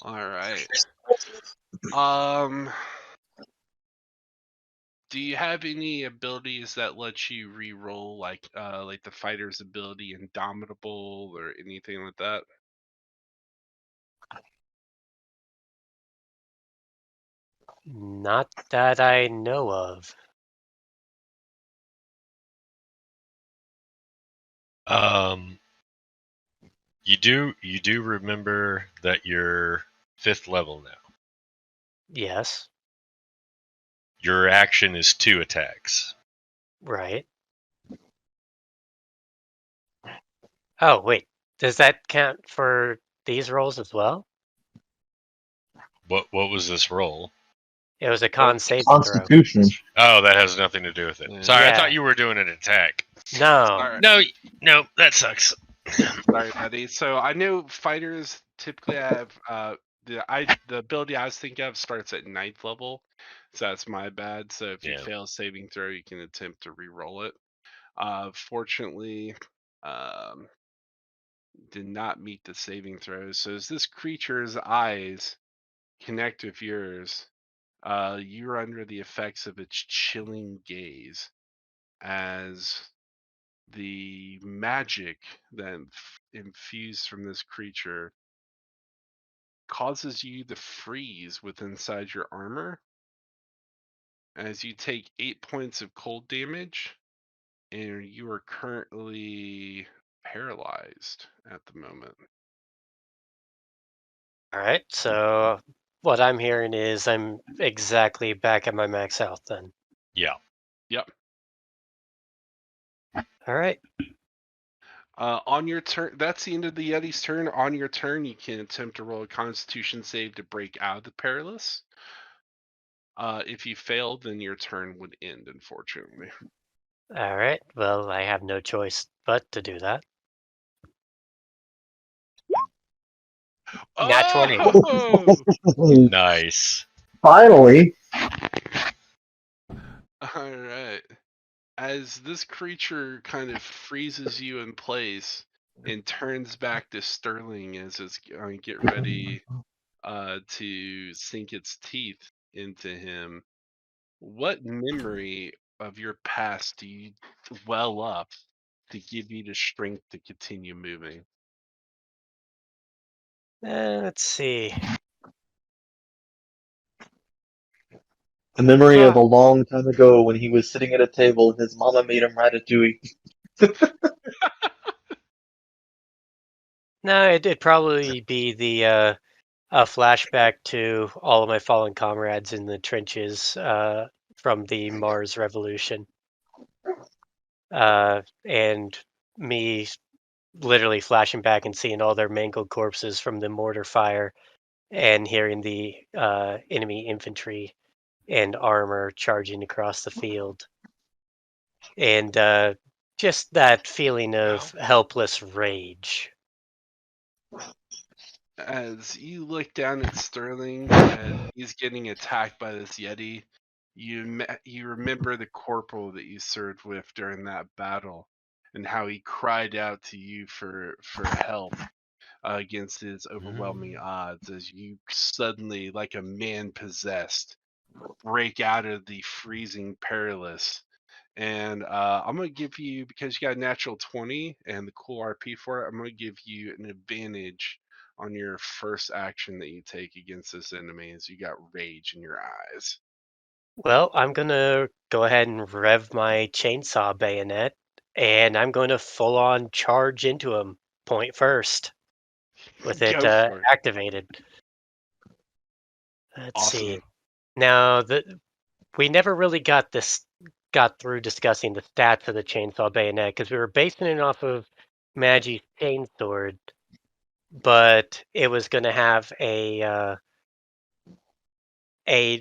All right. Do you have any abilities that let you re-roll, like the fighter's ability Indomitable or anything like that? Not that I know of. You do remember that you're 5th level now. Yes. Your action is 2 attacks. Right. Oh, wait. Does that count for these rolls as well? What was this roll? It was a con saving throw. Constitution. Oh, that has nothing to do with it. Yeah. Sorry, I Yeah. thought you were doing an attack. No. Sorry. No, that sucks. Sorry, buddy. So I know fighters typically have the ability I was thinking of starts at 9th level, so that's my bad. So if you Yeah. fail a saving throw, you can attempt to re-roll it. Fortunately, did not meet the saving throw. So as this creature's eyes connect with yours, you're under the effects of its chilling gaze as the magic that infused from this creature causes you to freeze with inside your armor as you take 8 points of cold damage, and you are currently paralyzed at the moment. All right. So what I'm hearing is I'm exactly back at my max health then. Yeah. Yep. All right. On your turn, that's the end of the Yeti's turn. On your turn, you can attempt to roll a Constitution save to break out of the paralysis. If you fail, then your turn would end, unfortunately. All right. Well, I have no choice but to do that. Nat 20. Oh! Nice. Finally. All right. As this creature kind of freezes you in place and turns back to Sterling as it's going to get ready to sink its teeth into him, what memory of your past do you well up to give you the strength to continue moving? Let's see. A memory of a long time ago when he was sitting at a table and his mama made him ratatouille. No, it'd probably be the a flashback to all of my fallen comrades in the trenches from the Mars Revolution, and me literally flashing back and seeing all their mangled corpses from the mortar fire, and hearing the enemy infantry and armor charging across the field, and just that feeling of helpless rage. As you look down at Sterling as he's getting attacked by this Yeti, you remember the corporal that you served with during that battle and how he cried out to you for help against his overwhelming odds as you suddenly, like a man possessed, break out of the freezing paralysis. And I'm going to give you, because you got a natural 20 and the cool RP for it, I'm going to give you an advantage on your first action that you take against this enemy as you got rage in your eyes. Well, I'm gonna go ahead and rev my chainsaw bayonet, and I'm going to full on charge into him, point first, with it Go for it. activated. Let's see. Awesome. Now, we never really got through discussing the stats of the chainsaw bayonet because we were basing it off of Magi's chainsword, but it was going to have a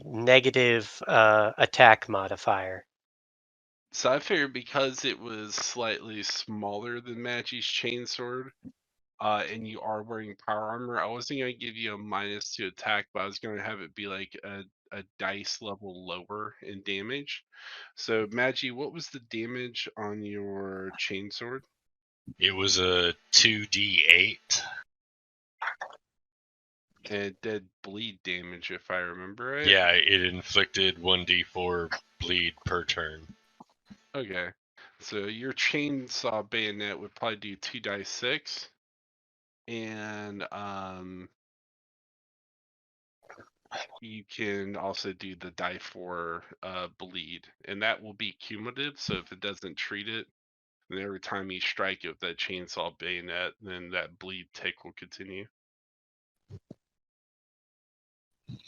negative attack modifier. So I figured because it was slightly smaller than Magi's chainsword, and you are wearing power armor, I wasn't going to give you a -2 attack, but I was going to have it be like a dice level lower in damage. So, Magi, what was the damage on your chainsword? It was a 2d8. And it did bleed damage, if I remember right. Yeah, it inflicted 1d4 bleed per turn. Okay. So your chainsaw bayonet would probably do 2d6. And you can also do the die 4 bleed. And that will be cumulative, so if it doesn't treat it, then every time you strike it with that chainsaw bayonet, then that bleed tick will continue.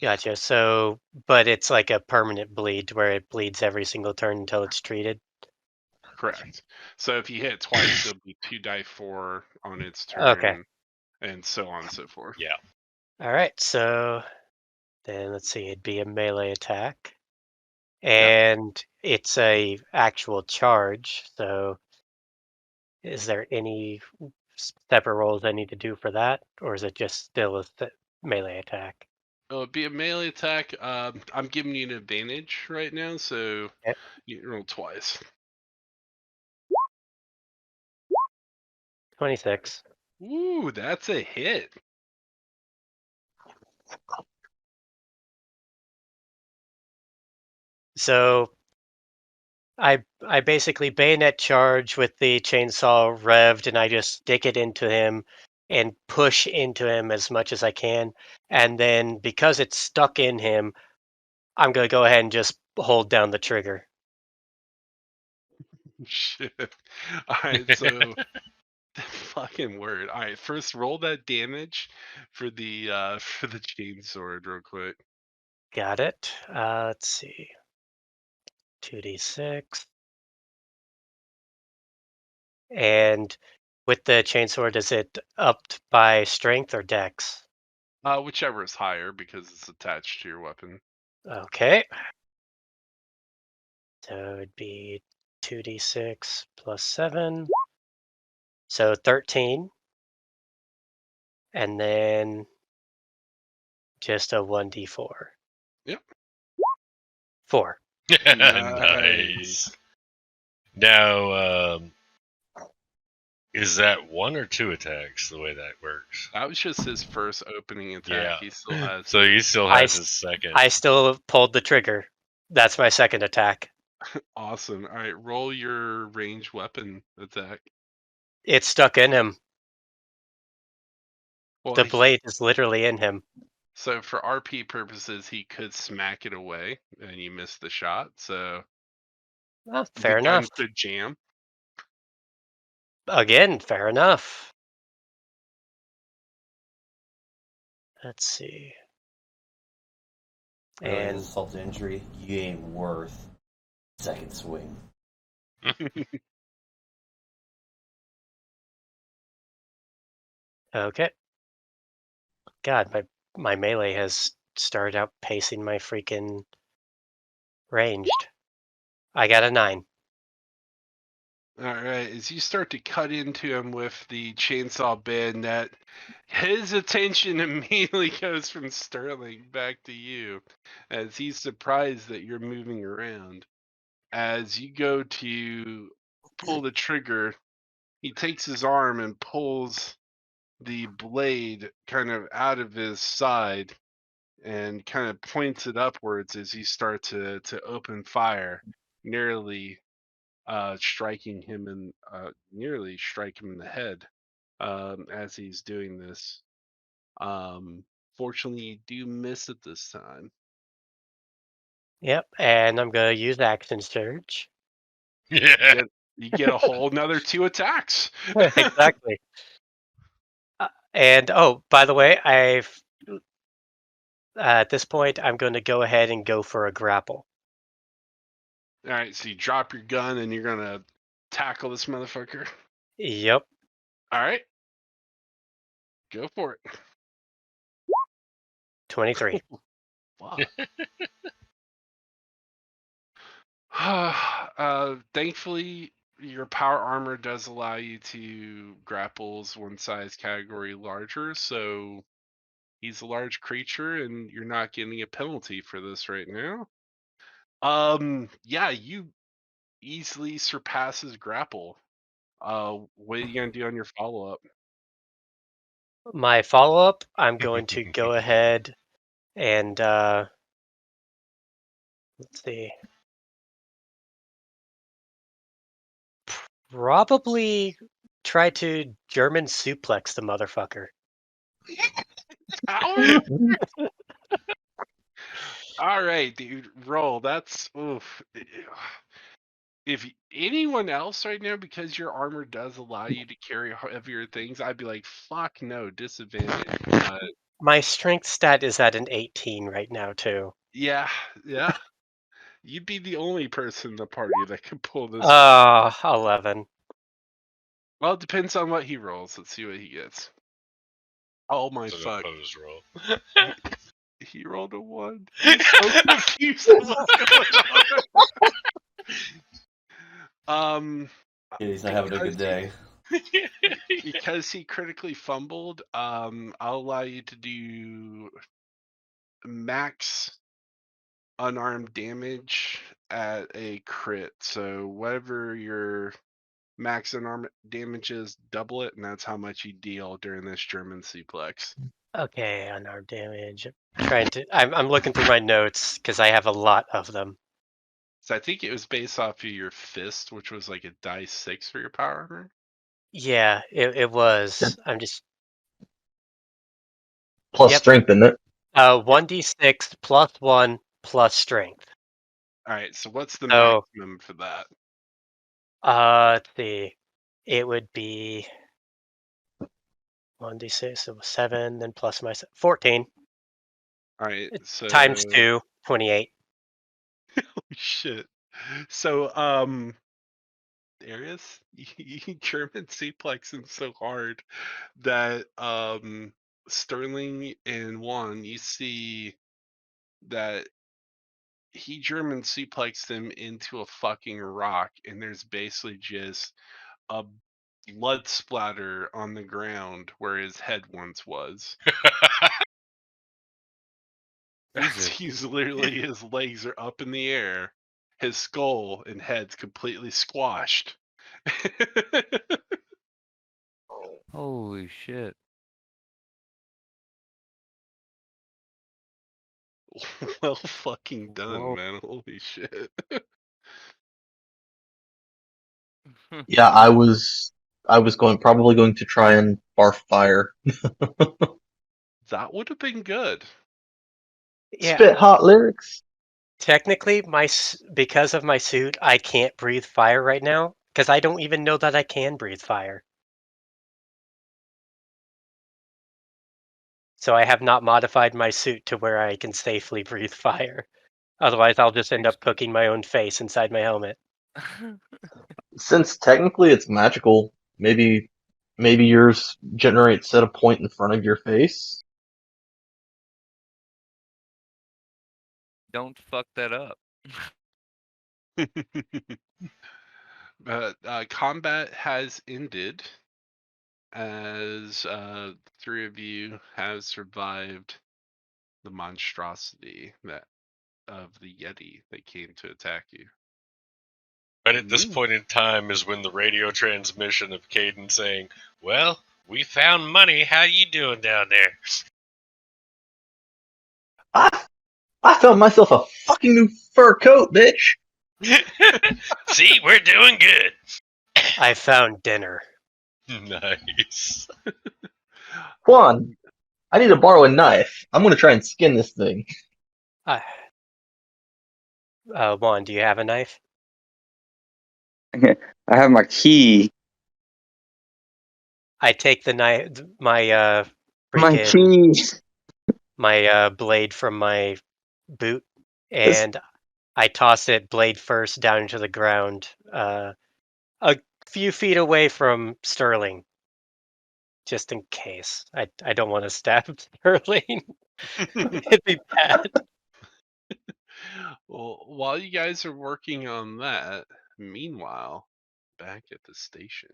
Gotcha. So, but it's like a permanent bleed where it bleeds every single turn until it's treated. Correct. So if you hit twice, it'll be 2d4 on its turn. Okay. And so on and so forth. Yeah. All right. So Then let's see, it'd be a melee attack. And it's a actual charge, so is there any separate rolls I need to do for that? Or is it just still a melee attack? It'll be a melee attack. I'm giving you an advantage right now, so Yep. you roll twice. 26. Ooh, that's a hit. So I basically bayonet charge with the chainsaw revved, and I just stick it into him and push into him as much as I can. And then because it's stuck in him, I'm gonna go ahead and just hold down the trigger. Shit. All right, so fucking word. All right, first roll that damage for the chainsword real quick. Got it. Let's see. 2d6. And with the chainsword, is it upped by strength or dex? Whichever is higher because it's attached to your weapon. Okay. So it'd be 2d6 plus 7. So 13. And then just a 1d4. Yep. 4. Nice. Now, is that 1 or 2 attacks the way that works? That was just his first opening attack. Yeah. He still has. So he still has his second. I still pulled the trigger. That's my second attack. Awesome. All right, roll your ranged weapon attack. It's stuck in him. Well, The blade is literally in him. So for RP purposes, he could smack it away, and you missed the shot. So Well, fair the gun enough. could jam. Again, fair enough. Let's see. Really, And assault to injury, you ain't worth second swing. okay. God, my melee has started outpacing my freaking ranged. I got a 9. All right, as you start to cut into him with the chainsaw bayonet, his attention immediately goes from Sterling back to you, as he's surprised that you're moving around. As you go to pull the trigger, he takes his arm and pulls the blade kind of out of his side and kind of points it upwards as you start to open fire, nearly striking him in nearly strike him in the head as he's doing this. Fortunately, you do miss it this time. Yep, and I'm going to use action surge. Yeah. You get a whole another 2 attacks. exactly. And oh, by the way, at this point, I'm going to go ahead and go for a grapple. All right, so you drop your gun and you're gonna tackle this motherfucker. Yep. All right, go for it. 23. Fuck. Thankfully, your power armor does allow you to grapple as one size category larger, so he's a large creature and you're not getting a penalty for this right now. Yeah, you easily surpass his grapple. What are you gonna do on your follow-up? My follow-up, I'm going to go ahead and let's see. Probably try to German suplex the motherfucker. Power? All right, dude, roll. That's oof. If anyone else right now, because your armor does allow you to carry heavier things, I'd be like, fuck no, disadvantage. But My strength stat is at an 18 right now, too. yeah, you'd be the only person in the party that could pull this. 11. Well, it depends on what he rolls. Let's see what he gets. Oh my It's an fuck! opposed roll. He rolled a 1. He's so confused at what's going on. He's not having a good day. Because he critically fumbled, I'll allow you to do max unarmed damage at a crit. So whatever your max unarmed damage is, double it, and that's how much you deal during this German suplex. Okay, unarmed damage. I'm looking through my notes because I have a lot of them. So I think it was based off of your fist, which was like a dice 6 for your power armor. Yeah, it was. I'm just Plus Yep. strength, isn't it? 1d6 plus 1 plus strength. All right, so what's the So maximum for that? let's see. It would be 1d6, so 7, then plus my 14 All right, so times 2, 28. Holy shit. So Darius, you German suplex him so hard that Sterling and Juan, you see that he German suplexed him into a fucking rock, and there's basically just a blood splatter on the ground where his head once was. He's literally, his legs are up in the air, his skull and head's completely squashed. Holy shit. Well fucking done, Whoa. man. Holy shit. Yeah, I was probably going to try and barf fire. That would have been good. Yeah, Spit hot lyrics. technically, because of my suit, I can't breathe fire right now because I don't even know that I can breathe fire. So I have not modified my suit to where I can safely breathe fire. Otherwise, I'll just end up cooking my own face inside my helmet. Since technically it's magical, maybe yours generates at a point in front of your face. Don't fuck that up. But combat has ended as 3 of you have survived the monstrosity of the Yeti that came to attack you. But at this point in time is when the radio transmission of Caden saying, "Well, we found money. How you doing down there?" I found myself a fucking new fur coat, bitch. See, we're doing good. I found dinner. Nice. Juan, I need to borrow a knife. I'm gonna try and skin this thing. Juan, do you have a knife? I have my key. I take the knife, My freaking key. my blade from my boot, and I toss it blade first down into the ground, a few feet away from Sterling, just in case. I don't want to stab Sterling. It'd be bad. Well, while you guys are working on that, meanwhile, back at the station.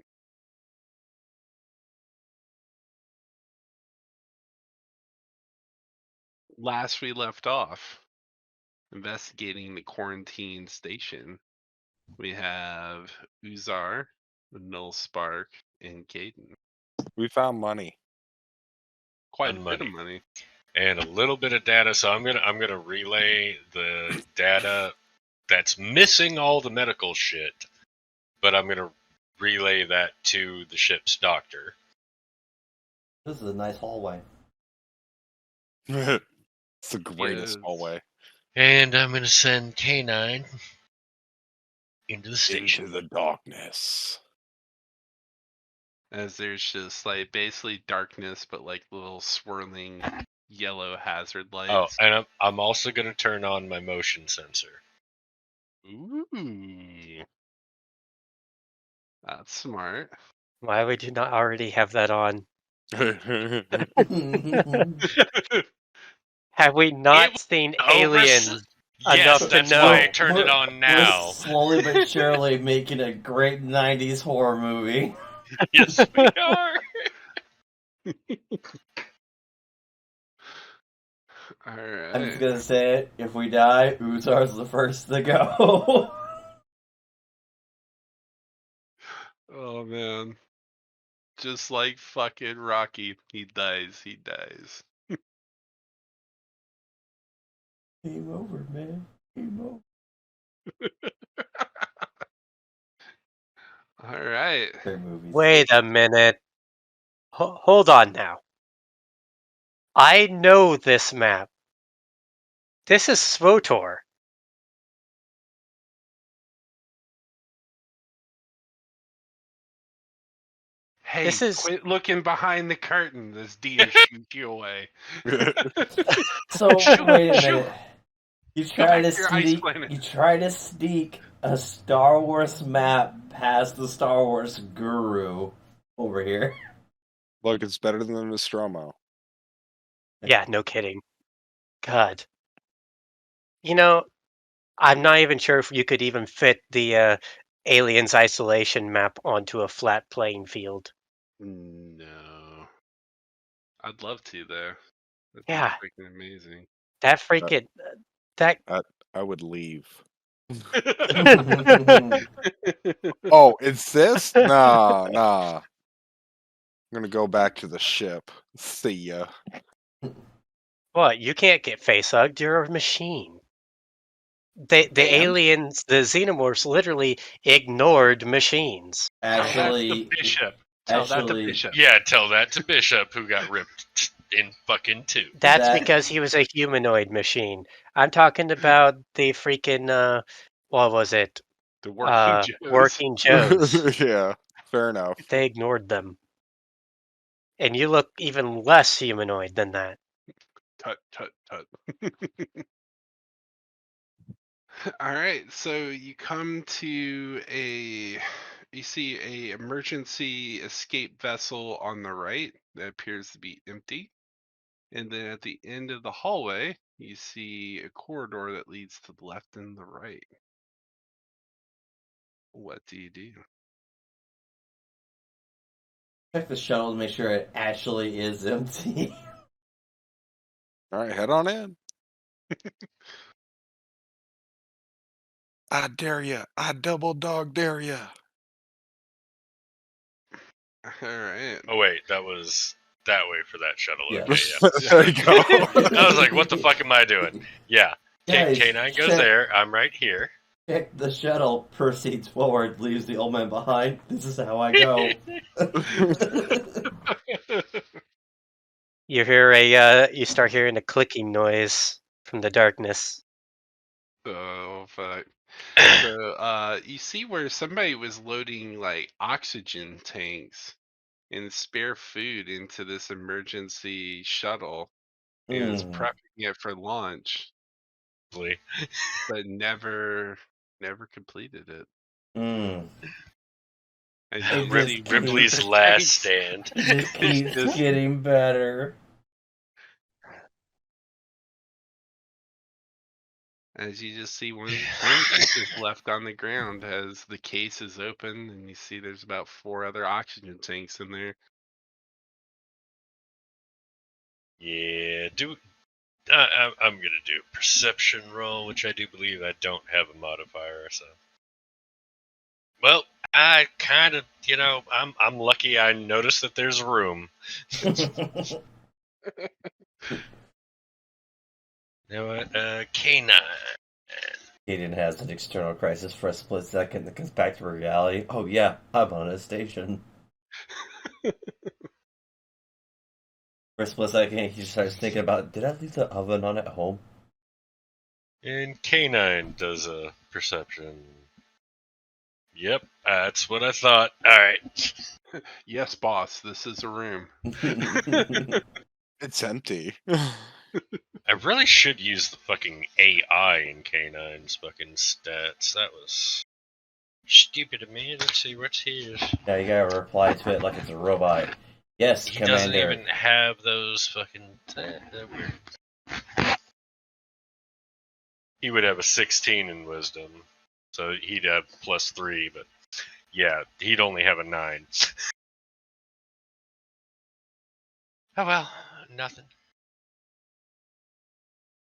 Last we left off, investigating the quarantine station, we have Uzar, Null Spark, and Caden. We found money. Quite a And bit of money. money. And a little bit of data. So I'm gonna relay the data that's missing all the medical shit, but I'm gonna relay that to the ship's doctor. This is a nice hallway. It's the greatest Yes. hallway. And I'm gonna send K9 into the station. Into the darkness. As there's just like basically darkness, but like little swirling yellow hazard Oh, lights. and I'm also gonna turn on my motion sensor. Ooh. That's smart. Why would you not already have that on? Have we not was seen over- aliens Yes, enough to that's know? why I turned it on We're now. slowly but surely making a great 90s horror movie. Yes, we are. I'm just Alright. gonna say it. If we die, Uzar's the first to go. Oh man. Just like fucking Rocky. He dies. Game over, man. Game over. Alright. Great movies. Wait a minute. Hold on now. I know this map. This is Svotor. Hey, This is- quit looking behind the curtain. This deer shoot you away. So wait a minute. You Go try back to to your ice sneak. planet. You try to sneak a Star Wars map past the Star Wars guru over here. Look, it's better than the Nostromo. Yeah, no kidding. God. You know, I'm not even sure if you could even fit the aliens isolation map onto a flat playing field. No. I'd love to, though. That'd Yeah. be freaking amazing. That freaking that I would leave. Hmm. Oh, it's this? Nah. I'm gonna go back to the ship. See ya. what? You can't get face hugged. You're a machine. The And? aliens, the xenomorphs, literally ignored machines. Actually, Bishop. Tell that to actually, Bishop. Yeah, tell that to Bishop, who got ripped in fucking two. That's That- because he was a humanoid machine. I'm talking about the freaking what was it? The working Joes. Working Joes. Yeah, fair enough. They ignored them. And you look even less humanoid than that. Tut, tut, tut. Alright, so you come to you see a emergency escape vessel on the right that appears to be empty. And then at the end of the hallway, you see a corridor that leads to the left and the right. What do you do? check the shuttle to make sure it actually is empty. All right, head on in. I dare ya. I double dog dare ya. Alright. Oh wait, that was that way for that shuttle. Yeah. Okay, yeah. There you go. I was like, what the fuck am I doing? Yeah. Guys, K9 goes check- there. I'm right here. Check the shuttle proceeds forward, leaves the old man behind. This is how I go. You hear you start hearing a clicking noise from the darkness. Oh fuck. So you see where somebody was loading like oxygen tanks and spare food into this emergency shuttle and was prepping it for launch, but never completed it. Mm. And It you just see keeps- Ripley's there's last tanks- stand. It just keeps Just- getting better. As you just see one tank that's just left on the ground as the case is open, and you see there's about 4 other oxygen tanks in there. Yeah, I'm gonna do a perception roll, which I do believe I don't have a modifier. So, well, I kind of, I'm lucky. I noticed that there's room. You know what? K9. Kaden has an external crisis for a split second that comes back to reality. Oh yeah, I'm on a station. For a split second, he starts thinking about, did I leave the oven on at home? And K9 does a perception. Yep, that's what I thought. All right. Yes, boss, this is a room. It's empty. I really should use the fucking AI in K9's fucking stats. That was stupid of me. Let's see what's his. Yeah, you gotta reply to it like it's a robot. Yes, He Commander. doesn't even have those fucking. Weird. he would have a 16 in wisdom, so he'd have +3. But yeah, he'd only have a 9. Oh well, nothing.